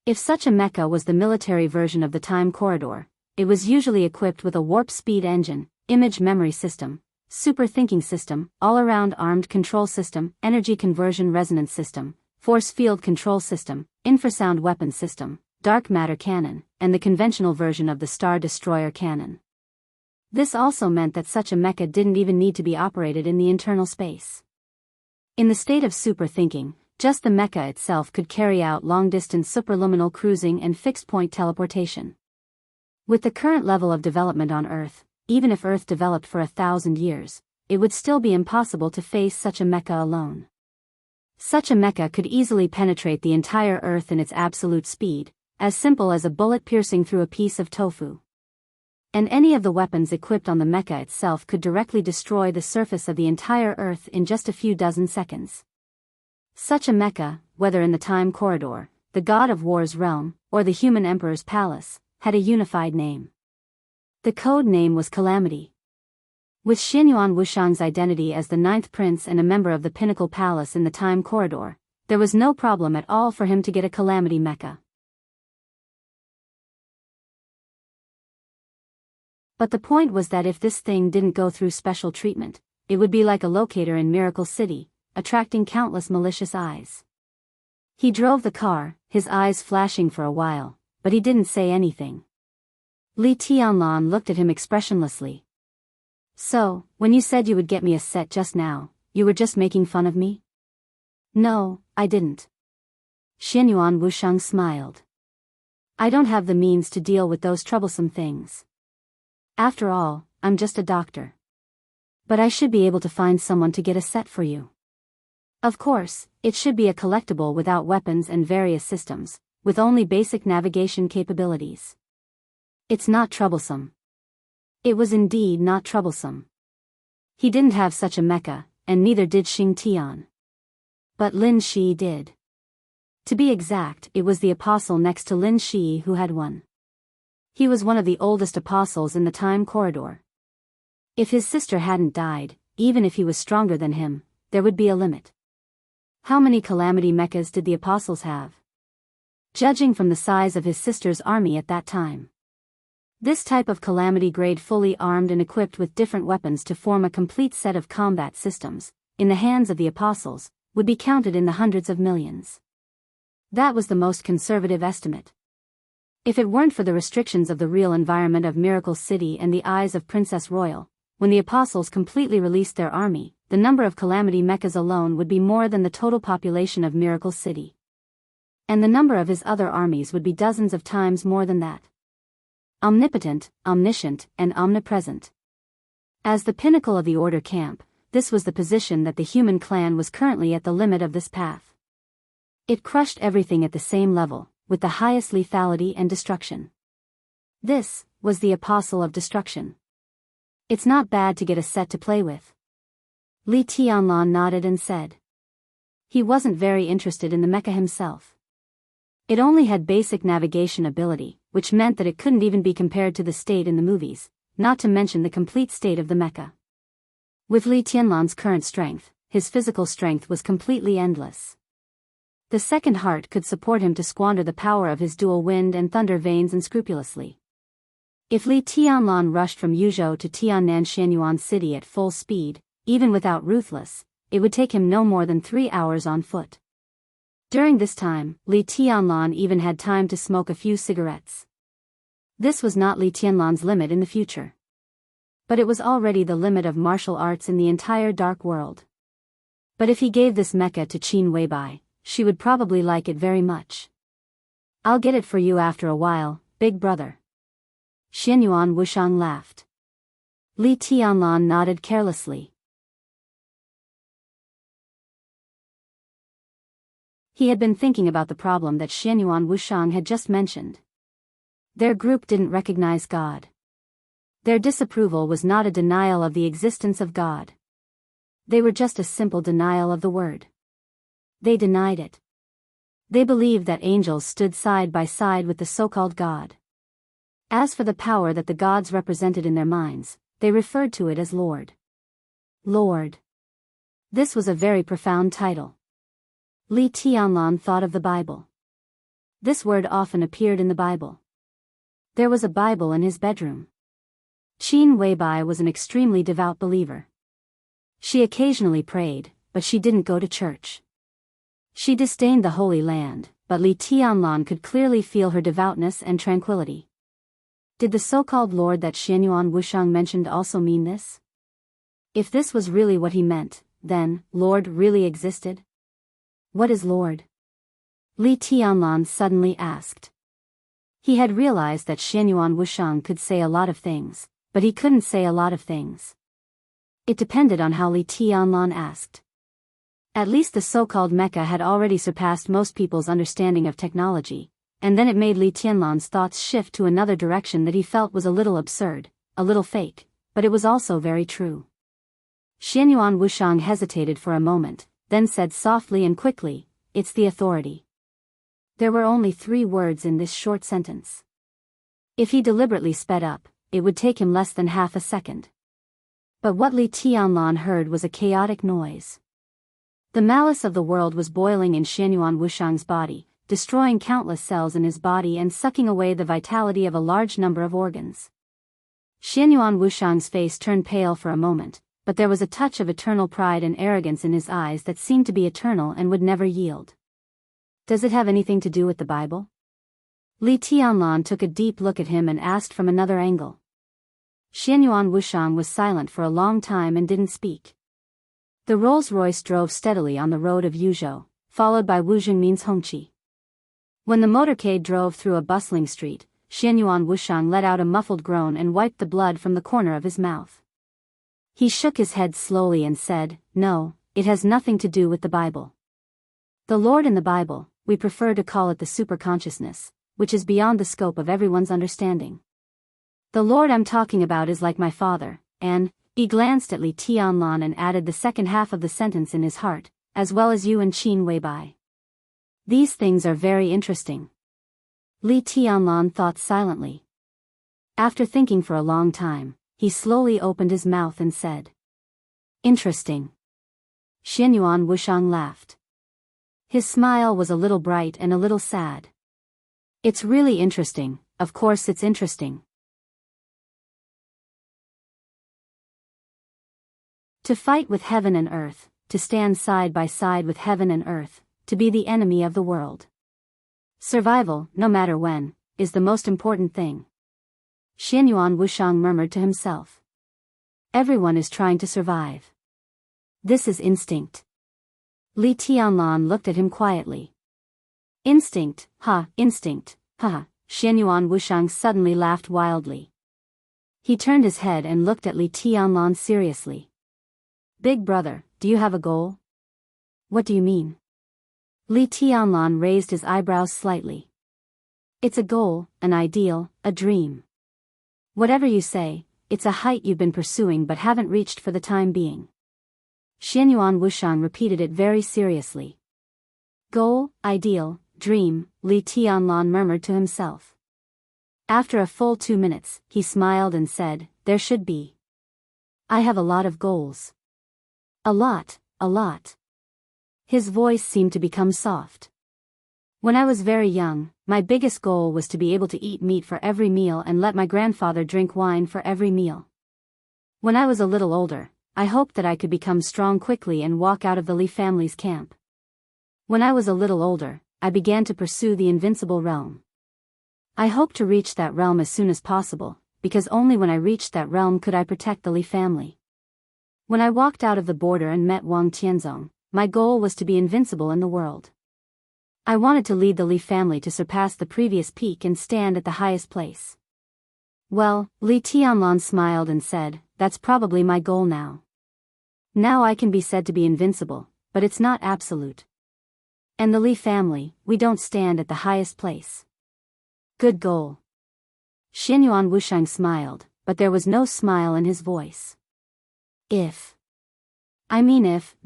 If such a mecha was the military version of the time corridor, it was usually equipped with a warp speed engine, image memory system, super thinking system, all-around armed control system, energy conversion resonance system, force field control system, infrasound weapon system, dark matter cannon, and the conventional version of the Star Destroyer cannon. This also meant that such a mecha didn't even need to be operated in the internal space. In the state of super thinking, just the mecha itself could carry out long-distance superluminal cruising and fixed-point teleportation. With the current level of development on Earth, even if Earth developed for 1,000 years, it would still be impossible to face such a mecha alone. Such a mecha could easily penetrate the entire Earth in its absolute speed, as simple as a bullet piercing through a piece of tofu. And any of the weapons equipped on the mecha itself could directly destroy the surface of the entire Earth in just a few dozen seconds. Such a mecha, whether in the time corridor, the God of War's realm, or the human emperor's palace, had a unified name. The code name was Calamity. With Xianyuan Wushang's identity as the 9th prince and a member of the Pinnacle Palace in the time corridor, there was no problem at all for him to get a Calamity mecha. But the point was that if this thing didn't go through special treatment, it would be like a locator in Miracle City, attracting countless malicious eyes. He drove the car, his eyes flashing for a while, but he didn't say anything. Li Tianlan looked at him expressionlessly. "So, when you said you would get me a set just now, you were just making fun of me?" "No, I didn't." Xianyuan Wushang smiled. "I don't have the means to deal with those troublesome things. After all, I'm just a doctor. But I should be able to find someone to get a set for you. Of course, it should be a collectible without weapons and various systems, with only basic navigation capabilities. It's not troublesome." It was indeed not troublesome. He didn't have such a mecha, and neither did Xing Tian. But Lin Shi did. To be exact, it was the apostle next to Lin Shi who had won. He was one of the oldest apostles in the time corridor. If his sister hadn't died, even if he was stronger than him, there would be a limit. How many calamity mechas did the apostles have? Judging from the size of his sister's army at that time. This type of calamity grade, fully armed and equipped with different weapons to form a complete set of combat systems, in the hands of the apostles, would be counted in the hundreds of millions. That was the most conservative estimate. If it weren't for the restrictions of the real environment of Miracle City and the eyes of Princess Royal, when the apostles completely released their army, the number of calamity mechas alone would be more than the total population of Miracle City. And the number of his other armies would be dozens of times more than that. Omnipotent, omniscient, and omnipresent. As the pinnacle of the Order camp, this was the position that the human clan was currently at the limit of this path. It crushed everything at the same level, with the highest lethality and destruction. This was the Apostle of Destruction. It's not bad to get a set to play with. Li Tianlan nodded and said. He wasn't very interested in the mecha himself. It only had basic navigation ability, which meant that it couldn't even be compared to the state in the movies, not to mention the complete state of the mecha. With Li Tianlan's current strength, his physical strength was completely endless. The second heart could support him to squander the power of his dual wind and thunder veins unscrupulously. If Li Tianlan rushed from Yuzhou to Tiannan Xianyuan City at full speed, even without Ruthless, it would take him no more than 3 hours on foot. During this time, Li Tianlan even had time to smoke a few cigarettes. This was not Li Tianlan's limit in the future. But it was already the limit of martial arts in the entire dark world. But if he gave this mecha to Qin Weibai, she would probably like it very much. I'll get it for you after a while, big brother. Xianyuan Wushang laughed. Li Tianlan nodded carelessly. He had been thinking about the problem that Xianyuan Wushang had just mentioned. Their group didn't recognize God. Their disapproval was not a denial of the existence of God. They were just a simple denial of the word. They denied it. They believed that angels stood side by side with the so-called God. As for the power that the gods represented in their minds, they referred to it as Lord. Lord. This was a very profound title. Li Tianlan thought of the Bible. This word often appeared in the Bible. There was a Bible in his bedroom. Qin Weibai was an extremely devout believer. She occasionally prayed, but she didn't go to church. She disdained the Holy Land, but Li Tianlan could clearly feel her devoutness and tranquility. Did the so-called Lord that Xianyuan Wushang mentioned also mean this? If this was really what he meant, then, Lord really existed? What is Lord? Li Tianlan suddenly asked. He had realized that Xianyuan Wushang could say a lot of things, but he couldn't say a lot of things. It depended on how Li Tianlan asked. At least the so-called mecha had already surpassed most people's understanding of technology, and then it made Li Tianlan's thoughts shift to another direction that he felt was a little absurd, a little fake, but it was also very true. Xianyuan Wushang hesitated for a moment, then said softly and quickly, "It's the authority." There were only 3 words in this short sentence. If he deliberately sped up, it would take him less than half a second. But what Li Tianlan heard was a chaotic noise. The malice of the world was boiling in Xianyuan Wushang's body, destroying countless cells in his body and sucking away the vitality of a large number of organs. Xianyuan Wushang's face turned pale for a moment, but there was a touch of eternal pride and arrogance in his eyes that seemed to be eternal and would never yield. Does it have anything to do with the Bible? Li Tianlan took a deep look at him and asked from another angle. Xianyuan Wushang was silent for a long time and didn't speak. The Rolls-Royce drove steadily on the road of Yuzhou, followed by Wu Jingmin's Hongqi. When the motorcade drove through a bustling street, Xianyuan Wushang let out a muffled groan and wiped the blood from the corner of his mouth. He shook his head slowly and said, "No, it has nothing to do with the Bible. The Lord in the Bible, we prefer to call it the superconsciousness, which is beyond the scope of everyone's understanding. The Lord I'm talking about is like my father, and, He glanced at Li Tianlan and added the second half of the sentence in his heart, as well as you and Qin Weibai. These things are very interesting. Li Tianlan thought silently. After thinking for a long time, he slowly opened his mouth and said, "Interesting." Xianyuan Wushang laughed. His smile was a little bright and a little sad. "It's really interesting, of course it's interesting." To fight with heaven and earth, to stand side by side with heaven and earth, to be the enemy of the world. Survival, no matter when, is the most important thing. Xianyuan Wushang murmured to himself. Everyone is trying to survive. This is instinct. Li Tianlan looked at him quietly. Instinct, instinct, ha. Xianyuan Wushang suddenly laughed wildly. He turned his head and looked at Li Tianlan seriously. "Big brother, do you have a goal?" "What do you mean?" Li Tianlan raised his eyebrows slightly. "It's a goal, an ideal, a dream. Whatever you say, it's a height you've been pursuing but haven't reached for the time being." Xianyuan Wushang repeated it very seriously. "Goal, ideal, dream," Li Tianlan murmured to himself. After a full 2 minutes, he smiled and said, "There should be. I have a lot of goals. A lot, a lot." His voice seemed to become soft. "When I was very young, my biggest goal was to be able to eat meat for every meal and let my grandfather drink wine for every meal. When I was a little older, I hoped that I could become strong quickly and walk out of the Li family's camp. When I was a little older, I began to pursue the invincible realm. I hoped to reach that realm as soon as possible, because only when I reached that realm could I protect the Li family. When I walked out of the border and met Wang Tianzong, my goal was to be invincible in the world. I wanted to lead the Li family to surpass the previous peak and stand at the highest place." "Well," Li Tianlan smiled and said, "that's probably my goal now. Now I can be said to be invincible, but it's not absolute. And the Li family, we don't stand at the highest place." "Good goal." Xianyuan Wushang smiled, but there was no smile in his voice. If,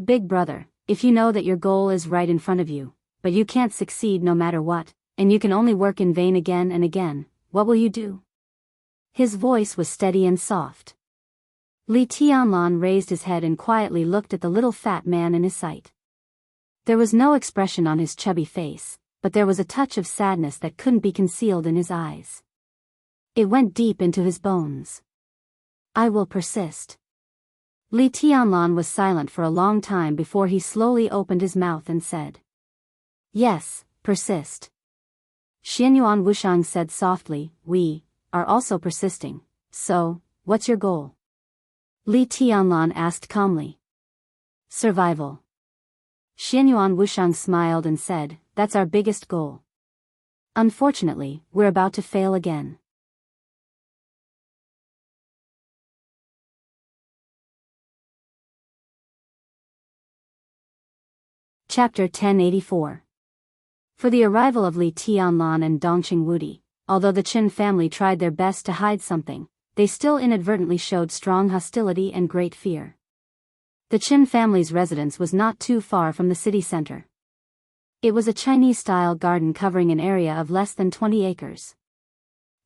big brother, if you know that your goal is right in front of you, but you can't succeed no matter what, and you can only work in vain again and again, what will you do?" His voice was steady and soft. Li Tianlan raised his head and quietly looked at the little fat man in his sight. There was no expression on his chubby face, but there was a touch of sadness that couldn't be concealed in his eyes. It went deep into his bones. "I will persist." Li Tianlan was silent for a long time before he slowly opened his mouth and said, "Yes, persist." Xianyuan Wushang said softly, "We are also persisting, so, what's your goal?" Li Tianlan asked calmly. "Survival." Xianyuan Wushang smiled and said, "That's our biggest goal. Unfortunately, we're about to fail again." Chapter 1084. For the arrival of Li Tianlan and Dongqing Wudi, although the Qin family tried their best to hide something, they still inadvertently showed strong hostility and great fear. The Qin family's residence was not too far from the city center. It was a Chinese-style garden covering an area of less than 20 acres.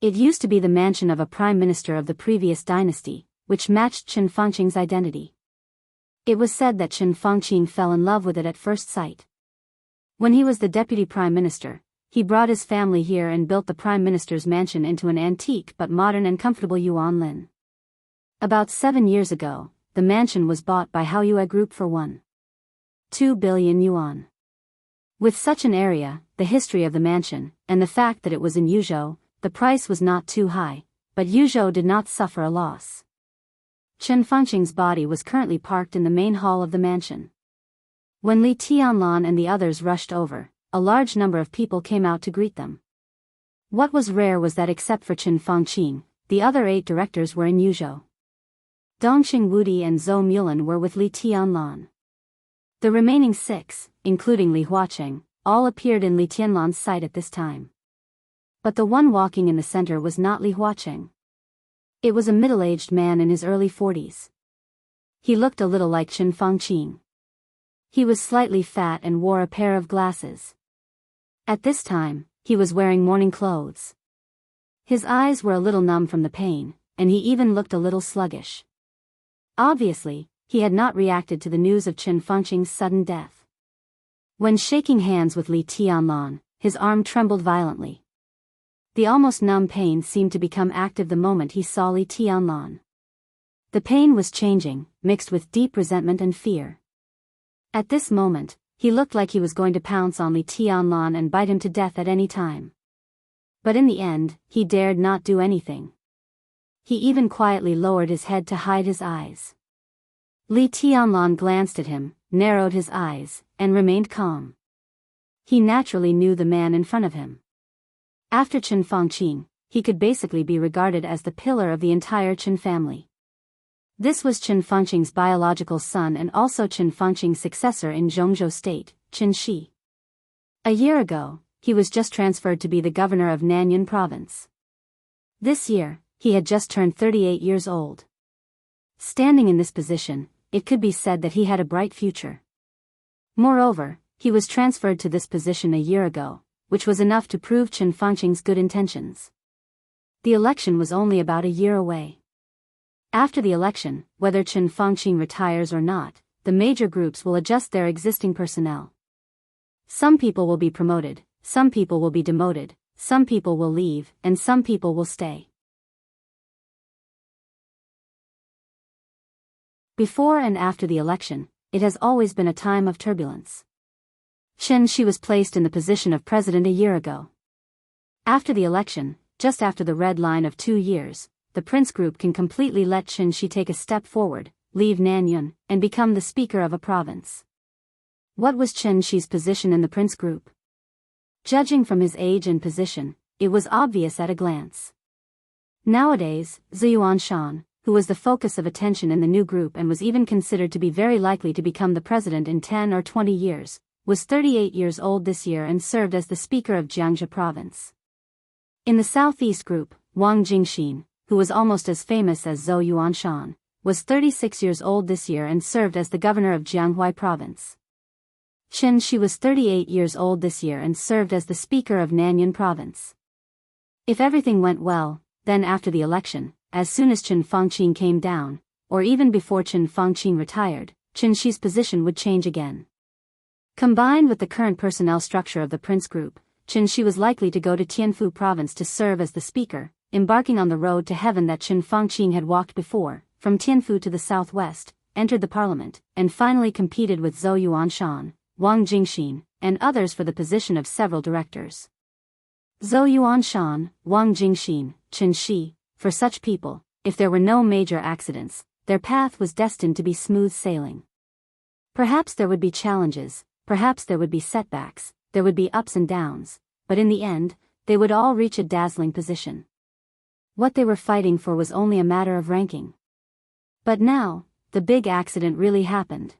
It used to be the mansion of a prime minister of the previous dynasty, which matched Qin Fangqing's identity. It was said that Qin Fangqing fell in love with it at first sight. When he was the deputy prime minister, he brought his family here and built the prime minister's mansion into an antique but modern and comfortable Yuan Lin. About 7 years ago, the mansion was bought by Haoyue Group for 1.2 billion yuan. With such an area, the history of the mansion, and the fact that it was in Yuzhou, the price was not too high, but Yuzhou did not suffer a loss. Qin Fangqing's body was currently parked in the main hall of the mansion. When Li Tianlan and the others rushed over, a large number of people came out to greet them. What was rare was that except for Qin Fangqing, the other 8 directors were in Yuzhou. Dongqing Wudi and Zhou Mulan were with Li Tianlan. The remaining 6, including Li Huaqing, all appeared in Li Tianlan's sight at this time. But the one walking in the center was not Li Huaqing. It was a middle-aged man in his early 40s. he looked a little like Qin Fangqing. He was slightly fat and wore a pair of glasses. At this time, he was wearing morning clothes. His eyes were a little numb from the pain, and he even looked a little sluggish. Obviously, he had not reacted to the news of Qin Fangqing's sudden death. When shaking hands with Li Tianlan, his arm trembled violently. The almost numb pain seemed to become active the moment he saw Li Tianlan. The pain was changing, mixed with deep resentment and fear. At this moment, he looked like he was going to pounce on Li Tianlan and bite him to death at any time. But in the end, he dared not do anything. He even quietly lowered his head to hide his eyes. Li Tianlan glanced at him, narrowed his eyes, and remained calm. He naturally knew the man in front of him. After Qin Fangqing, he could basically be regarded as the pillar of the entire Qin family. This was Qin Fangqing's biological son and also Qin Fangqing's successor in Zhongzhou State, Qin Shi. A year ago, he was just transferred to be the governor of Nanyuan Province. This year, he had just turned 38 years old. Standing in this position, it could be said that he had a bright future. Moreover, he was transferred to this position a year ago, which was enough to prove Qin Fangqing's good intentions. The election was only about a year away. After the election, whether Qin Fangqing retires or not, the major groups will adjust their existing personnel. Some people will be promoted, some people will be demoted, some people will leave, and some people will stay. Before and after the election, it has always been a time of turbulence. Qin Shi was placed in the position of president a year ago. After the election, just after the red line of 2 years, the Prince Group can completely let Qin Shi take a step forward, leave Nanyuan, and become the speaker of a province. What was Qin Shi's position in the Prince Group? Judging from his age and position, it was obvious at a glance. Nowadays, Zhu Yuanshan, who was the focus of attention in the new group and was even considered to be very likely to become the president in 10 or 20 years, was 38 years old this year and served as the speaker of Jiangxi province. In the southeast group, Wang Jingxin, who was almost as famous as Zhou Yuanshan, was 36 years old this year and served as the governor of Jianghuai province. Qin Shi was 38 years old this year and served as the speaker of Nanyuan province. If everything went well, then after the election, as soon as Qin Fangqing came down, or even before Qin Fangqing retired, Qin Shi's position would change again. Combined with the current personnel structure of the Prince Group, Qin Shi was likely to go to Tianfu province to serve as the speaker, embarking on the road to heaven that Qin Fangqing had walked before, from Tianfu to the southwest, entered the parliament, and finally competed with Zhou Yuanshan, Wang Jingxin, and others for the position of several directors. Zhou Yuanshan, Wang Jingxin, Qin Shi, for such people, if there were no major accidents, their path was destined to be smooth sailing. Perhaps there would be challenges, perhaps there would be setbacks, there would be ups and downs, but in the end, they would all reach a dazzling position. What they were fighting for was only a matter of ranking. But now, the big accident really happened.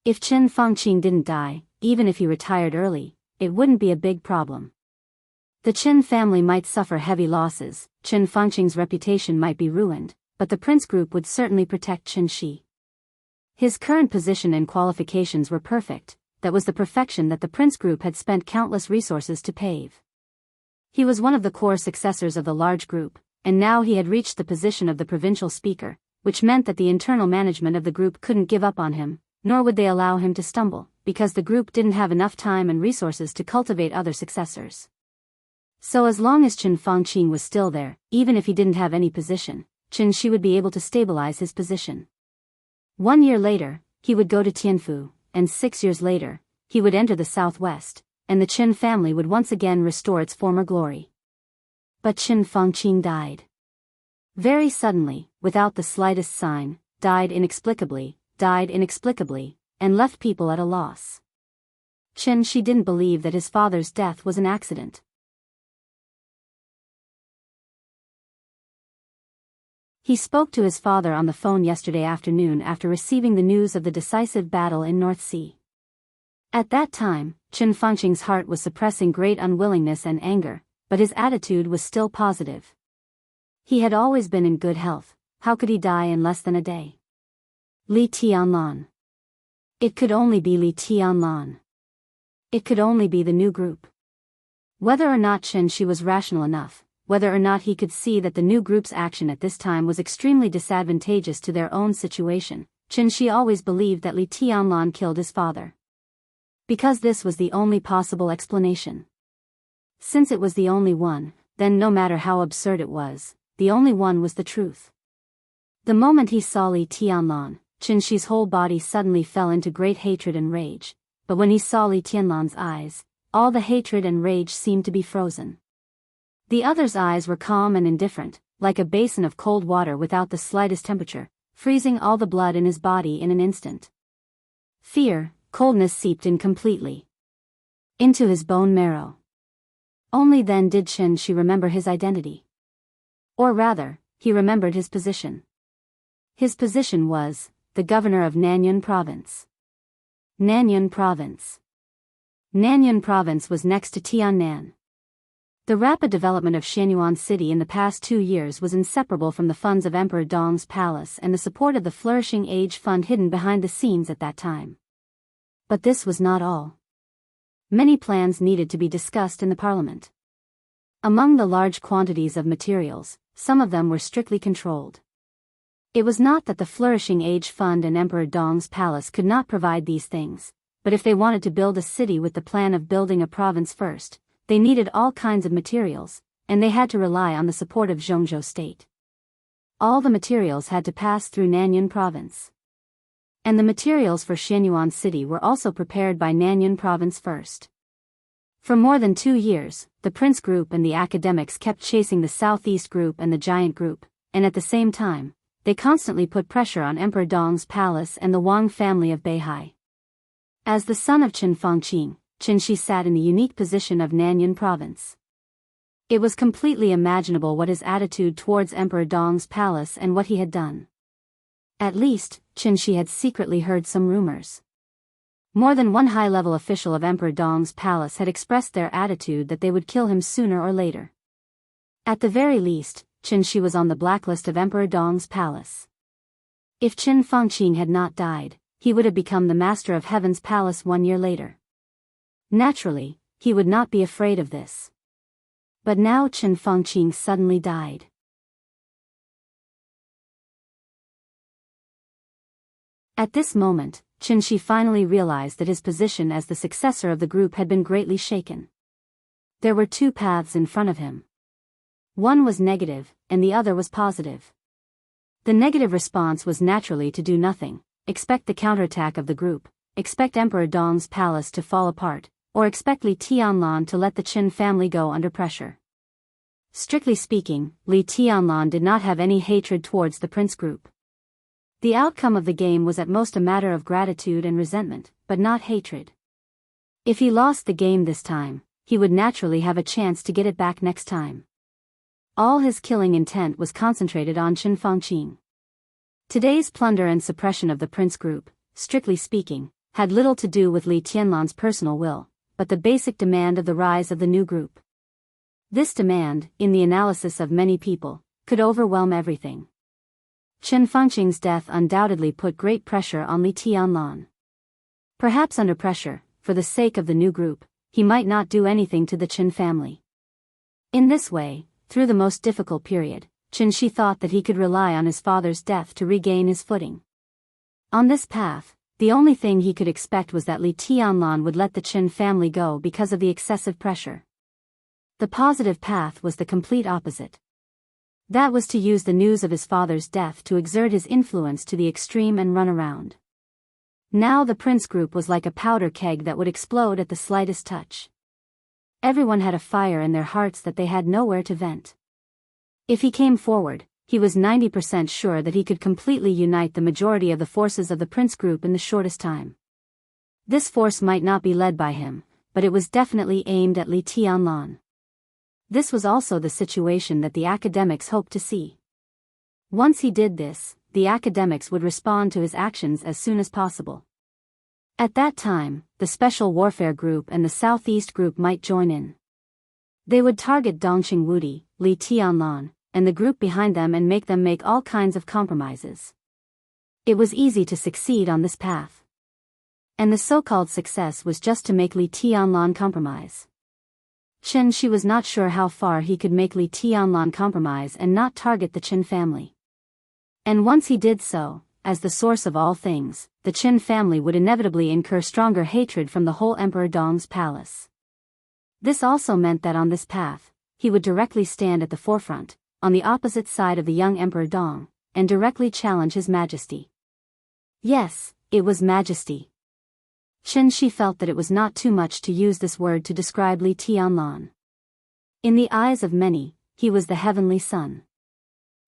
If Qin Fangqing didn't die, even if he retired early, it wouldn't be a big problem. The Qin family might suffer heavy losses, Qin Fangqing's reputation might be ruined, but the Prince Group would certainly protect Qin Shi. His current position and qualifications were perfect, that was the perfection that the Prince Group had spent countless resources to pave. He was one of the core successors of the large group, and now he had reached the position of the provincial speaker, which meant that the internal management of the group couldn't give up on him, nor would they allow him to stumble, because the group didn't have enough time and resources to cultivate other successors. So as long as Qin Fangqing was still there, even if he didn't have any position, Qin Shi would be able to stabilize his position. 1 year later, he would go to Tianfu, and 6 years later, he would enter the southwest, and the Qin family would once again restore its former glory. But Qin Fangqing died. Very suddenly, without the slightest sign, died inexplicably, and left people at a loss. Qin Shi didn't believe that his father's death was an accident. He spoke to his father on the phone yesterday afternoon after receiving the news of the decisive battle in North Sea. At that time, Qin Fangqing's heart was suppressing great unwillingness and anger, but his attitude was still positive. He had always been in good health, how could he die in less than a day? Li Tianlan. It could only be Li Tianlan. It could only be the new group. Whether or not Chen Shi was rational enough, whether or not he could see that the new group's action at this time was extremely disadvantageous to their own situation, Chen Shi always believed that Li Tianlan killed his father. Because this was the only possible explanation. Since it was the only one, then no matter how absurd it was, the only one was the truth. The moment he saw Li Tianlan, Chen Shi's whole body suddenly fell into great hatred and rage, but when he saw Li Tianlan's eyes, all the hatred and rage seemed to be frozen. The other's eyes were calm and indifferent, like a basin of cold water without the slightest temperature, freezing all the blood in his body in an instant. Fear, coldness seeped in completely into his bone marrow. Only then did Chen Shi remember his identity. Or rather, he remembered his position. His position was the governor of Nanyun Province. Nanyun Province. Nanyun Province was next to Tiannan. The rapid development of Shenyuan City in the past 2 years was inseparable from the funds of Emperor Dong's palace and the support of the Flourishing Age Fund hidden behind the scenes at that time. But this was not all. Many plans needed to be discussed in the parliament. Among the large quantities of materials, some of them were strictly controlled. It was not that the Flourishing Age Fund and Emperor Dong's palace could not provide these things, but if they wanted to build a city with the plan of building a province first, they needed all kinds of materials, and they had to rely on the support of Zhongzhou State. All the materials had to pass through Nanyun Province. And the materials for Shenyuan City were also prepared by Nanyun Province first. For more than 2 years, the Prince Group and the academics kept chasing the Southeast Group and the Giant Group, and at the same time, they constantly put pressure on Emperor Dong's palace and the Wang family of Beihai. As the son of Qin Fangqing, Chen Shi sat in the unique position of Nanyun Province. It was completely imaginable what his attitude towards Emperor Dong's palace and what he had done. At least, Chen Shi had secretly heard some rumors. More than one high-level official of Emperor Dong's palace had expressed their attitude that they would kill him sooner or later. At the very least, Chen Shi was on the blacklist of Emperor Dong's palace. If Qin Fangqing had not died, he would have become the master of Heaven's palace 1 year later. Naturally, he would not be afraid of this. But now Qin Fangqing suddenly died. At this moment, Chen Shi finally realized that his position as the successor of the group had been greatly shaken. There were 2 paths in front of him. One was negative, and the other was positive. The negative response was naturally to do nothing, expect the counterattack of the group, expect Emperor Dong's palace to fall apart, or expect Li Tianlan to let the Qin family go under pressure. Strictly speaking, Li Tianlan did not have any hatred towards the Prince Group. The outcome of the game was at most a matter of gratitude and resentment, but not hatred. If he lost the game this time, he would naturally have a chance to get it back next time. All his killing intent was concentrated on Qin Fangqing. Today's plunder and suppression of the Prince Group, strictly speaking, had little to do with Li Tianlan's personal will, but the basic demand of the rise of the new group. This demand, in the analysis of many people, could overwhelm everything. Qin Fangqing's death undoubtedly put great pressure on Li Tianlan. Perhaps under pressure, for the sake of the new group, he might not do anything to the Qin family. In this way, through the most difficult period, Chen Shi thought that he could rely on his father's death to regain his footing. On this path, the only thing he could expect was that Li Tianlan would let the Qin family go because of the excessive pressure. The positive path was the complete opposite. That was to use the news of his father's death to exert his influence to the extreme and run around. Now the Prince Group was like a powder keg that would explode at the slightest touch. Everyone had a fire in their hearts that they had nowhere to vent. If he came forward, he was 90% sure that he could completely unite the majority of the forces of the Prince Group in the shortest time. This force might not be led by him, but it was definitely aimed at Li Tianlan. This was also the situation that the academics hoped to see. Once he did this, the academics would respond to his actions as soon as possible. At that time, the Special Warfare Group and the Southeast Group might join in. They would target Dongqing Wudi, Li Tianlan, and the group behind them and make them make all kinds of compromises. It was easy to succeed on this path. And the so-called success was just to make Li Tianlan compromise. Chen Shi was not sure how far he could make Li Tianlan compromise and not target the Qin family. And once he did so, as the source of all things, the Qin family would inevitably incur stronger hatred from the whole Emperor Dong's palace. This also meant that on this path, he would directly stand at the forefront, on the opposite side of the young Emperor Dong, and directly challenge His Majesty. Yes, it was Majesty. Chen Shi felt that it was not too much to use this word to describe Li Tianlan. In the eyes of many, he was the heavenly son.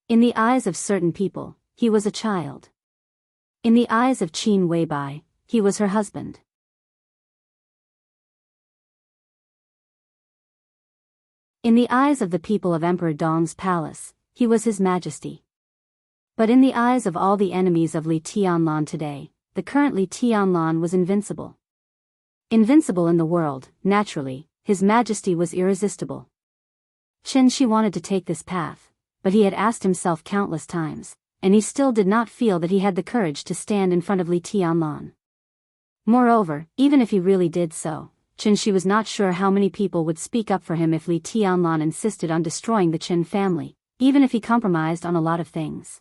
In the eyes of certain people, he was a child. In the eyes of Qin Weibai, he was her husband. In the eyes of the people of Emperor Dong's palace, he was His Majesty. But in the eyes of all the enemies of Li Tianlan today, the current Li Tianlan was invincible. Invincible in the world, naturally, His Majesty was irresistible. Chen Shi wanted to take this path, but he had asked himself countless times, and he still did not feel that he had the courage to stand in front of Li Tianlan. Moreover, even if he really did so, Chen Shi was not sure how many people would speak up for him if Li Tianlan insisted on destroying the Qin family, even if he compromised on a lot of things.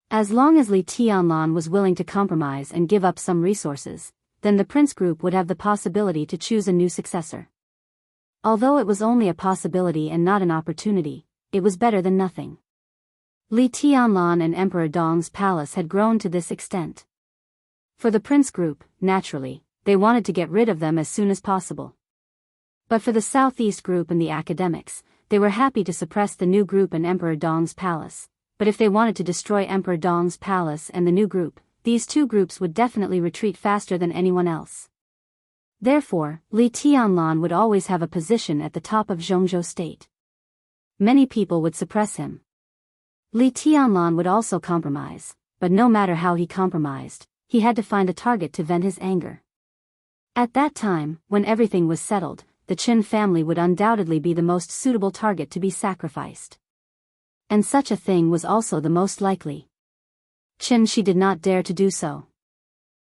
As long as Li Tianlan was willing to compromise and give up some resources, then the prince group would have the possibility to choose a new successor. Although it was only a possibility and not an opportunity, it was better than nothing. Li Tianlan and Emperor Dong's palace had grown to this extent. For the prince group, naturally, they wanted to get rid of them as soon as possible. But for the southeast group and the academics, they were happy to suppress the new group and Emperor Dong's palace. But if they wanted to destroy Emperor Dong's palace and the new group, these two groups would definitely retreat faster than anyone else. Therefore, Li Tianlan would always have a position at the top of Zhongzhou state. Many people would suppress him. Li Tianlan would also compromise, but no matter how he compromised, he had to find a target to vent his anger. At that time, when everything was settled, the Qin family would undoubtedly be the most suitable target to be sacrificed. And such a thing was also the most likely. Chen Shi did not dare to do so.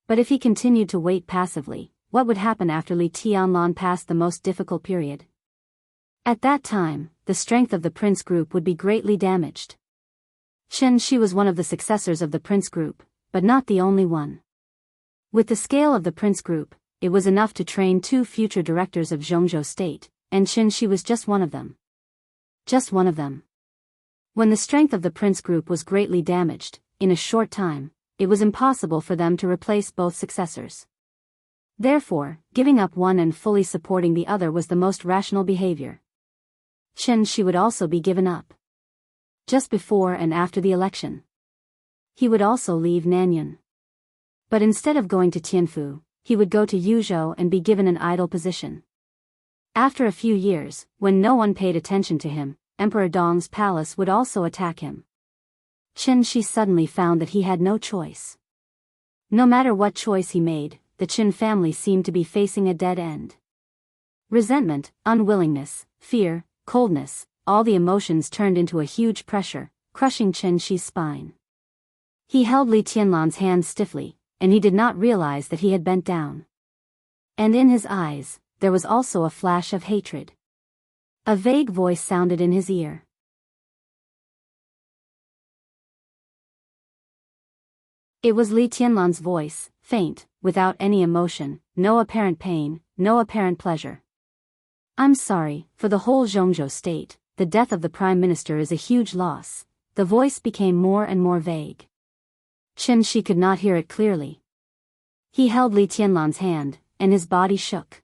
But if he continued to wait passively, what would happen after Li Tianlan passed the most difficult period? At that time, the strength of the prince group would be greatly damaged. Chen Shi was one of the successors of the prince group, but not the only one. With the scale of the prince group, it was enough to train 2 future directors of Zhongzhou state, and Chen Shi was just one of them. Just one of them. When the strength of the prince group was greatly damaged, in a short time, it was impossible for them to replace both successors. Therefore, giving up one and fully supporting the other was the most rational behavior. Chen Shi would also be given up. Just before and after the election. He would also leave Nanyun. But instead of going to Tianfu, he would go to Yuzhou and be given an idle position. After a few years, when no one paid attention to him, Emperor Dong's palace would also attack him. Chen Shi suddenly found that he had no choice. No matter what choice he made, the Qin family seemed to be facing a dead end. Resentment, unwillingness, fear, coldness, all the emotions turned into a huge pressure, crushing Chen Shi's spine. He held Li Tianlan's hand stiffly, and he did not realize that he had bent down. And in his eyes, there was also a flash of hatred. A vague voice sounded in his ear. It was Li Tianlan's voice, faint, without any emotion, no apparent pain, no apparent pleasure. I'm sorry, for the whole Zhongzhou state, the death of the Prime Minister is a huge loss. The voice became more and more vague. Chen Shi could not hear it clearly. He held Li Tianlan's hand, and his body shook.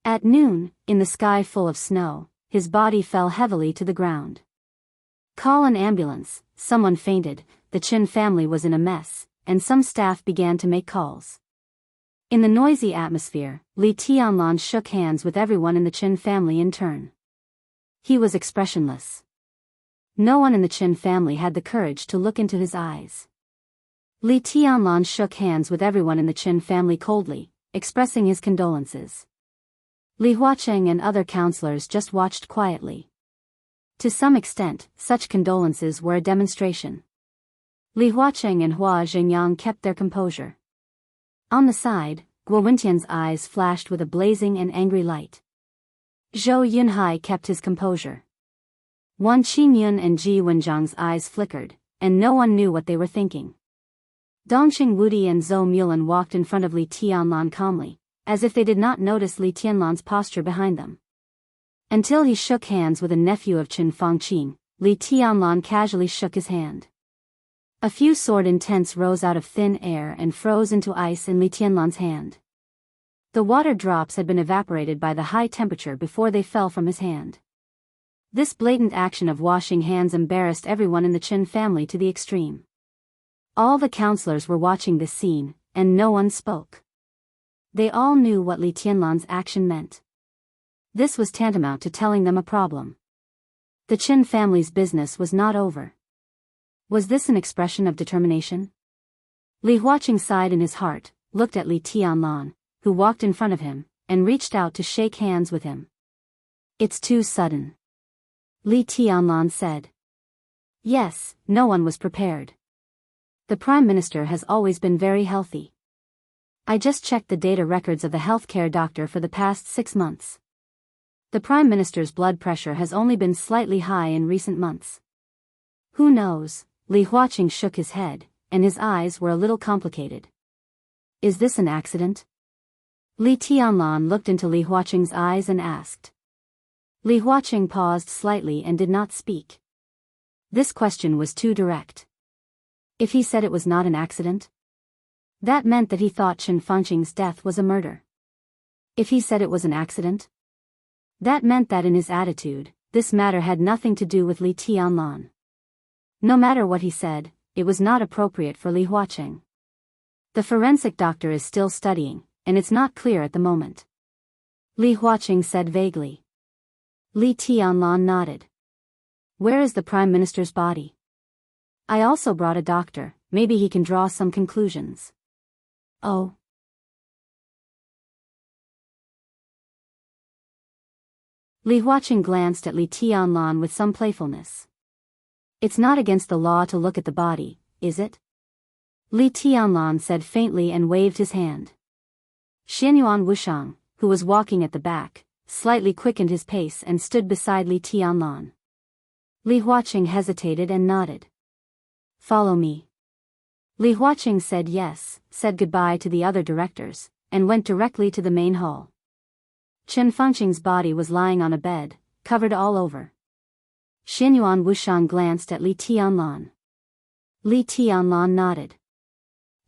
At noon, in the sky full of snow, his body fell heavily to the ground. Call an ambulance, someone fainted, the Qin family was in a mess, and some staff began to make calls. In the noisy atmosphere, Li Tianlan shook hands with everyone in the Qin family in turn. He was expressionless. No one in the Qin family had the courage to look into his eyes. Li Tianlan shook hands with everyone in the Qin family coldly, expressing his condolences. Li Huacheng and other counselors just watched quietly. To some extent, such condolences were a demonstration. Li Huaqing and Hua Xingyang kept their composure. On the side, Guo Wintian's eyes flashed with a blazing and angry light. Zhou Yunhai kept his composure. Wan Qingyun and Ji Wenjiang's eyes flickered, and no one knew what they were thinking. Dongxing Wudi and Zhou Mulan walked in front of Li Tianlan calmly, as if they did not notice Li Tianlan's posture behind them. Until he shook hands with a nephew of Qin Fangqin, Li Tianlan casually shook his hand. A few sword intents rose out of thin air and froze into ice in Li Tianlan's hand. The water drops had been evaporated by the high temperature before they fell from his hand. This blatant action of washing hands embarrassed everyone in the Qin family to the extreme. All the counselors were watching this scene, and no one spoke. They all knew what Li Tianlan's action meant. This was tantamount to telling them a problem. The Qin family's business was not over. Was this an expression of determination? Li Huaqing sighed in his heart, looked at Li Tianlan, who walked in front of him, and reached out to shake hands with him. It's too sudden. Li Tianlan said. Yes, no one was prepared. The Prime Minister has always been very healthy. I just checked the data records of the healthcare doctor for the past 6 months. The Prime Minister's blood pressure has only been slightly high in recent months. Who knows? Li Huaqing shook his head, and his eyes were a little complicated. Is this an accident? Li Tianlan looked into Li Huaqing's eyes and asked. Li Huaqing paused slightly and did not speak. This question was too direct. If he said it was not an accident, that meant that he thought Qin Fangqing's death was a murder. If he said it was an accident, that meant that in his attitude, this matter had nothing to do with Li Tianlan. No matter what he said, it was not appropriate for Li Huaqing. The forensic doctor is still studying, and it's not clear at the moment. Li Huaqing said vaguely. Li Tianlan nodded. Where is the Prime Minister's body? I also brought a doctor, maybe he can draw some conclusions. Oh. Li Huaqing glanced at Li Tianlan with some playfulness. It's not against the law to look at the body, is it? Li Tianlan said faintly and waved his hand. Xianyuan Wushang, who was walking at the back, slightly quickened his pace and stood beside Li Tianlan. Li Huaqing hesitated and nodded. Follow me. Li Huaqing said yes, said goodbye to the other directors, and went directly to the main hall. Qin Fangqing's body was lying on a bed, covered all over. Xianyuan Wushang glanced at Li Tianlan. Li Tianlan nodded.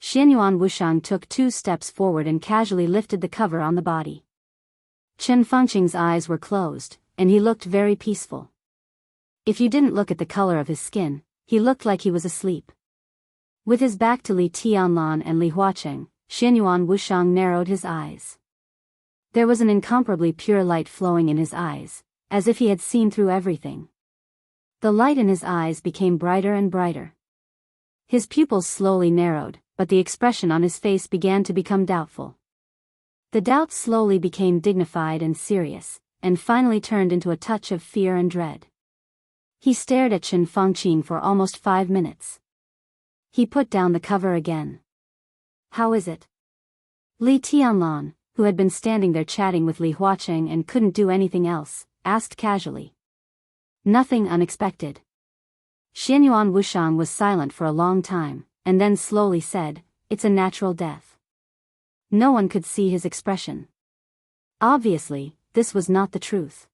Xianyuan Wushang took 2 steps forward and casually lifted the cover on the body. Qin Fangqing's eyes were closed, and he looked very peaceful. If you didn't look at the color of his skin, he looked like he was asleep. With his back to Li Tianlan and Li Huaqing, Xianyuan Wushang narrowed his eyes. There was an incomparably pure light flowing in his eyes, as if he had seen through everything. The light in his eyes became brighter and brighter. His pupils slowly narrowed, but the expression on his face began to become doubtful. The doubt slowly became dignified and serious, and finally turned into a touch of fear and dread. He stared at Qin Fangqing for almost 5 minutes. He put down the cover again. How is it? Li Tianlan, who had been standing there chatting with Li Huaqing and couldn't do anything else, asked casually. Nothing unexpected. Xianyuan Wushang was silent for a long time, and then slowly said, It's a natural death. No one could see his expression. Obviously, this was not the truth.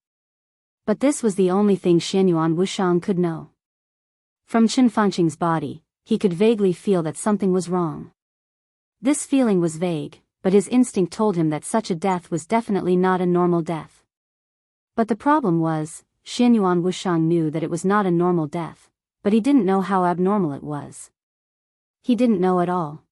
But this was the only thing Xianyuan Wushang could know. From Qin Fangqing's body, he could vaguely feel that something was wrong. This feeling was vague, but his instinct told him that such a death was definitely not a normal death. But the problem was, Xianyuan Wushang knew that it was not a normal death, but he didn't know how abnormal it was. He didn't know at all.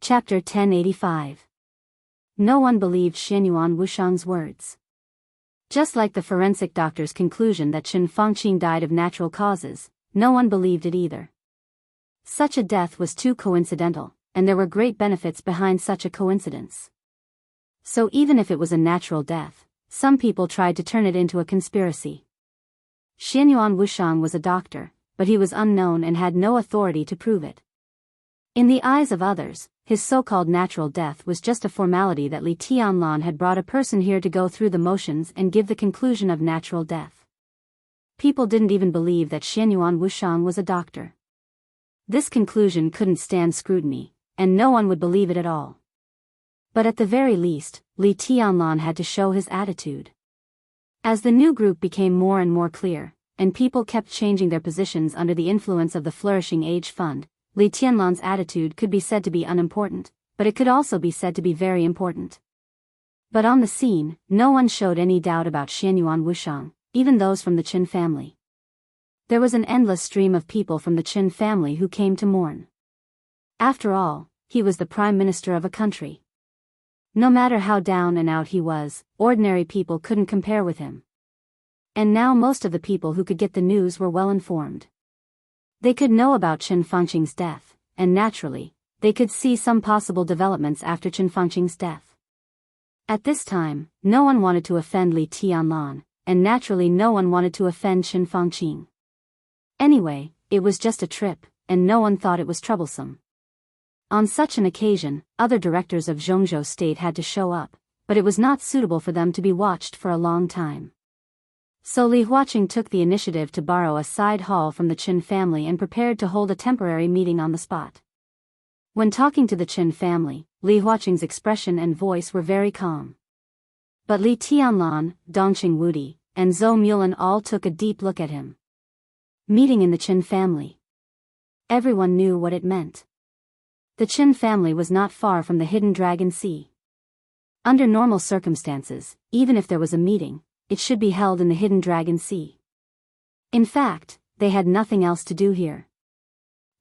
Chapter 1085. No one believed Xianyuan Wushang's words. Just like the forensic doctor's conclusion that Qin Fangqing died of natural causes, no one believed it either. Such a death was too coincidental, and there were great benefits behind such a coincidence. So even if it was a natural death, some people tried to turn it into a conspiracy. Xianyuan Wushang was a doctor, but he was unknown and had no authority to prove it. In the eyes of others, his so-called natural death was just a formality that Li Tianlan had brought a person here to go through the motions and give the conclusion of natural death. People didn't even believe that Xianyuan Wushang was a doctor. This conclusion couldn't stand scrutiny, and no one would believe it at all. But at the very least, Li Tianlan had to show his attitude. As the new group became more and more clear, and people kept changing their positions under the influence of the Flourishing Age Fund, Li Tianlan's attitude could be said to be unimportant, but it could also be said to be very important. But on the scene, no one showed any doubt about Xianyuan Wushang, even those from the Qin family. There was an endless stream of people from the Qin family who came to mourn. After all, he was the prime minister of a country. No matter how down and out he was, ordinary people couldn't compare with him. And now most of the people who could get the news were well informed. They could know about Qin Fangqing's death, and naturally, they could see some possible developments after Qin Fangqing's death. At this time, no one wanted to offend Li Tianlan, and naturally no one wanted to offend Qin Fangqing. Anyway, it was just a trip, and no one thought it was troublesome. On such an occasion, other directors of Zhongzhou State had to show up, but it was not suitable for them to be watched for a long time. So Li Huaqing took the initiative to borrow a side hall from the Qin family and prepared to hold a temporary meeting on the spot. When talking to the Qin family, Li Huaqing's expression and voice were very calm. But Li Tianlan, Dongqing Wudi, and Zhou Mulan all took a deep look at him. Meeting in the Qin family. Everyone knew what it meant. The Qin family was not far from the Hidden Dragon Sea. Under normal circumstances, even if there was a meeting, it should be held in the Hidden Dragon Sea. In fact, they had nothing else to do here.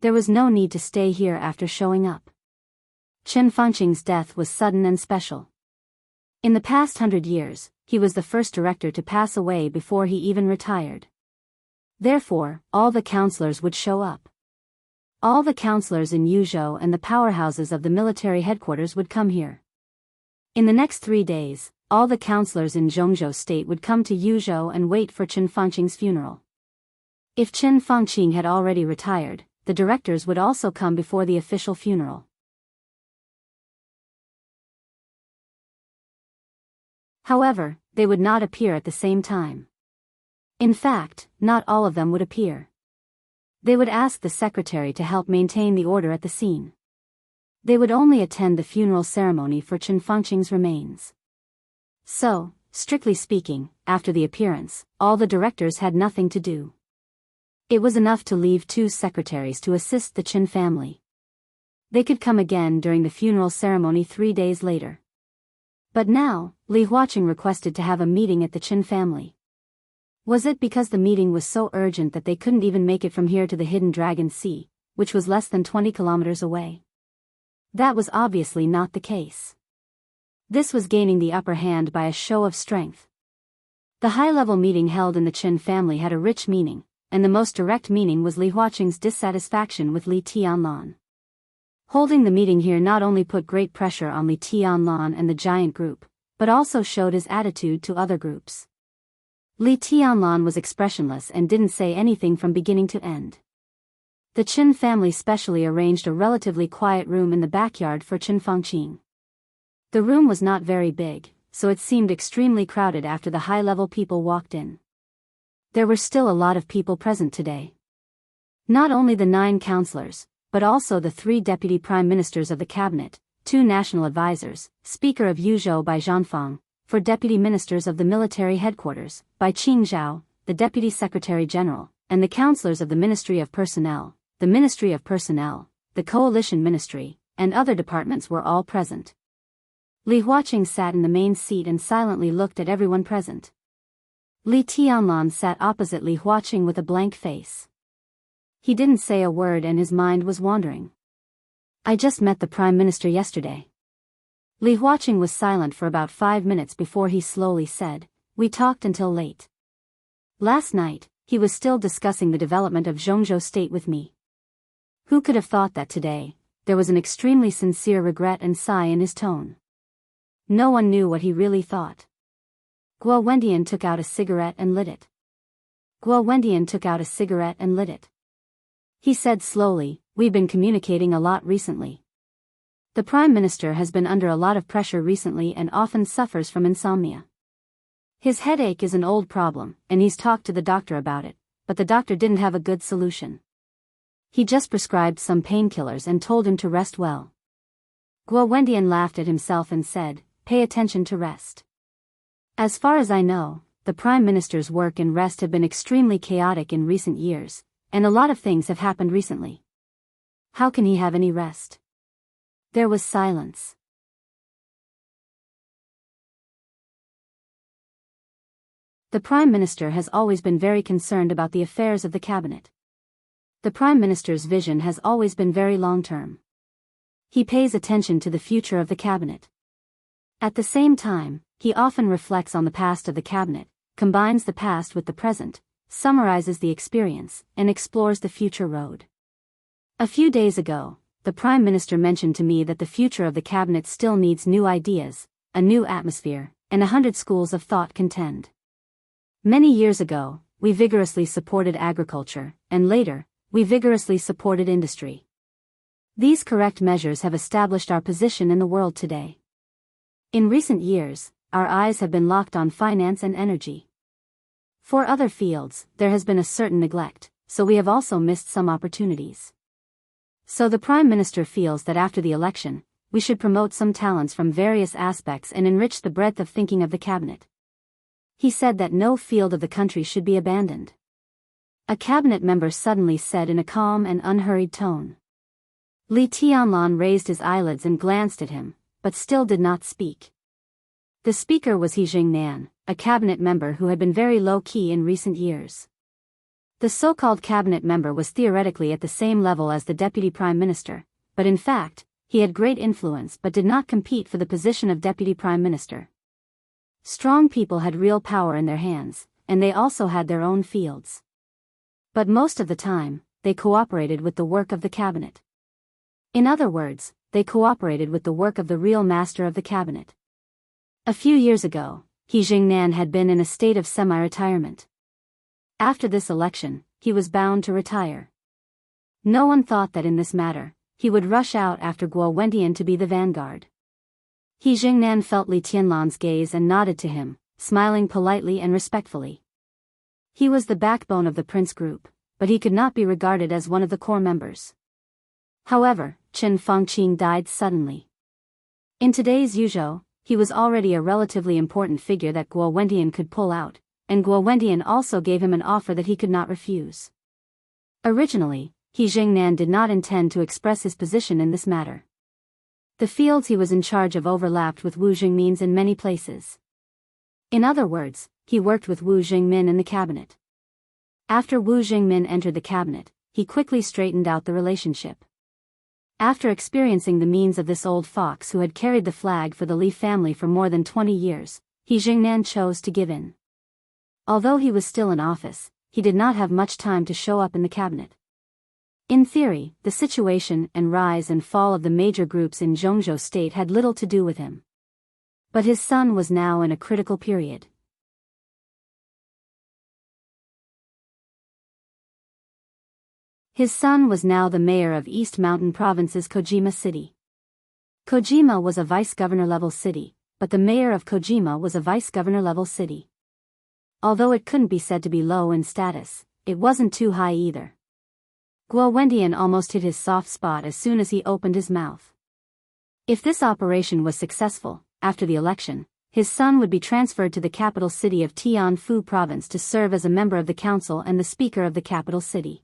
There was no need to stay here after showing up. Qin Fangqing's death was sudden and special. In the past 100 years, he was the first director to pass away before he even retired. Therefore, all the counselors would show up. All the counselors in Yuzhou and the powerhouses of the military headquarters would come here. In the next 3 days, all the counselors in Zhongzhou State would come to Yuzhou and wait for Qin Fangqing's funeral. If Qin Fangqing had already retired, the directors would also come before the official funeral. However, they would not appear at the same time. In fact, not all of them would appear. They would ask the secretary to help maintain the order at the scene. They would only attend the funeral ceremony for Qin Fangqing's remains. So, strictly speaking, after the appearance, all the directors had nothing to do. It was enough to leave 2 secretaries to assist the Qin family. They could come again during the funeral ceremony 3 days later. But now, Li Huaqing requested to have a meeting at the Qin family. Was it because the meeting was so urgent that they couldn't even make it from here to the Hidden Dragon Sea, which was less than 20 kilometers away? That was obviously not the case. This was gaining the upper hand by a show of strength. The high-level meeting held in the Qin family had a rich meaning, and the most direct meaning was Li Huaqing's dissatisfaction with Li Tianlan. Holding the meeting here not only put great pressure on Li Tianlan and the giant group, but also showed his attitude to other groups. Li Tianlan was expressionless and didn't say anything from beginning to end. The Qin family specially arranged a relatively quiet room in the backyard for Qin Fangqing. The room was not very big, so it seemed extremely crowded after the high-level people walked in. There were still a lot of people present today. Not only the 9 counselors, but also the 3 deputy prime ministers of the cabinet, 2 national advisors, Speaker of Yuzhou by Zhanfang, 4 deputy ministers of the military headquarters, by Qingzhao, the deputy secretary general, and the counselors of the Ministry of Personnel, the Ministry of Personnel, the Coalition Ministry, and other departments were all present. Li Huaqing sat in the main seat and silently looked at everyone present. Li Tianlan sat opposite Li Huaqing with a blank face. He didn't say a word and his mind was wandering. I just met the Prime Minister yesterday. Li Huaqing was silent for about 5 minutes before he slowly said, "We talked until late. Last night, he was still discussing the development of Zhongzhou State with me." Who could have thought that today? There was an extremely sincere regret and sigh in his tone. No one knew what he really thought. Guo Wendian took out a cigarette and lit it. Guo Wendian took out a cigarette and lit it. He said slowly, "We've been communicating a lot recently. The Prime Minister has been under a lot of pressure recently and often suffers from insomnia. His headache is an old problem, and he's talked to the doctor about it, but the doctor didn't have a good solution. He just prescribed some painkillers and told him to rest well." Guo Wendian laughed at himself and said, "Pay attention to rest. As far as I know, the Prime Minister's work and rest have been extremely chaotic in recent years, and a lot of things have happened recently. How can he have any rest?" There was silence. The Prime Minister has always been very concerned about the affairs of the cabinet. The Prime Minister's vision has always been very long-term. He pays attention to the future of the cabinet. At the same time, he often reflects on the past of the cabinet, combines the past with the present, summarizes the experience, and explores the future road. A few days ago, the Prime Minister mentioned to me that the future of the cabinet still needs new ideas, a new atmosphere, and 100 schools of thought contend. Many years ago, we vigorously supported agriculture, and later, we vigorously supported industry. These correct measures have established our position in the world today. In recent years, our eyes have been locked on finance and energy. For other fields, there has been a certain neglect, so we have also missed some opportunities. So the Prime Minister feels that after the election, we should promote some talents from various aspects and enrich the breadth of thinking of the cabinet. He said that no field of the country should be abandoned. A cabinet member suddenly said in a calm and unhurried tone. Li Tianlan raised his eyelids and glanced at him, but still did not speak. The speaker was He Jingnan, a cabinet member who had been very low-key in recent years. The so-called cabinet member was theoretically at the same level as the deputy prime minister, but in fact, he had great influence but did not compete for the position of deputy prime minister. Strong people had real power in their hands, and they also had their own fields. But most of the time, they cooperated with the work of the cabinet. In other words, they cooperated with the work of the real master of the cabinet. A few years ago, He Jingnan had been in a state of semi-retirement. After this election, he was bound to retire. No one thought that in this matter, he would rush out after Guo Wendian to be the vanguard. He Jingnan felt Li Tianlan's gaze and nodded to him, smiling politely and respectfully. He was the backbone of the Prince Group, but he could not be regarded as one of the core members. However, Chen Fengqing died suddenly. In today's Yuzhou, he was already a relatively important figure that Guo Wendian could pull out, and Guo Wendian also gave him an offer that he could not refuse. Originally, He Jingnan did not intend to express his position in this matter. The fields he was in charge of overlapped with Wu Jingmin's in many places. In other words, he worked with Wu Jingmin in the cabinet. After Wu Jingmin entered the cabinet, he quickly straightened out the relationship. After experiencing the means of this old fox who had carried the flag for the Li family for more than 20 years, He Jingnan chose to give in. Although he was still in office, he did not have much time to show up in the cabinet. In theory, the situation and rise and fall of the major groups in Zhongzhou state had little to do with him. But his son was now in a critical period. His son was now the mayor of East Mountain Province's Kojima City. Kojima was a vice-governor level city, but the mayor of Kojima was a vice-governor level city. Although it couldn't be said to be low in status, it wasn't too high either. Guo Wendian almost hit his soft spot as soon as he opened his mouth. If this operation was successful, after the election, his son would be transferred to the capital city of Tianfu Province to serve as a member of the council and the speaker of the capital city.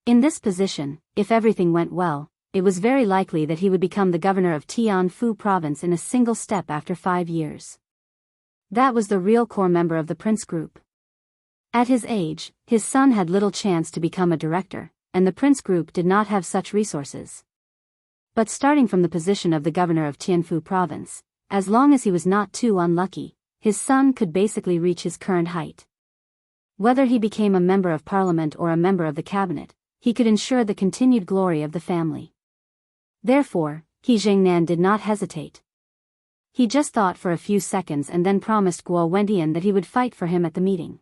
In this position, if everything went well, it was very likely that he would become the governor of Tianfu Province in a single step after 5 years. That was the real core member of the Prince Group. At his age, his son had little chance to become a director, and the Prince Group did not have such resources. But starting from the position of the governor of Tianfu Province, as long as he was not too unlucky, his son could basically reach his current height. Whether he became a member of parliament or a member of the cabinet, he could ensure the continued glory of the family. Therefore, He Jingnan did not hesitate. He just thought for a few seconds and then promised Guo Wentian that he would fight for him at the meeting.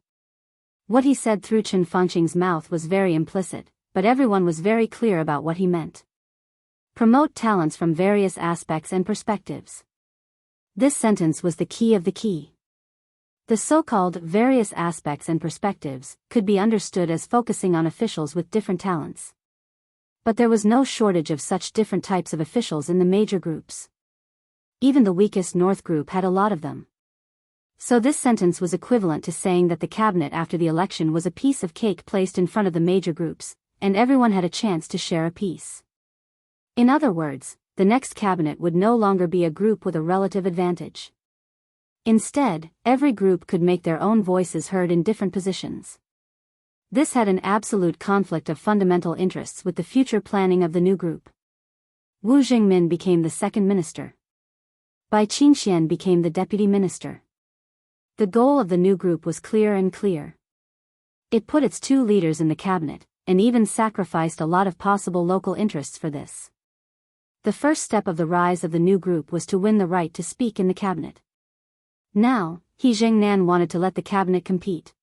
What he said through Chen Fengqing's mouth was very implicit, but everyone was very clear about what he meant. Promote talents from various aspects and perspectives. This sentence was the key of the key. The so-called various aspects and perspectives could be understood as focusing on officials with different talents. But there was no shortage of such different types of officials in the major groups. Even the weakest North group had a lot of them. So this sentence was equivalent to saying that the cabinet after the election was a piece of cake placed in front of the major groups, and everyone had a chance to share a piece. In other words, the next cabinet would no longer be a group with a relative advantage. Instead, every group could make their own voices heard in different positions. This had an absolute conflict of fundamental interests with the future planning of the new group. Wu Jingmin became the second minister. Bai Qingxian became the deputy minister. The goal of the new group was clear and clear. It put its two leaders in the cabinet, and even sacrificed a lot of possible local interests for this. The first step of the rise of the new group was to win the right to speak in the cabinet. Now, He Jingnan wanted to let the cabinet compete.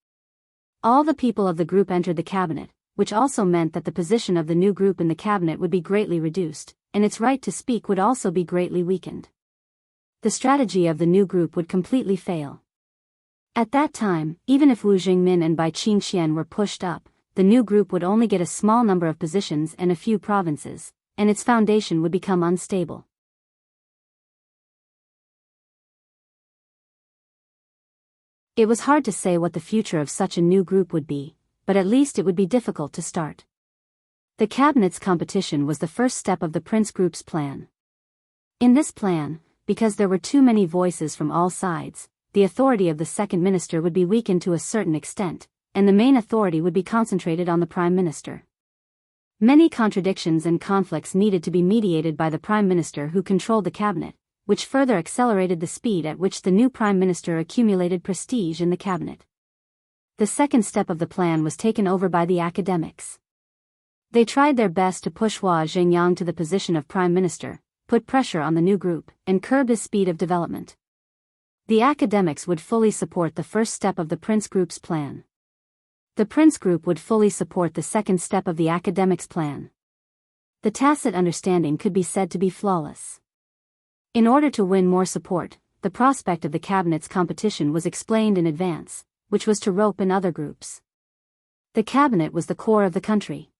All the people of the group entered the cabinet, which also meant that the position of the new group in the cabinet would be greatly reduced, and its right to speak would also be greatly weakened. The strategy of the new group would completely fail. At that time, even if Wu Jingmin and Bai Qingxian were pushed up, the new group would only get a small number of positions and a few provinces, and its foundation would become unstable. It was hard to say what the future of such a new group would be, but at least it would be difficult to start. The cabinet's competition was the first step of the Prince Group's plan. In this plan, because there were too many voices from all sides, the authority of the second minister would be weakened to a certain extent, and the main authority would be concentrated on the prime minister. Many contradictions and conflicts needed to be mediated by the prime minister who controlled the cabinet, which further accelerated the speed at which the new prime minister accumulated prestige in the cabinet. The second step of the plan was taken over by the academics. They tried their best to push Hua Zhengyang to the position of prime minister, put pressure on the new group, and curb his speed of development. The academics would fully support the first step of the Prince Group's plan. The Prince Group would fully support the second step of the academics' plan. The tacit understanding could be said to be flawless. In order to win more support, the prospect of the cabinet's competition was explained in advance, which was to rope in other groups. The cabinet was the core of the country.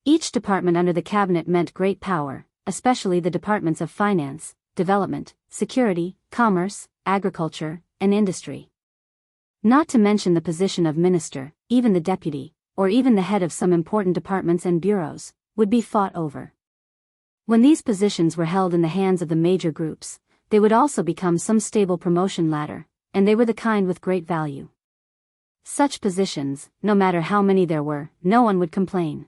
Each department under the cabinet meant great power, especially the departments of finance, development, security, commerce, agriculture, and industry. Not to mention the position of minister, even the deputy, or even the head of some important departments and bureaus, would be fought over. When these positions were held in the hands of the major groups, they would also become some stable promotion ladder, and they were the kind with great value. Such positions, no matter how many there were, no one would complain.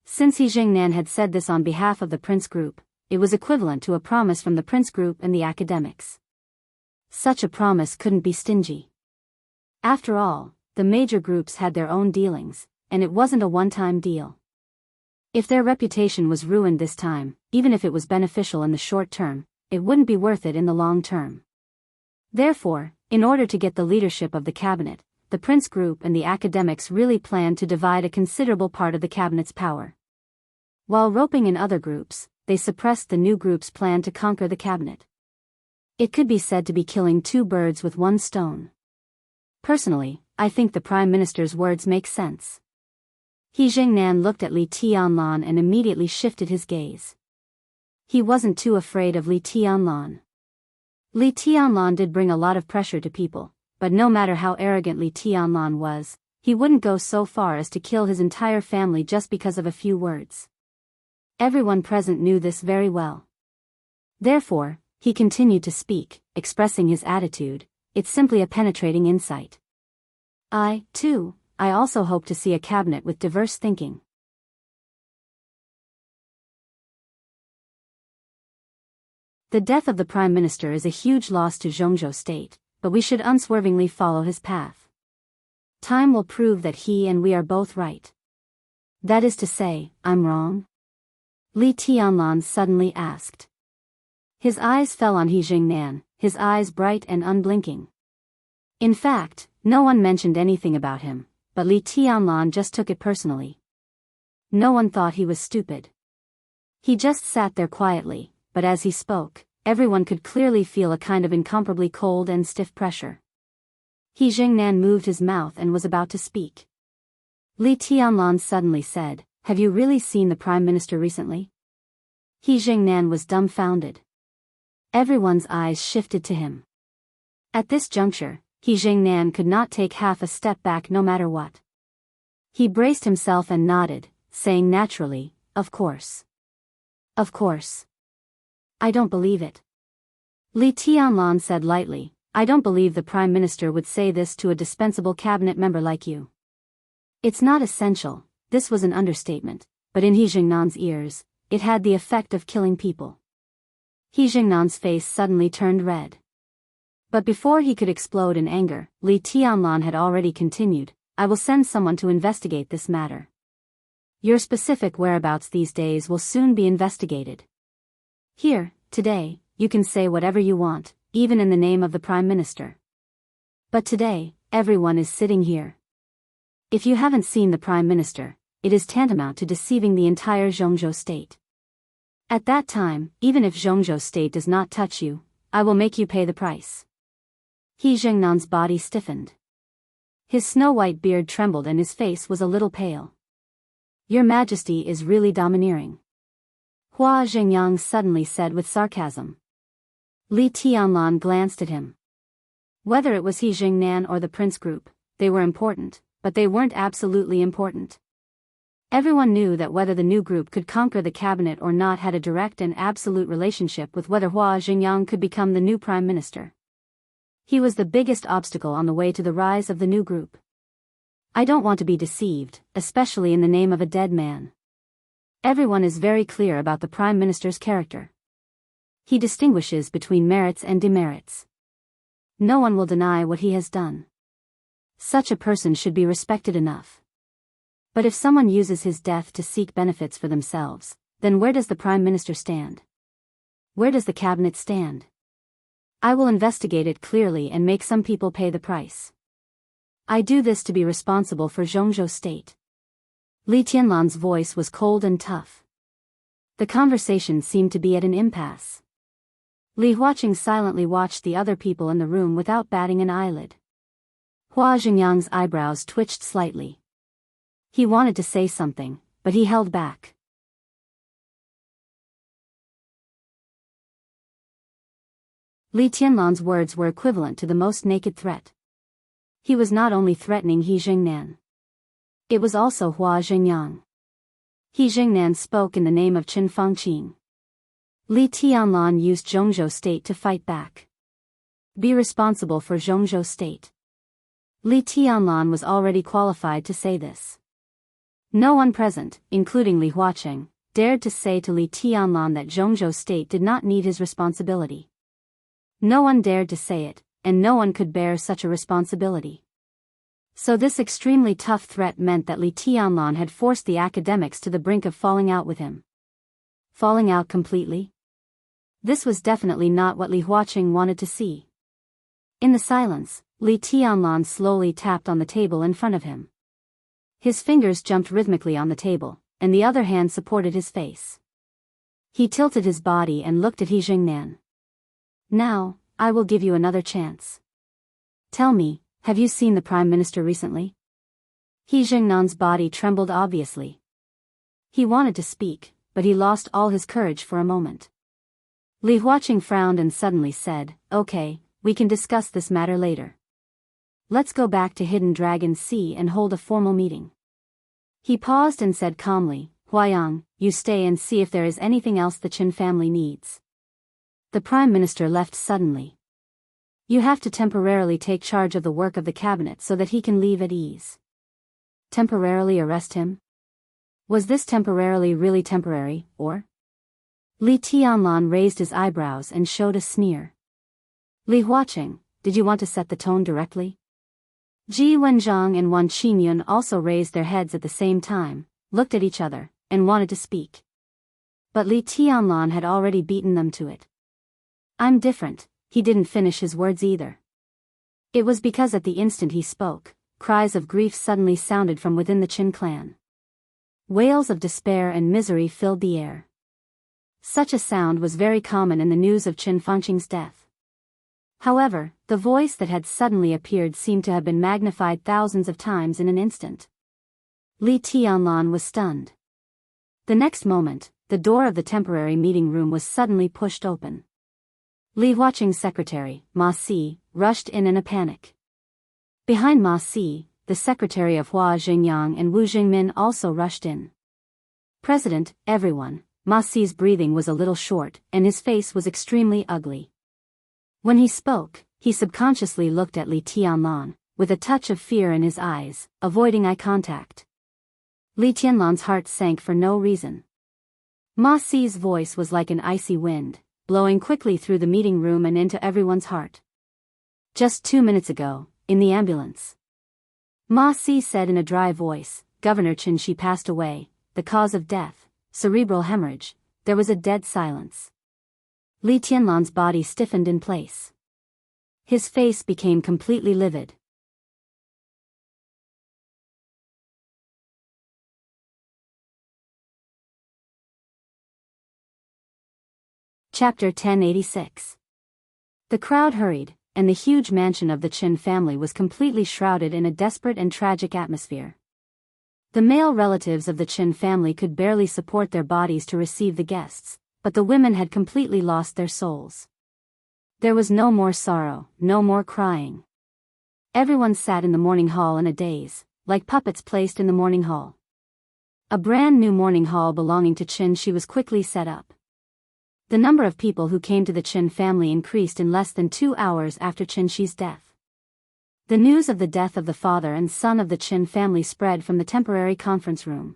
Since He Jingnan had said this on behalf of the Prince Group, it was equivalent to a promise from the Prince Group and the academics. Such a promise couldn't be stingy. After all, the major groups had their own dealings, and it wasn't a one-time deal. If their reputation was ruined this time, even if it was beneficial in the short term, it wouldn't be worth it in the long term. Therefore, in order to get the leadership of the cabinet, the Prince Group and the academics really planned to divide a considerable part of the cabinet's power. While roping in other groups, they suppressed the new group's plan to conquer the cabinet. It could be said to be killing two birds with one stone. Personally, I think the Prime Minister's words make sense. He Jingnan looked at Li Tianlan and immediately shifted his gaze. He wasn't too afraid of Li Tianlan. Li Tianlan did bring a lot of pressure to people, but no matter how arrogant Li Tianlan was, he wouldn't go so far as to kill his entire family just because of a few words. Everyone present knew this very well. Therefore, he continued to speak, expressing his attitude. It's simply a penetrating insight. I also hope to see a cabinet with diverse thinking. The death of the Prime Minister is a huge loss to Zhongzhou State, but we should unswervingly follow his path. Time will prove that he and we are both right. That is to say, I'm wrong? Li Tianlan suddenly asked. His eyes fell on He Jingnan, his eyes bright and unblinking. In fact, no one mentioned anything about him, but Li Tianlan just took it personally. No one thought he was stupid. He just sat there quietly, but as he spoke, everyone could clearly feel a kind of incomparably cold and stiff pressure. He Jingnan moved his mouth and was about to speak. Li Tianlan suddenly said, "Have you really seen the Prime Minister recently?" He Jingnan was dumbfounded. Everyone's eyes shifted to him. At this juncture, He Jingnan could not take half a step back no matter what. He braced himself and nodded, saying naturally, "Of course. Of course. I don't believe it." Li Tianlan said lightly, "I don't believe the Prime Minister would say this to a dispensable cabinet member like you." It's not essential, this was an understatement, but in He Jingnan's ears, it had the effect of killing people. He Jingnan's face suddenly turned red. But before he could explode in anger, Li Tianlan had already continued, "I will send someone to investigate this matter. Your specific whereabouts these days will soon be investigated. Here, today, you can say whatever you want, even in the name of the Prime Minister. But today, everyone is sitting here. If you haven't seen the Prime Minister, it is tantamount to deceiving the entire Zhongzhou state. At that time, even if Zhongzhou state does not touch you, I will make you pay the price." He Jingnan's body stiffened. His snow-white beard trembled and his face was a little pale. "Your Majesty is really domineering," Hua Jingyang suddenly said with sarcasm. Li Tianlan glanced at him. Whether it was He Jingnan or the Prince Group, they were important, but they weren't absolutely important. Everyone knew that whether the new group could conquer the cabinet or not had a direct and absolute relationship with whether Hua Jingyang could become the new Prime Minister. He was the biggest obstacle on the way to the rise of the new group. I don't want to be deceived, especially in the name of a dead man. Everyone is very clear about the Prime Minister's character. He distinguishes between merits and demerits. No one will deny what he has done. Such a person should be respected enough. But if someone uses his death to seek benefits for themselves, then where does the Prime Minister stand? Where does the cabinet stand? I will investigate it clearly and make some people pay the price. I do this to be responsible for Zhongzhou state." Li Tianlan's voice was cold and tough. The conversation seemed to be at an impasse. Li Huaqing silently watched the other people in the room without batting an eyelid. Hua Jingyang's eyebrows twitched slightly. He wanted to say something, but he held back. Li Tianlan's words were equivalent to the most naked threat. He was not only threatening He Jingnan. It was also Hua Jingyang. He Jingnan spoke in the name of Qin Fangqing. Li Tianlan used Zhongzhou state to fight back. Be responsible for Zhongzhou state. Li Tianlan was already qualified to say this. No one present, including Li Huaqing, dared to say to Li Tianlan that Zhongzhou state did not need his responsibility. No one dared to say it, and no one could bear such a responsibility. So this extremely tough threat meant that Li Tianlan had forced the academics to the brink of falling out with him. Falling out completely? This was definitely not what Li Huaqing wanted to see. In the silence, Li Tianlan slowly tapped on the table in front of him. His fingers jumped rhythmically on the table, and the other hand supported his face. He tilted his body and looked at He Jingnan. "Now, I will give you another chance. Tell me, have you seen the Prime Minister recently?" He Jingnan's body trembled obviously. He wanted to speak, but he lost all his courage for a moment. Li Huaqing frowned and suddenly said, "Okay, we can discuss this matter later. Let's go back to Hidden Dragon Sea and hold a formal meeting." He paused and said calmly, "Huayang, you stay and see if there is anything else the Qin family needs." The Prime Minister left suddenly. You have to temporarily take charge of the work of the cabinet so that he can leave at ease. Temporarily arrest him? Was this temporarily really temporary, or? Li Tianlan raised his eyebrows and showed a sneer. Li Huaqing, did you want to set the tone directly? Ji Wenzhang and Wan Qingyun also raised their heads at the same time, looked at each other, and wanted to speak. But Li Tianlan had already beaten them to it. I'm different." He didn't finish his words either. It was because at the instant he spoke, cries of grief suddenly sounded from within the Qin clan. Wails of despair and misery filled the air. Such a sound was very common in the news of Qin Fangqing's death. However, the voice that had suddenly appeared seemed to have been magnified thousands of times in an instant. Li Tianlan was stunned. The next moment, the door of the temporary meeting room was suddenly pushed open. Li Huaqing's secretary, Ma Si, rushed in a panic. Behind Ma Si, the secretary of Hua Xingyang and Wu Jingmin also rushed in. "President, everyone." Ma Si's breathing was a little short, and his face was extremely ugly. When he spoke, he subconsciously looked at Li Tianlan, with a touch of fear in his eyes, avoiding eye contact. Li Tianlan's heart sank for no reason. Ma Si's voice was like an icy wind, blowing quickly through the meeting room and into everyone's heart. "Just 2 minutes ago, in the ambulance," Ma Si said in a dry voice, "Governor Qin passed away, the cause of death, cerebral hemorrhage." There was a dead silence. Li Tianlan's body stiffened in place. His face became completely livid. Chapter 1086. The crowd hurried, and the huge mansion of the Qin family was completely shrouded in a desperate and tragic atmosphere. The male relatives of the Qin family could barely support their bodies to receive the guests, but the women had completely lost their souls. There was no more sorrow, no more crying. Everyone sat in the mourning hall in a daze, like puppets placed in the mourning hall. A brand new mourning hall belonging to Qin was quickly set up. The number of people who came to the Qin family increased in less than 2 hours after Qin death. The news of the death of the father and son of the Qin family spread from the temporary conference room.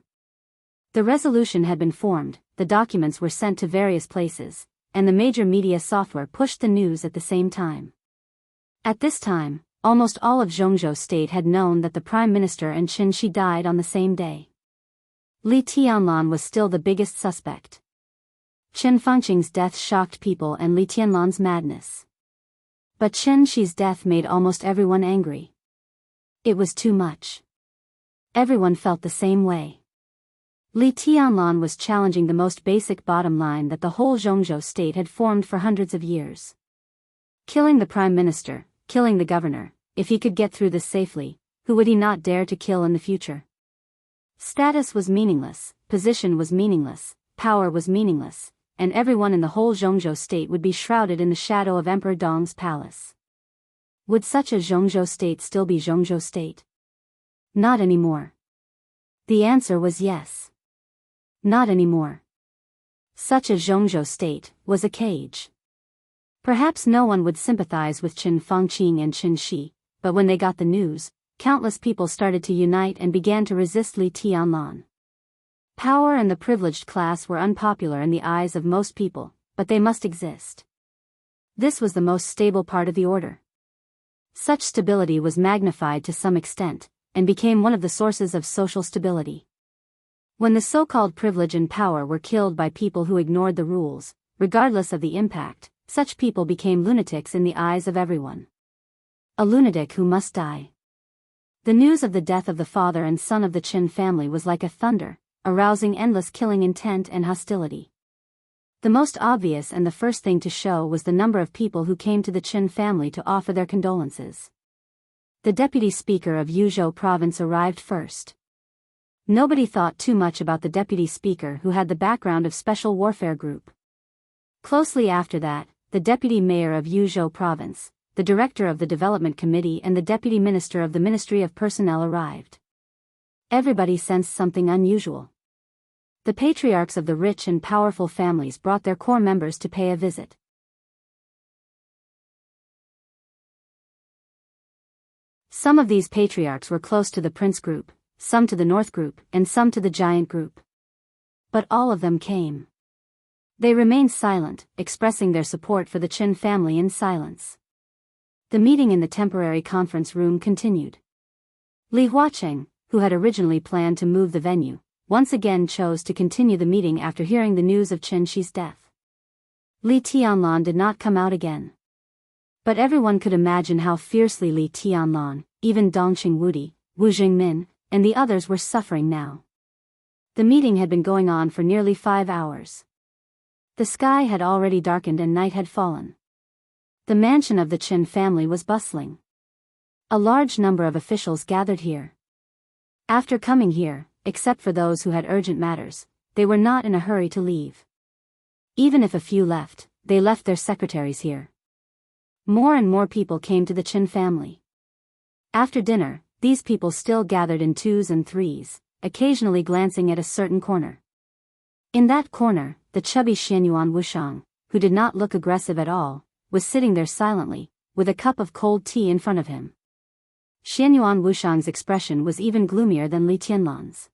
The resolution had been formed, the documents were sent to various places, and the major media software pushed the news at the same time. At this time, almost all of Zhongzhou state had known that the prime minister and Qin died on the same day. Li Tianlan was still the biggest suspect. Qin Fangqing's death shocked people and Li Tianlan's madness. But Qin's death made almost everyone angry. It was too much. Everyone felt the same way. Li Tianlan was challenging the most basic bottom line that the whole Zhongzhou state had formed for hundreds of years. Killing the prime minister, killing the governor, if he could get through this safely, who would he not dare to kill in the future? Status was meaningless, position was meaningless, power was meaningless, and everyone in the whole Zhongzhou state would be shrouded in the shadow of Emperor Dong's palace. Would such a Zhongzhou state still be Zhongzhou state? Not anymore. The answer was yes. Not anymore. Such a Zhongzhou state was a cage. Perhaps no one would sympathize with Qin Fangqing and Qin Shi, but when they got the news, countless people started to unite and began to resist Li Tianlan. Power and the privileged class were unpopular in the eyes of most people, but they must exist. This was the most stable part of the order. Such stability was magnified to some extent, and became one of the sources of social stability. When the so-called privilege and power were killed by people who ignored the rules, regardless of the impact, such people became lunatics in the eyes of everyone. A lunatic who must die. The news of the death of the father and son of the Qin family was like a thunder, arousing endless killing intent and hostility. The most obvious and the first thing to show was the number of people who came to the Qin family to offer their condolences. The deputy speaker of Yuzhou province arrived first. Nobody thought too much about the deputy speaker who had the background of Special Warfare Group. Closely after that, the deputy mayor of Yuzhou province, the director of the development committee and the deputy minister of the Ministry of Personnel arrived. Everybody sensed something unusual. The patriarchs of the rich and powerful families brought their core members to pay a visit. Some of these patriarchs were close to the Prince Group, some to the North Group, and some to the Giant Group. But all of them came. They remained silent, expressing their support for the Qin family in silence. The meeting in the temporary conference room continued. Li Huaqing, who had originally planned to move the venue, once again chose to continue the meeting after hearing the news of Qin's death. Li Tianlan did not come out again. But everyone could imagine how fiercely Li Tianlan, even Dongqing Wudi, Wu Jingmin, and the others were suffering now. The meeting had been going on for nearly 5 hours. The sky had already darkened and night had fallen. The mansion of the Qin family was bustling. A large number of officials gathered here. After coming here, except for those who had urgent matters, they were not in a hurry to leave. Even if a few left, they left their secretaries here. More and more people came to the Qin family. After dinner, these people still gathered in 2s and 3s, occasionally glancing at a certain corner. In that corner, the chubby Xianyuan Wushang, who did not look aggressive at all, was sitting there silently, with a cup of cold tea in front of him. Xianyuan Wushang's expression was even gloomier than Li Tianlan's.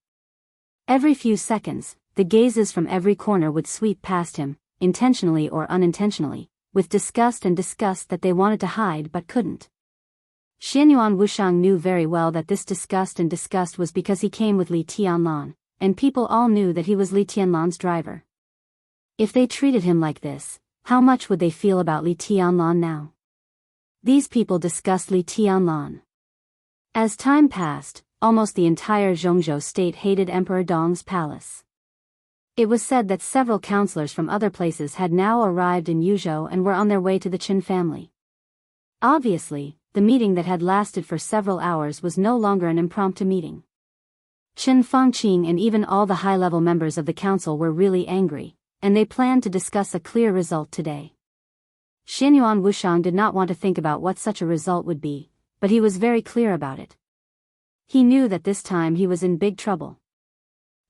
Every few seconds, the gazes from every corner would sweep past him, intentionally or unintentionally, with disgust that they wanted to hide but couldn't. Xianyuan Wushang knew very well that this disgust was because he came with Li Tianlan, and people all knew that he was Li Tianlan's driver. If they treated him like this, how much would they feel about Li Tianlan now? These people discussed Li Tianlan. As time passed, almost the entire Zhongzhou state hated Emperor Dong's palace. It was said that several counselors from other places had now arrived in Yuzhou and were on their way to the Qin family. Obviously, the meeting that had lasted for several hours was no longer an impromptu meeting. Qin Fangqing and even all the high-level members of the council were really angry, and they planned to discuss a clear result today. Xianyuan Wushang did not want to think about what such a result would be, but he was very clear about it. He knew that this time he was in big trouble.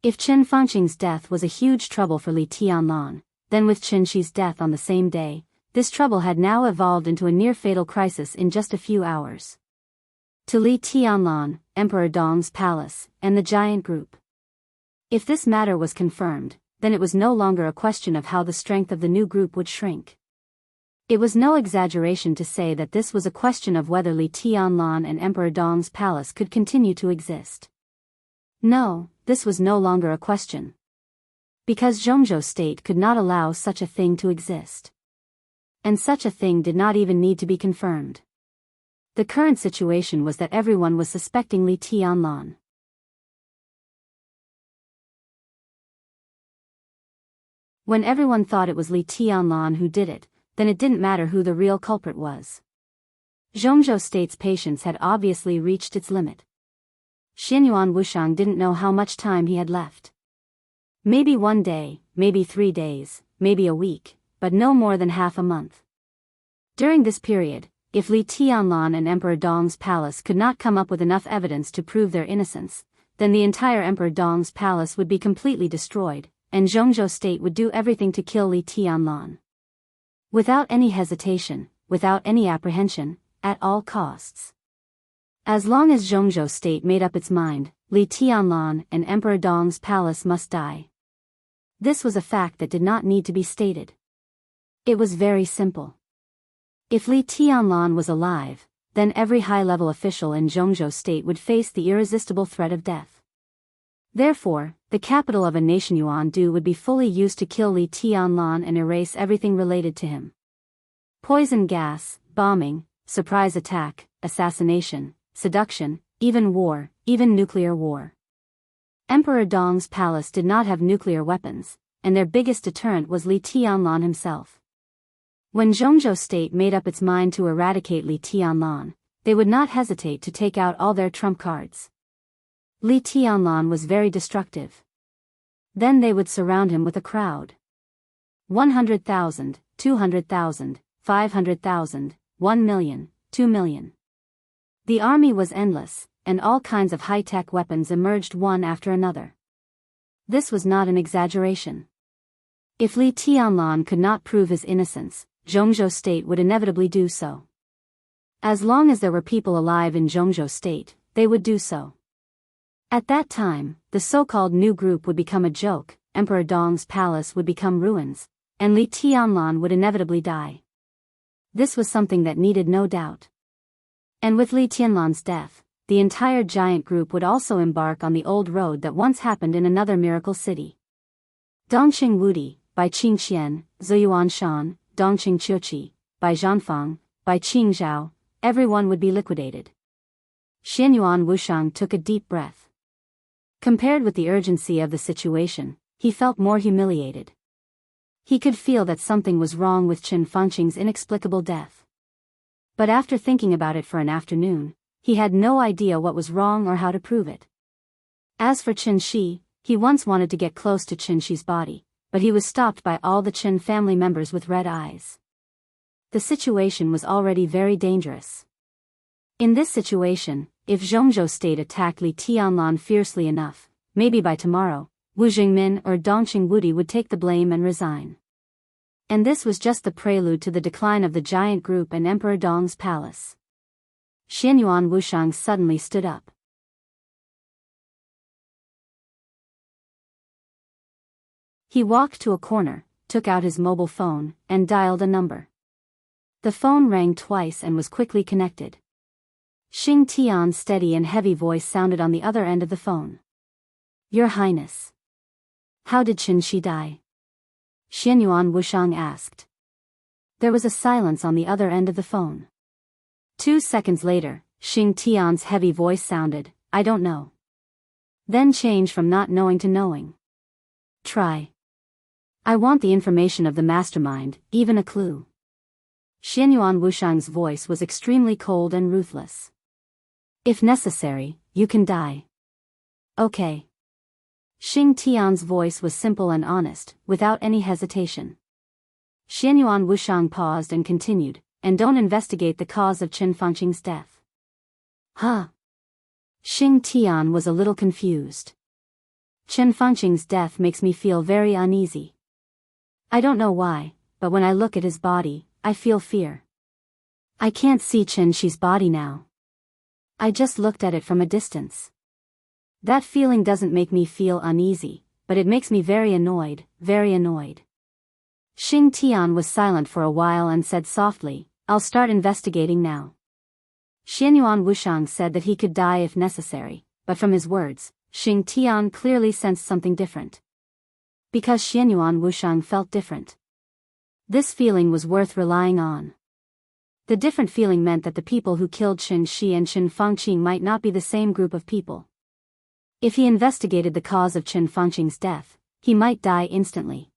If Qin Fangqing's death was a huge trouble for Li Tianlan, then with Qin Shi's death on the same day, this trouble had now evolved into a near-fatal crisis in just a few hours. To Li Tianlan, Emperor Dong's palace, and the giant group. If this matter was confirmed, then it was no longer a question of how the strength of the new group would shrink. It was no exaggeration to say that this was a question of whether Li Tianlan and Emperor Dong's palace could continue to exist. No, this was no longer a question. Because Zhongzhou state could not allow such a thing to exist. And such a thing did not even need to be confirmed. The current situation was that everyone was suspecting Li Tianlan. When everyone thought it was Li Tianlan who did it, then it didn't matter who the real culprit was. Zhongzhou state's patience had obviously reached its limit. Xianyuan Wushang didn't know how much time he had left. Maybe 1 day, maybe 3 days, maybe a week, but no more than half a month. During this period, if Li Tianlan and Emperor Dong's palace could not come up with enough evidence to prove their innocence, then the entire Emperor Dong's palace would be completely destroyed, and Zhongzhou state would do everything to kill Li Tianlan. Without any hesitation, without any apprehension, at all costs. As long as Zhongzhou state made up its mind, Li Tianlan and Emperor Dong's palace must die. This was a fact that did not need to be stated. It was very simple. If Li Tianlan was alive, then every high-level official in Zhongzhou state would face the irresistible threat of death. Therefore, the capital of a nation Yuandu would be fully used to kill Li Tianlan and erase everything related to him. Poison gas, bombing, surprise attack, assassination, seduction, even war, even nuclear war. Emperor Dong's palace did not have nuclear weapons, and their biggest deterrent was Li Tianlan himself. When Zhongzhou state made up its mind to eradicate Li Tianlan, they would not hesitate to take out all their trump cards. Li Tianlan was very destructive. Then they would surround him with a crowd. 100,000, 200,000, 500,000, 1 million, 2 million. The army was endless, and all kinds of high-tech weapons emerged one after another. This was not an exaggeration. If Li Tianlan could not prove his innocence, Zhongzhou state would inevitably do so. As long as there were people alive in Zhongzhou state, they would do so. At that time, the so-called new group would become a joke, Emperor Dong's palace would become ruins, and Li Tianlan would inevitably die. This was something that needed no doubt. And with Li Tianlan's death, the entire giant group would also embark on the old road that once happened in another miracle city. Dongqing Wudi, by Qing Xian, Ziyuan Shan, Dongqing Qiuqi, by Zhanfang, by Qing Zhao, everyone would be liquidated. Xianyuan Wushang took a deep breath. Compared with the urgency of the situation, he felt more humiliated. He could feel that something was wrong with Qin Fangqing's inexplicable death. But after thinking about it for an afternoon, he had no idea what was wrong or how to prove it. As for Qin Shi, he once wanted to get close to Qin Shi's body, but he was stopped by all the Qin family members with red eyes. The situation was already very dangerous. In this situation, if Zhongzhou State attacked Li Tianlan fiercely enough, maybe by tomorrow, Wu Jingmin or Dongqing Wudi would take the blame and resign. And this was just the prelude to the decline of the giant group and Emperor Dong's palace. Xianyuan Wushang suddenly stood up. He walked to a corner, took out his mobile phone, and dialed a number. The phone rang twice and was quickly connected. Xing Tian's steady and heavy voice sounded on the other end of the phone. Your Highness. How did Qin Shi die? Xianyuan Wushang asked. There was a silence on the other end of the phone. 2 seconds later, Xing Tian's heavy voice sounded, I don't know. Then changed from not knowing to knowing. Try. I want the information of the mastermind, even a clue. Xianyuan Wushang's voice was extremely cold and ruthless. If necessary, you can die. Okay. Xing Tian's voice was simple and honest, without any hesitation. Xianyuan Wushang paused and continued, and don't investigate the cause of Qin Fangqing's death. Huh? Xing Tian was a little confused. Qin Fangqing's death makes me feel very uneasy. I don't know why, but when I look at his body, I feel fear. I can't see Qin Shi's body now. I just looked at it from a distance. That feeling doesn't make me feel uneasy, but it makes me very annoyed, very annoyed. Xing Tian was silent for a while and said softly, I'll start investigating now. Xianyuan Wushang said that he could die if necessary, but from his words, Xing Tian clearly sensed something different. Because Xianyuan Wushang felt different. This feeling was worth relying on. The different feeling meant that the people who killed Qin Shi and Qin Fangqing might not be the same group of people. If he investigated the cause of Qin Fangqing's death, he might die instantly.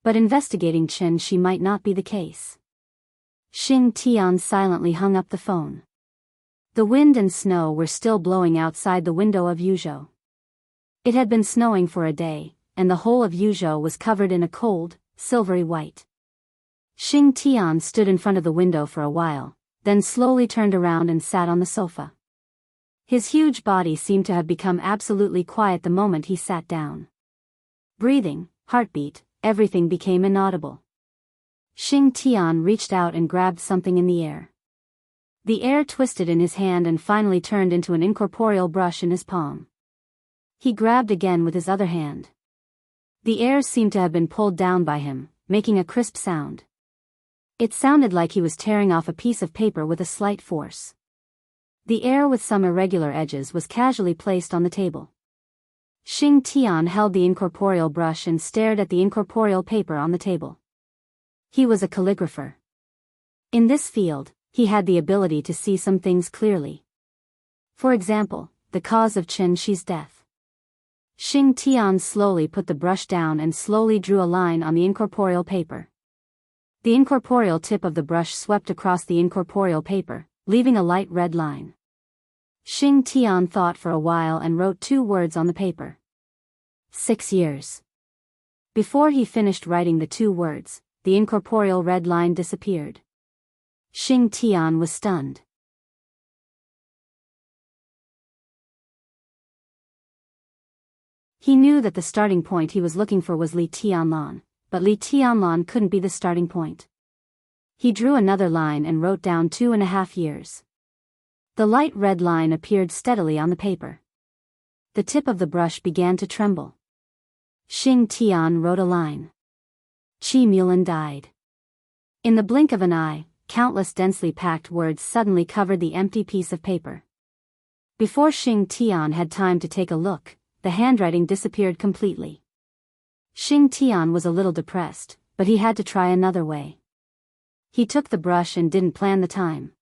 But investigating Qin Shi might not be the case. Xing Tian silently hung up the phone. The wind and snow were still blowing outside the window of Yuzhou. It had been snowing for a day, and the whole of Yuzhou was covered in a cold, silvery white. Xing Tian stood in front of the window for a while, then slowly turned around and sat on the sofa. His huge body seemed to have become absolutely quiet the moment he sat down. Breathing, heartbeat, everything became inaudible. Xing Tian reached out and grabbed something in the air. The air twisted in his hand and finally turned into an incorporeal brush in his palm. He grabbed again with his other hand. The air seemed to have been pulled down by him, making a crisp sound. It sounded like he was tearing off a piece of paper with a slight force. The air with some irregular edges was casually placed on the table. Xing Tian held the incorporeal brush and stared at the incorporeal paper on the table. He was a calligrapher. In this field, he had the ability to see some things clearly. For example, the cause of Qin Shi's death. Xing Tian slowly put the brush down and slowly drew a line on the incorporeal paper. The incorporeal tip of the brush swept across the incorporeal paper, leaving a light red line. Xing Tian thought for a while and wrote 2 words on the paper. 6 years. Before he finished writing the 2 words, the incorporeal red line disappeared. Xing Tian was stunned. He knew that the starting point he was looking for was Li Tianlan, but Li Tianlan couldn't be the starting point. He drew another line and wrote down 2.5 years. The light red line appeared steadily on the paper. The tip of the brush began to tremble. Xing Tian wrote a line. Qi Mulan died. In the blink of an eye, countless densely packed words suddenly covered the empty piece of paper. Before Xing Tian had time to take a look, the handwriting disappeared completely. Xing Tian was a little depressed, but he had to try another way. He took the brush and didn't plan the time.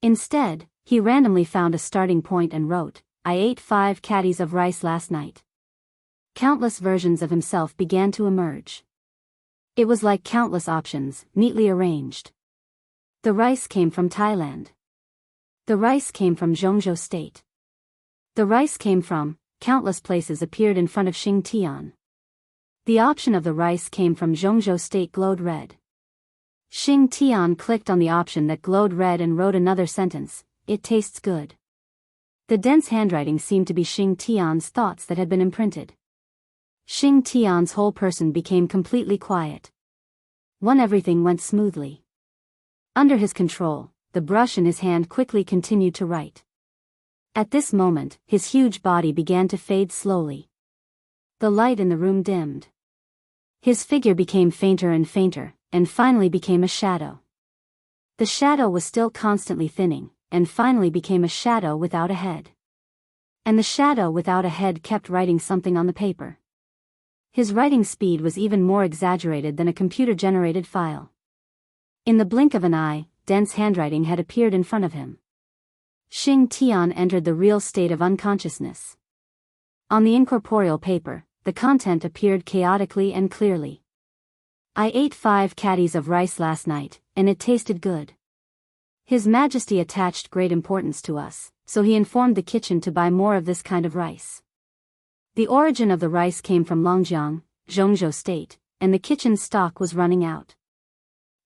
Instead, he randomly found a starting point and wrote, "I ate 5 caddies of rice last night." Countless versions of himself began to emerge. It was like countless options, neatly arranged. The rice came from Thailand. The rice came from Zhongzhou State. The rice came from, countless places appeared in front of Xing Tian. The option of the rice came from Zhongzhou State glowed red. Xing Tian clicked on the option that glowed red and wrote another sentence, "It tastes good." The dense handwriting seemed to be Xing Tian's thoughts that had been imprinted. Xing Tian's whole person became completely quiet. Everything went smoothly. Under his control, the brush in his hand quickly continued to write. At this moment, his huge body began to fade slowly. The light in the room dimmed. His figure became fainter and fainter, and finally became a shadow. The shadow was still constantly thinning, and finally became a shadow without a head. And the shadow without a head kept writing something on the paper. His writing speed was even more exaggerated than a computer-generated file. In the blink of an eye, dense handwriting had appeared in front of him. Xing Tian entered the real state of unconsciousness. On the incorporeal paper, the content appeared chaotically and clearly. "I ate 5 caddies of rice last night, and it tasted good. His Majesty attached great importance to us, so he informed the kitchen to buy more of this kind of rice. The origin of the rice came from Longjiang, Zhongzhou State, and the kitchen's stock was running out.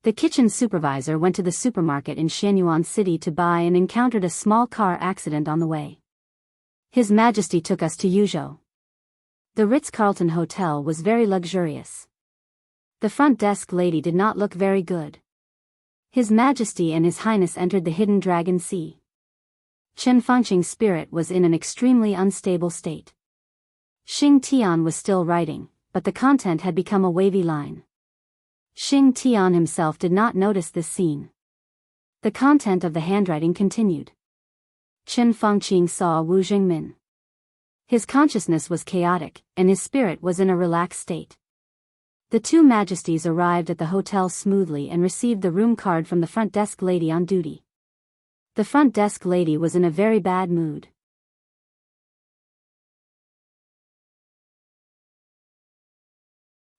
The kitchen supervisor went to the supermarket in Shenyuan City to buy and encountered a small car accident on the way. His Majesty took us to Yuzhou. The Ritz-Carlton Hotel was very luxurious. The front desk lady did not look very good. His Majesty and His Highness entered the hidden Dragon Sea. Chen Fengqing's spirit was in an extremely unstable state. Xing Tian was still writing, but the content had become a wavy line. Xing Tian himself did not notice this scene. The content of the handwriting continued. Chen Fengqing saw Wu Jingmin. His consciousness was chaotic, and his spirit was in a relaxed state. The 2 majesties arrived at the hotel smoothly and received the room card from the front desk lady on duty. The front desk lady was in a very bad mood.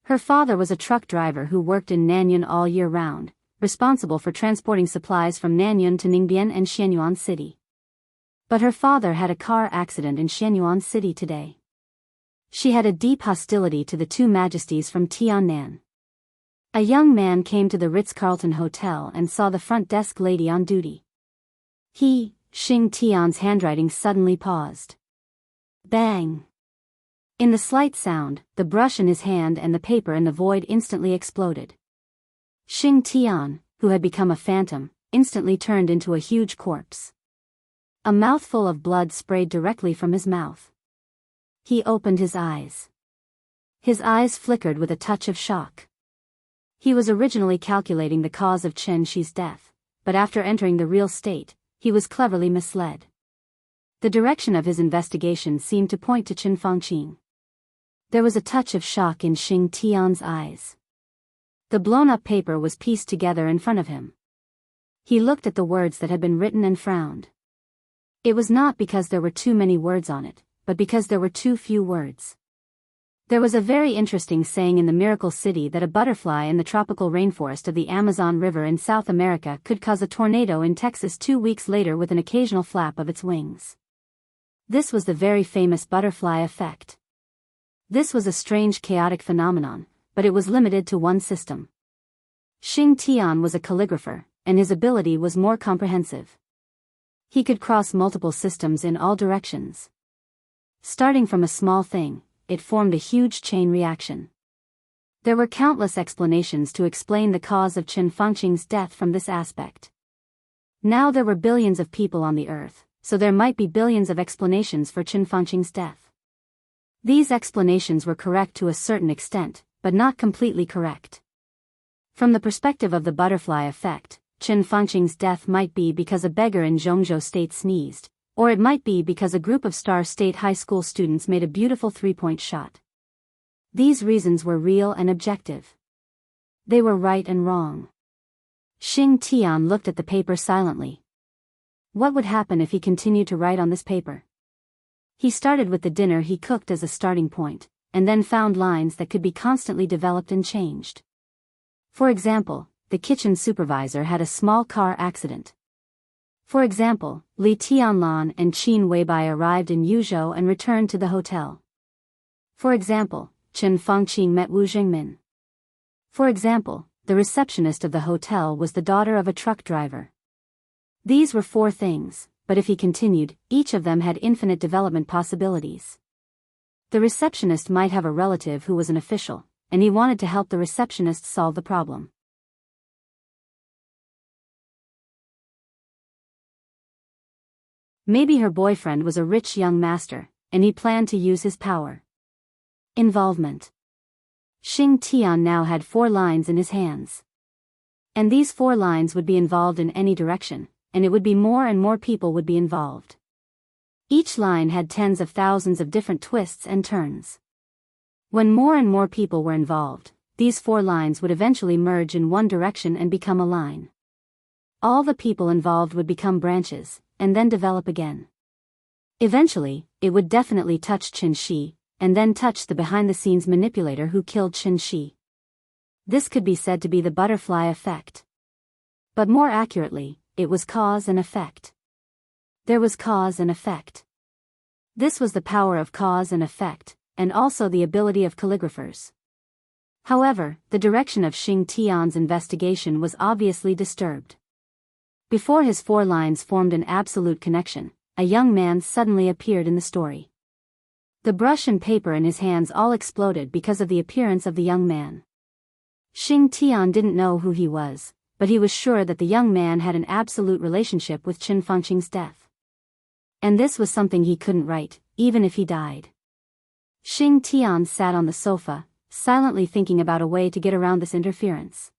Her father was a truck driver who worked in Nanyuan all year round, responsible for transporting supplies from Nanyuan to Ningbian and Shenyuan City. But her father had a car accident in Shenyuan City today. She had a deep hostility to the 2 majesties from Tiannan. A young man came to the Ritz-Carlton Hotel and saw the front desk lady on duty. Xing Tian's handwriting suddenly paused. Bang! In the slight sound, the brush in his hand and the paper in the void instantly exploded. Xing Tian, who had become a phantom, instantly turned into a huge corpse. A mouthful of blood sprayed directly from his mouth. He opened his eyes. His eyes flickered with a touch of shock. He was originally calculating the cause of Chen Shi's death, but after entering the real state, he was cleverly misled. The direction of his investigation seemed to point to Chen Fengqing. There was a touch of shock in Xing Tian's eyes. The blown-up paper was pieced together in front of him. He looked at the words that had been written and frowned. It was not because there were too many words on it, but because there were too few words. There was a very interesting saying in the Miracle City that a butterfly in the tropical rainforest of the Amazon River in South America could cause a tornado in Texas 2 weeks later with an occasional flap of its wings. This was the very famous butterfly effect. This was a strange chaotic phenomenon, but it was limited to one system. Xing Tian was a calligrapher, and his ability was more comprehensive. He could cross multiple systems in all directions. Starting from a small thing, it formed a huge chain reaction. There were countless explanations to explain the cause of Chen Fengqing's death from this aspect. Now there were billions of people on the earth, so there might be billions of explanations for Chen Fengqing's death. These explanations were correct to a certain extent, but not completely correct. From the perspective of the butterfly effect, Chen Fengqing's death might be because a beggar in Zhongzhou State sneezed, or it might be because a group of Star State High School students made a beautiful 3-point shot. These reasons were real and objective. They were right and wrong. Xing Tian looked at the paper silently. What would happen if he continued to write on this paper? He started with the dinner he cooked as a starting point, and then found lines that could be constantly developed and changed. For example, the kitchen supervisor had a small car accident. For example, Li Tianlan and Qin Weibai arrived in Yuzhou and returned to the hotel. For example, Chen Fangqing met Wu Jingmin. For example, the receptionist of the hotel was the daughter of a truck driver. These were 4 things, but if he continued, each of them had infinite development possibilities. The receptionist might have a relative who was an official, and he wanted to help the receptionist solve the problem. Maybe her boyfriend was a rich young master, and he planned to use his power. Involvement. Xing Tian now had 4 lines in his hands. And these 4 lines would be involved in any direction, and it would be more and more people would be involved. Each line had tens of thousands of different twists and turns. When more and more people were involved, these 4 lines would eventually merge in one direction and become a line. All the people involved would become branches, and then develop again. Eventually, it would definitely touch Qin Shi, and then touch the behind-the-scenes manipulator who killed Qin Shi. This could be said to be the butterfly effect. But more accurately, it was cause and effect. There was cause and effect. This was the power of cause and effect, and also the ability of calligraphers. However, the direction of Xing Tian's investigation was obviously disturbed. Before his 4 lines formed an absolute connection, a young man suddenly appeared in the story. The brush and paper in his hands all exploded because of the appearance of the young man. Xing Tian didn't know who he was, but he was sure that the young man had an absolute relationship with Qin Fangqing's death. And this was something he couldn't write, even if he died. Xing Tian sat on the sofa, silently thinking about a way to get around this interference.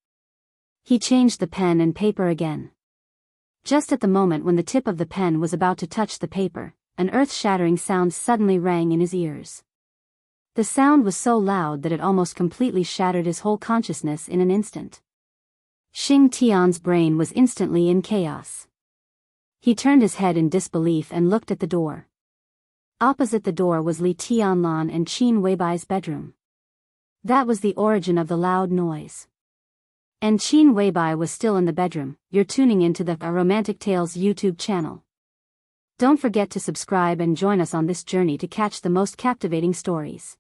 He changed the pen and paper again. Just at the moment when the tip of the pen was about to touch the paper, an earth-shattering sound suddenly rang in his ears. The sound was so loud that it almost completely shattered his whole consciousness in an instant. Xing Tian's brain was instantly in chaos. He turned his head in disbelief and looked at the door. Opposite the door was Li Tianlan and Qin Weibai's bedroom. That was the origin of the loud noise. And Qin Weibai was still in the bedroom. You're tuning into the Romantic Tales YouTube channel. Don't forget to subscribe and join us on this journey to catch the most captivating stories.